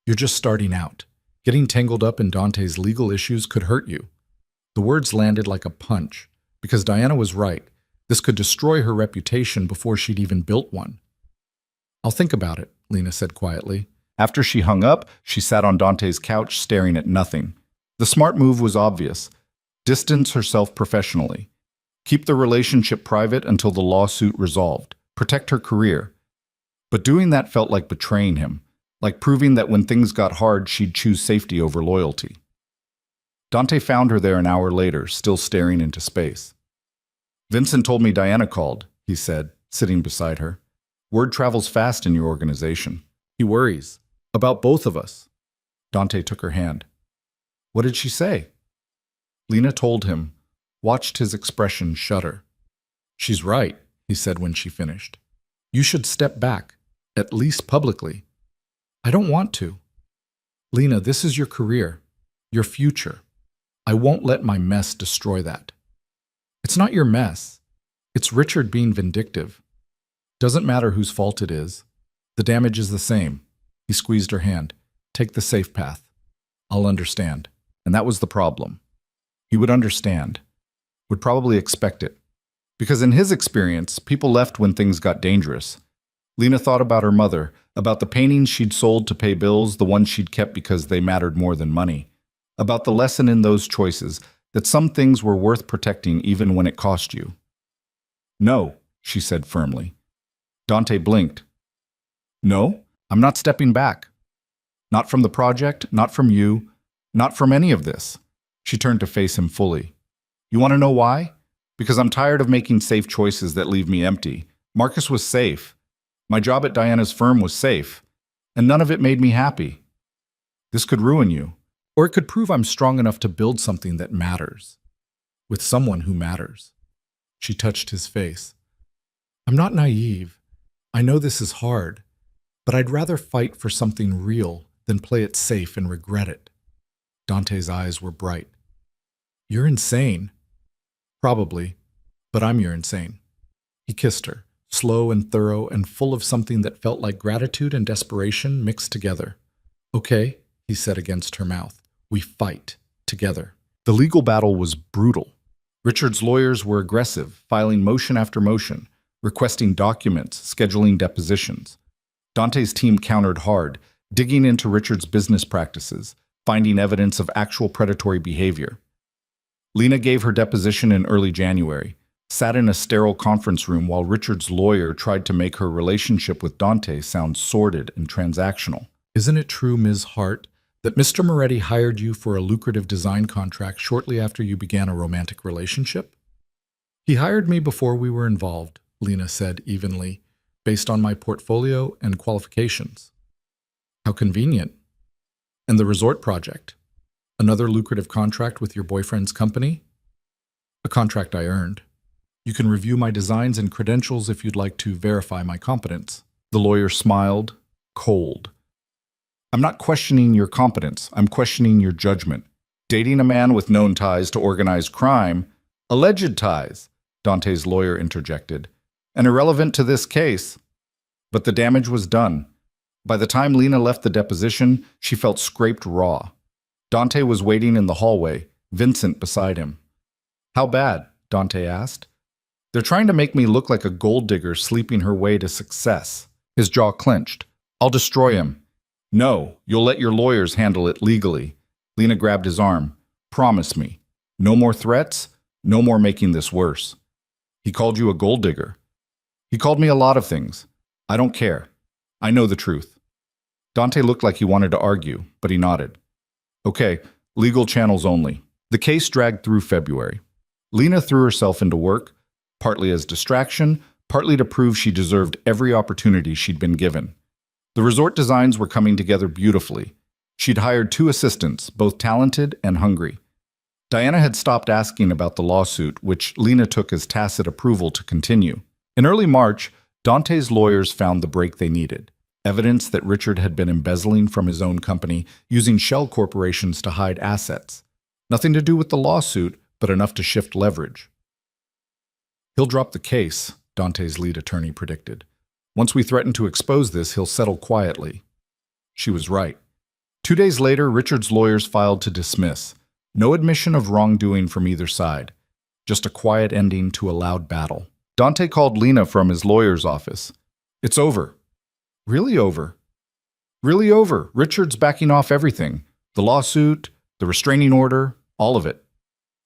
Speaker 1: You're just starting out. Getting tangled up in Dante's legal issues could hurt you. The words landed like a punch, because Diana was right. This could destroy her reputation before she'd even built one. I'll think about it, Lena said quietly. After she hung up, she sat on Dante's couch staring at nothing. The smart move was obvious. Distance herself professionally. Keep the relationship private until the lawsuit resolved. Protect her career. But doing that felt like betraying him, like proving that when things got hard, she'd choose safety over loyalty. Dante found her there an hour later, still staring into space. Vincent told me Diana called, he said, sitting beside her. Word travels fast in your organization. He worries. About both of us. Dante took her hand. What did she say? Lena told him, watched his expression shudder. She's right, he said when she finished. You should step back, at least publicly. I don't want to. Lena, this is your career, your future. I won't let my mess destroy that. It's not your mess. It's Richard being vindictive. Doesn't matter whose fault it is. The damage is the same. He squeezed her hand. Take the safe path. I'll understand. And that was the problem. He would understand. Would probably expect it. Because in his experience, people left when things got dangerous. Lena thought about her mother, about the paintings she'd sold to pay bills, the ones she'd kept because they mattered more than money. About the lesson in those choices, that some things were worth protecting even when it cost you. No, she said firmly. Dante blinked. No, I'm not stepping back. Not from the project, not from you, not from any of this. She turned to face him fully. You want to know why? Because I'm tired of making safe choices that leave me empty. Marcus was safe. My job at Diana's firm was safe. And none of it made me happy. This could ruin you. Or it could prove I'm strong enough to build something that matters. With someone who matters. She touched his face. I'm not naive. I know this is hard. But I'd rather fight for something real than play it safe and regret it. Dante's eyes were bright. You're insane. Probably, but I'm your insane. He kissed her, slow and thorough and full of something that felt like gratitude and desperation mixed together. Okay, he said against her mouth. We fight together. The legal battle was brutal. Richard's lawyers were aggressive, filing motion after motion, requesting documents, scheduling depositions. Dante's team countered hard, digging into Richard's business practices, finding evidence of actual predatory behavior. Lena gave her deposition in early January, sat in a sterile conference room while Richard's lawyer tried to make her relationship with Dante sound sordid and transactional. Isn't it true, Ms. Hart, that Mr. Moretti hired you for a lucrative design contract shortly after you began a romantic relationship? He hired me before we were involved, Lena said evenly, based on my portfolio and qualifications. How convenient. And the resort project? Another lucrative contract with your boyfriend's company? A contract I earned. You can review my designs and credentials if you'd like to verify my competence. The lawyer smiled, cold. I'm not questioning your competence. I'm questioning your judgment. Dating a man with known ties to organized crime, alleged ties, Dante's lawyer interjected, and irrelevant to this case. But the damage was done. By the time Lena left the deposition, she felt scraped raw. Dante was waiting in the hallway, Vincent beside him. How bad? Dante asked. They're trying to make me look like a gold digger sleeping her way to success. His jaw clenched. I'll destroy him. No, you'll let your lawyers handle it legally. Lena grabbed his arm. Promise me. No more threats, no more making this worse. He called you a gold digger. He called me a lot of things. I don't care. I know the truth. Dante looked like he wanted to argue, but he nodded. Okay, legal channels only. The case dragged through February. Lena threw herself into work, partly as distraction, partly to prove she deserved every opportunity she'd been given. The resort designs were coming together beautifully. She'd hired 2 assistants, both talented and hungry. Diana had stopped asking about the lawsuit, which Lena took as tacit approval to continue. In early March, Dante's lawyers found the break they needed. Evidence that Richard had been embezzling from his own company, using shell corporations to hide assets. Nothing to do with the lawsuit, but enough to shift leverage. He'll drop the case, Dante's lead attorney predicted. Once we threaten to expose this, he'll settle quietly. She was right. 2 days later, Richard's lawyers filed to dismiss. No admission of wrongdoing from either side. Just a quiet ending to a loud battle. Dante called Lena from his lawyer's office. It's over. Really over. Really over. Richard's backing off everything. The lawsuit, the restraining order, all of it.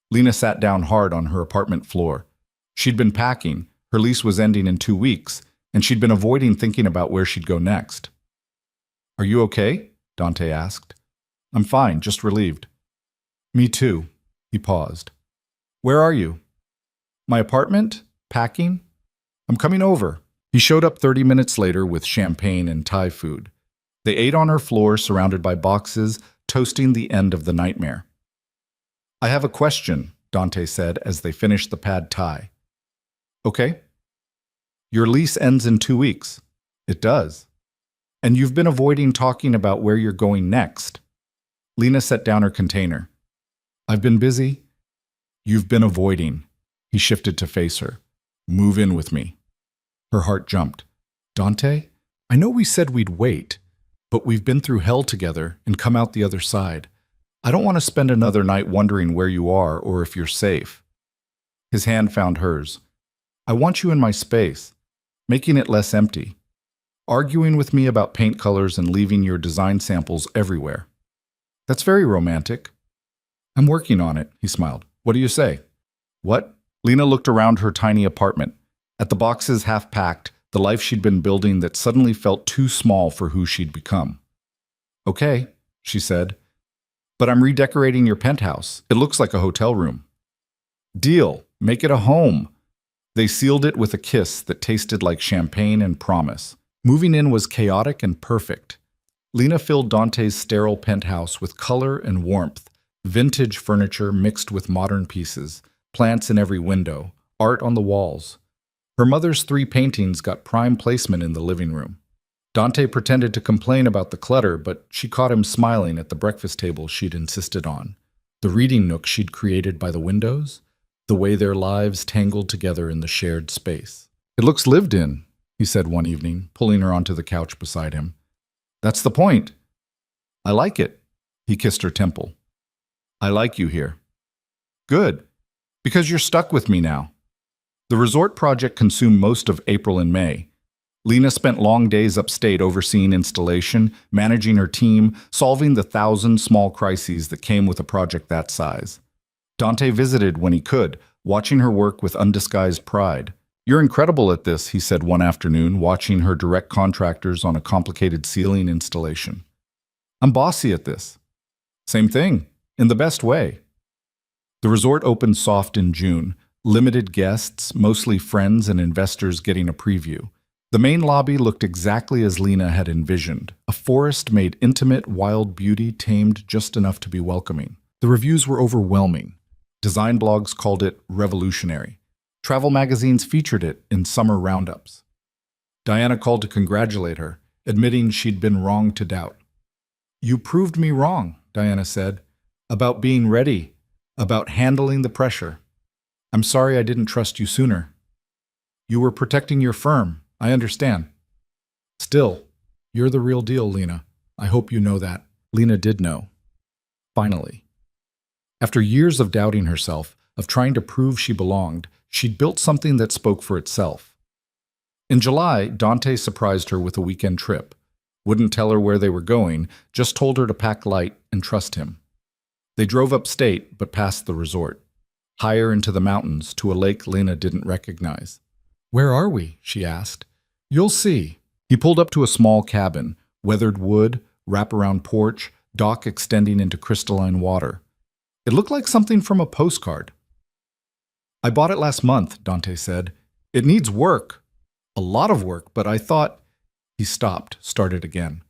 Speaker 1: Lena sat down hard on her apartment floor. She'd been packing. Her lease was ending in 2 weeks, and she'd been avoiding thinking about where she'd go next. Are you okay? Dante asked. I'm fine, just relieved. Me too. He paused. Where are you? My apartment? Packing? I'm coming over. He showed up 30 minutes later with champagne and Thai food. They ate on her floor, surrounded by boxes, toasting the end of the nightmare. I have a question, Dante said as they finished the pad Thai. Okay. Your lease ends in 2 weeks. It does. And you've been avoiding talking about where you're going next. Lena set down her container. I've been busy. You've been avoiding. He shifted to face her. Move in with me. Her heart jumped. Dante, I know we said we'd wait, but we've been through hell together and come out the other side. I don't want to spend another night wondering where you are or if you're safe. His hand found hers. I want you in my space, making it less empty. Arguing with me about paint colors and leaving your design samples everywhere. That's very romantic. I'm working on it, he smiled. What do you say? What? Lena looked around her tiny apartment. At the boxes half packed, the life she'd been building that suddenly felt too small for who she'd become. Okay, she said. But I'm redecorating your penthouse. It looks like a hotel room. Deal. Make it a home. They sealed it with a kiss that tasted like champagne and promise. Moving in was chaotic and perfect. Lena filled Dante's sterile penthouse with color and warmth, vintage furniture mixed with modern pieces, plants in every window, art on the walls. Her mother's 3 paintings got prime placement in the living room. Dante pretended to complain about the clutter, but she caught him smiling at the breakfast table she'd insisted on, the reading nook she'd created by the windows, the way their lives tangled together in the shared space. It looks lived in, he said one evening, pulling her onto the couch beside him. That's the point. I like it. He kissed her temple. I like you here. Good, because you're stuck with me now. The resort project consumed most of April and May. Lena spent long days upstate overseeing installation, managing her team, solving the 1,000 small crises that came with a project that size. Dante visited when he could, watching her work with undisguised pride. You're incredible at this, he said one afternoon, watching her direct contractors on a complicated ceiling installation. I'm bossy at this. Same thing, in the best way. The resort opened soft in June, limited guests, mostly friends and investors getting a preview. The main lobby looked exactly as Lena had envisioned, a forest made intimate, wild beauty tamed just enough to be welcoming. The reviews were overwhelming. Design blogs called it revolutionary. Travel magazines featured it in summer roundups. Diana called to congratulate her, admitting she'd been wrong to doubt. You proved me wrong, Diana said, about being ready, about handling the pressure. I'm sorry I didn't trust you sooner. You were protecting your firm, I understand. Still, you're the real deal, Lena. I hope you know that. Lena did know. Finally. After years of doubting herself, of trying to prove she belonged, she'd built something that spoke for itself. In July, Dante surprised her with a weekend trip. Wouldn't tell her where they were going, just told her to pack light and trust him. They drove upstate, but past the resort. Higher into the mountains, to a lake Lena didn't recognize. Where are we? She asked. You'll see. He pulled up to a small cabin, weathered wood, wraparound porch, dock extending into crystalline water. It looked like something from a postcard. I bought it last month, Dante said. It needs work. A lot of work, but I thought... He stopped, started again.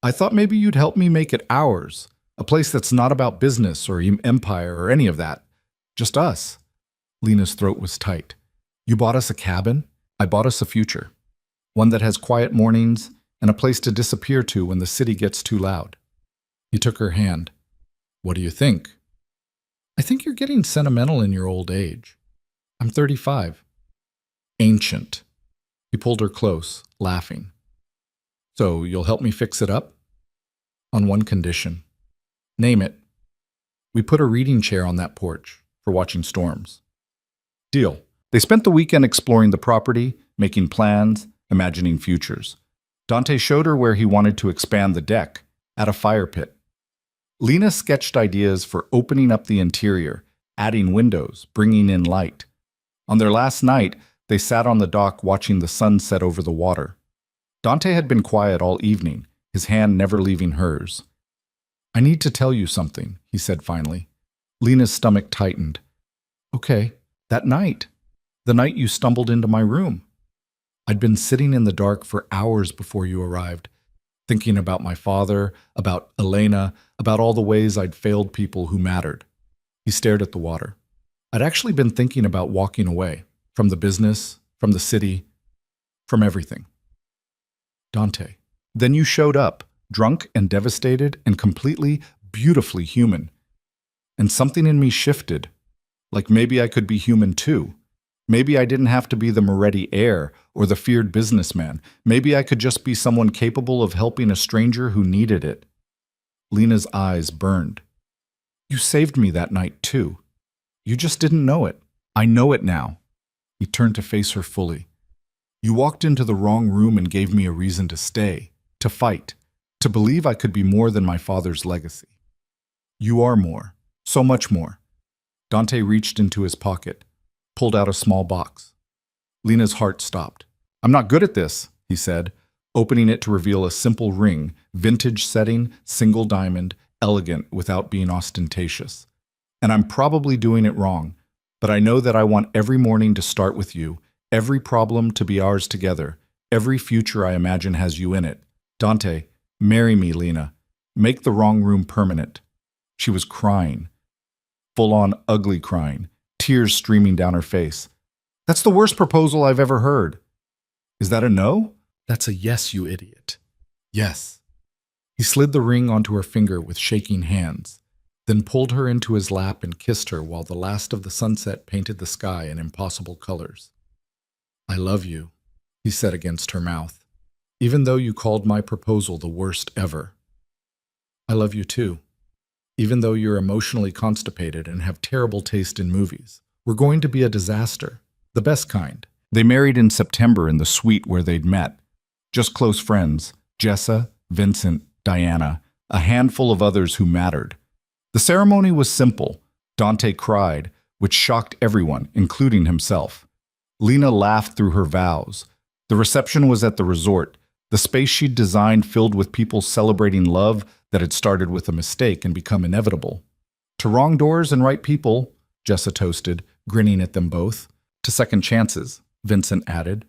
Speaker 1: I thought maybe you'd help me make it ours, a place that's not about business or empire or any of that. Just us. Lena's throat was tight. You bought us a cabin? I bought us a future. One that has quiet mornings and a place to disappear to when the city gets too loud. He took her hand. What do you think? I think you're getting sentimental in your old age. I'm 35. Ancient. He pulled her close, laughing. So, you'll help me fix it up? On one condition. Name it. We put a reading chair on that porch for watching storms. Deal. They spent the weekend exploring the property, making plans, imagining futures. Dante showed her where he wanted to expand the deck, add a fire pit. Lena sketched ideas for opening up the interior, adding windows, bringing in light. On their last night, they sat on the dock watching the sun set over the water. Dante had been quiet all evening, his hand never leaving hers. I need to tell you something, he said finally. Lena's stomach tightened. Okay, that night. The night you stumbled into my room. I'd been sitting in the dark for hours before you arrived, thinking about my father, about Elena, about all the ways I'd failed people who mattered. He stared at the water. I'd actually been thinking about walking away, from the business, from the city, from everything. Dante. Then you showed up, drunk and devastated and completely, beautifully human. And something in me shifted, like maybe I could be human too. Maybe I didn't have to be the Moretti heir or the feared businessman. Maybe I could just be someone capable of helping a stranger who needed it. Lena's eyes burned. You saved me that night too. You just didn't know it. I know it now. He turned to face her fully. You walked into the wrong room and gave me a reason to stay, to fight, to believe I could be more than my father's legacy. You are more, so much more. Dante reached into his pocket, pulled out a small box. Lena's heart stopped. I'm not good at this, he said, opening it to reveal a simple ring, vintage setting, single diamond, elegant without being ostentatious. And I'm probably doing it wrong, but I know that I want every morning to start with you, every problem to be ours together, every future I imagine has you in it. Dante, marry me, Lena. Make the wrong room permanent. She was crying, full-on ugly crying, tears streaming down her face. That's the worst proposal I've ever heard. Is that a no? That's a yes, you idiot. Yes. He slid the ring onto her finger with shaking hands, then pulled her into his lap and kissed her while the last of the sunset painted the sky in impossible colors. I love you, he said against her mouth, even though you called my proposal the worst ever. I love you too, even though you're emotionally constipated and have terrible taste in movies. We're going to be a disaster, the best kind. They married in September in the suite where they'd met. Just close friends, Jessa, Vincent, Diana, a handful of others who mattered. The ceremony was simple. Dante cried, which shocked everyone, including himself. Lena laughed through her vows. The reception was at the resort, the space she'd designed filled with people celebrating love that had started with a mistake and become inevitable. To wrong doors and right people, Jessa toasted, grinning at them both. To second chances, Vincent added.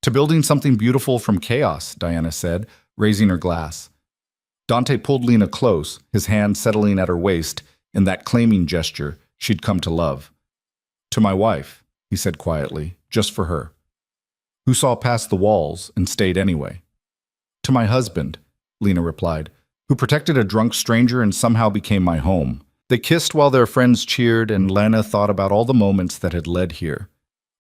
Speaker 1: To building something beautiful from chaos, Diana said, raising her glass. Dante pulled Lena close, his hand settling at her waist in that claiming gesture she'd come to love. To my wife, he said quietly, just for her, who saw past the walls and stayed anyway. To my husband, Lena replied, who protected a drunk stranger and somehow became my home. They kissed while their friends cheered, and Lena thought about all the moments that had led here.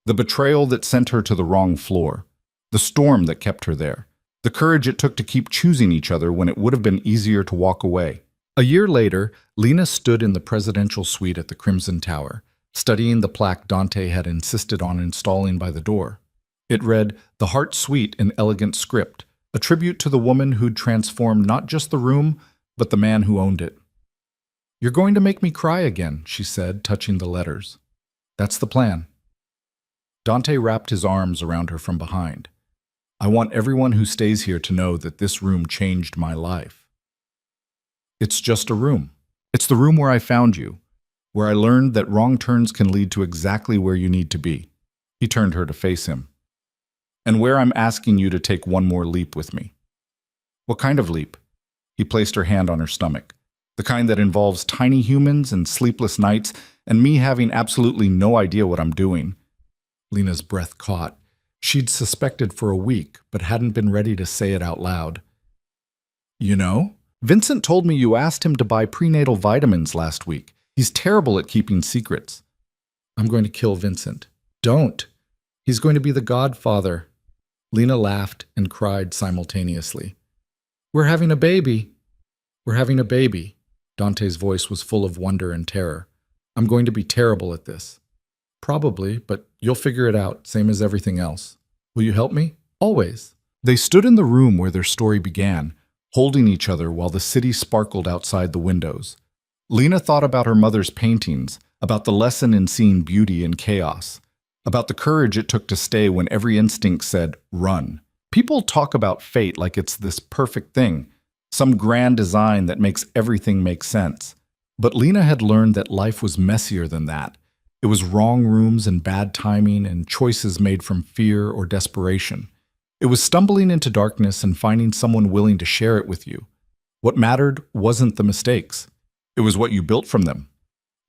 Speaker 1: The betrayal that sent her to the wrong floor. The storm that kept her there. The courage it took to keep choosing each other when it would have been easier to walk away. A year later, Lena stood in the presidential suite at the Crimson Tower, studying the plaque Dante had insisted on installing by the door. It read, "The Heart Suite in elegant script, a tribute to the woman who'd transformed not just the room, but the man who owned it." You're going to make me cry again, she said, touching the letters. That's the plan. Dante wrapped his arms around her from behind. I want everyone who stays here to know that this room changed my life. It's just a room. It's the room where I found you, where I learned that wrong turns can lead to exactly where you need to be. He turned her to face him. And where I'm asking you to take one more leap with me. What kind of leap? He placed her hand on her stomach. The kind that involves tiny humans and sleepless nights and me having absolutely no idea what I'm doing. Lena's breath caught. She'd suspected for a week, but hadn't been ready to say it out loud. You know, Vincent told me you asked him to buy prenatal vitamins last week. He's terrible at keeping secrets. I'm going to kill Vincent. Don't. He's going to be the godfather. Lena laughed and cried simultaneously. We're having a baby. We're having a baby. Dante's voice was full of wonder and terror. I'm going to be terrible at this. Probably, but you'll figure it out, same as everything else. Will you help me? Always. They stood in the room where their story began, holding each other while the city sparkled outside the windows. Lena thought about her mother's paintings, about the lesson in seeing beauty in chaos, about the courage it took to stay when every instinct said, run. People talk about fate like it's this perfect thing, some grand design that makes everything make sense. But Lena had learned that life was messier than that. It was wrong rooms and bad timing and choices made from fear or desperation. It was stumbling into darkness and finding someone willing to share it with you. What mattered wasn't the mistakes. It was what you built from them.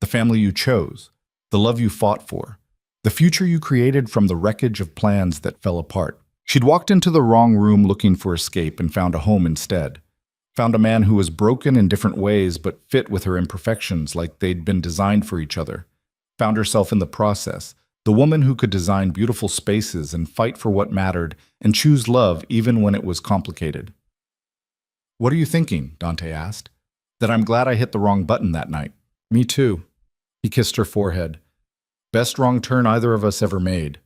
Speaker 1: The family you chose, the love you fought for, the future you created from the wreckage of plans that fell apart. She'd walked into the wrong room looking for escape and found a home instead. Found a man who was broken in different ways but fit with her imperfections like they'd been designed for each other. Found herself in the process, the woman who could design beautiful spaces and fight for what mattered and choose love even when it was complicated. What are you thinking? Dante asked. That I'm glad I hit the wrong button that night. Me too. He kissed her forehead. Best wrong turn either of us ever made.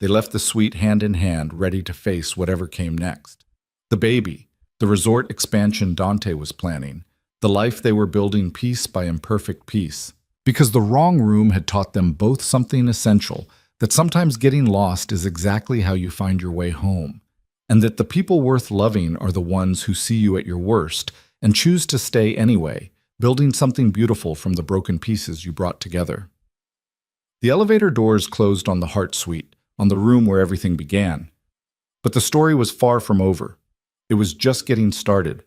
Speaker 1: They left the suite hand in hand, ready to face whatever came next. The baby, the resort expansion Dante was planning, the life they were building piece by imperfect piece. Because the wrong room had taught them both something essential, that sometimes getting lost is exactly how you find your way home, and that the people worth loving are the ones who see you at your worst and choose to stay anyway, building something beautiful from the broken pieces you brought together. The elevator doors closed on the Heart Suite, on the room where everything began. But the story was far from over. It was just getting started.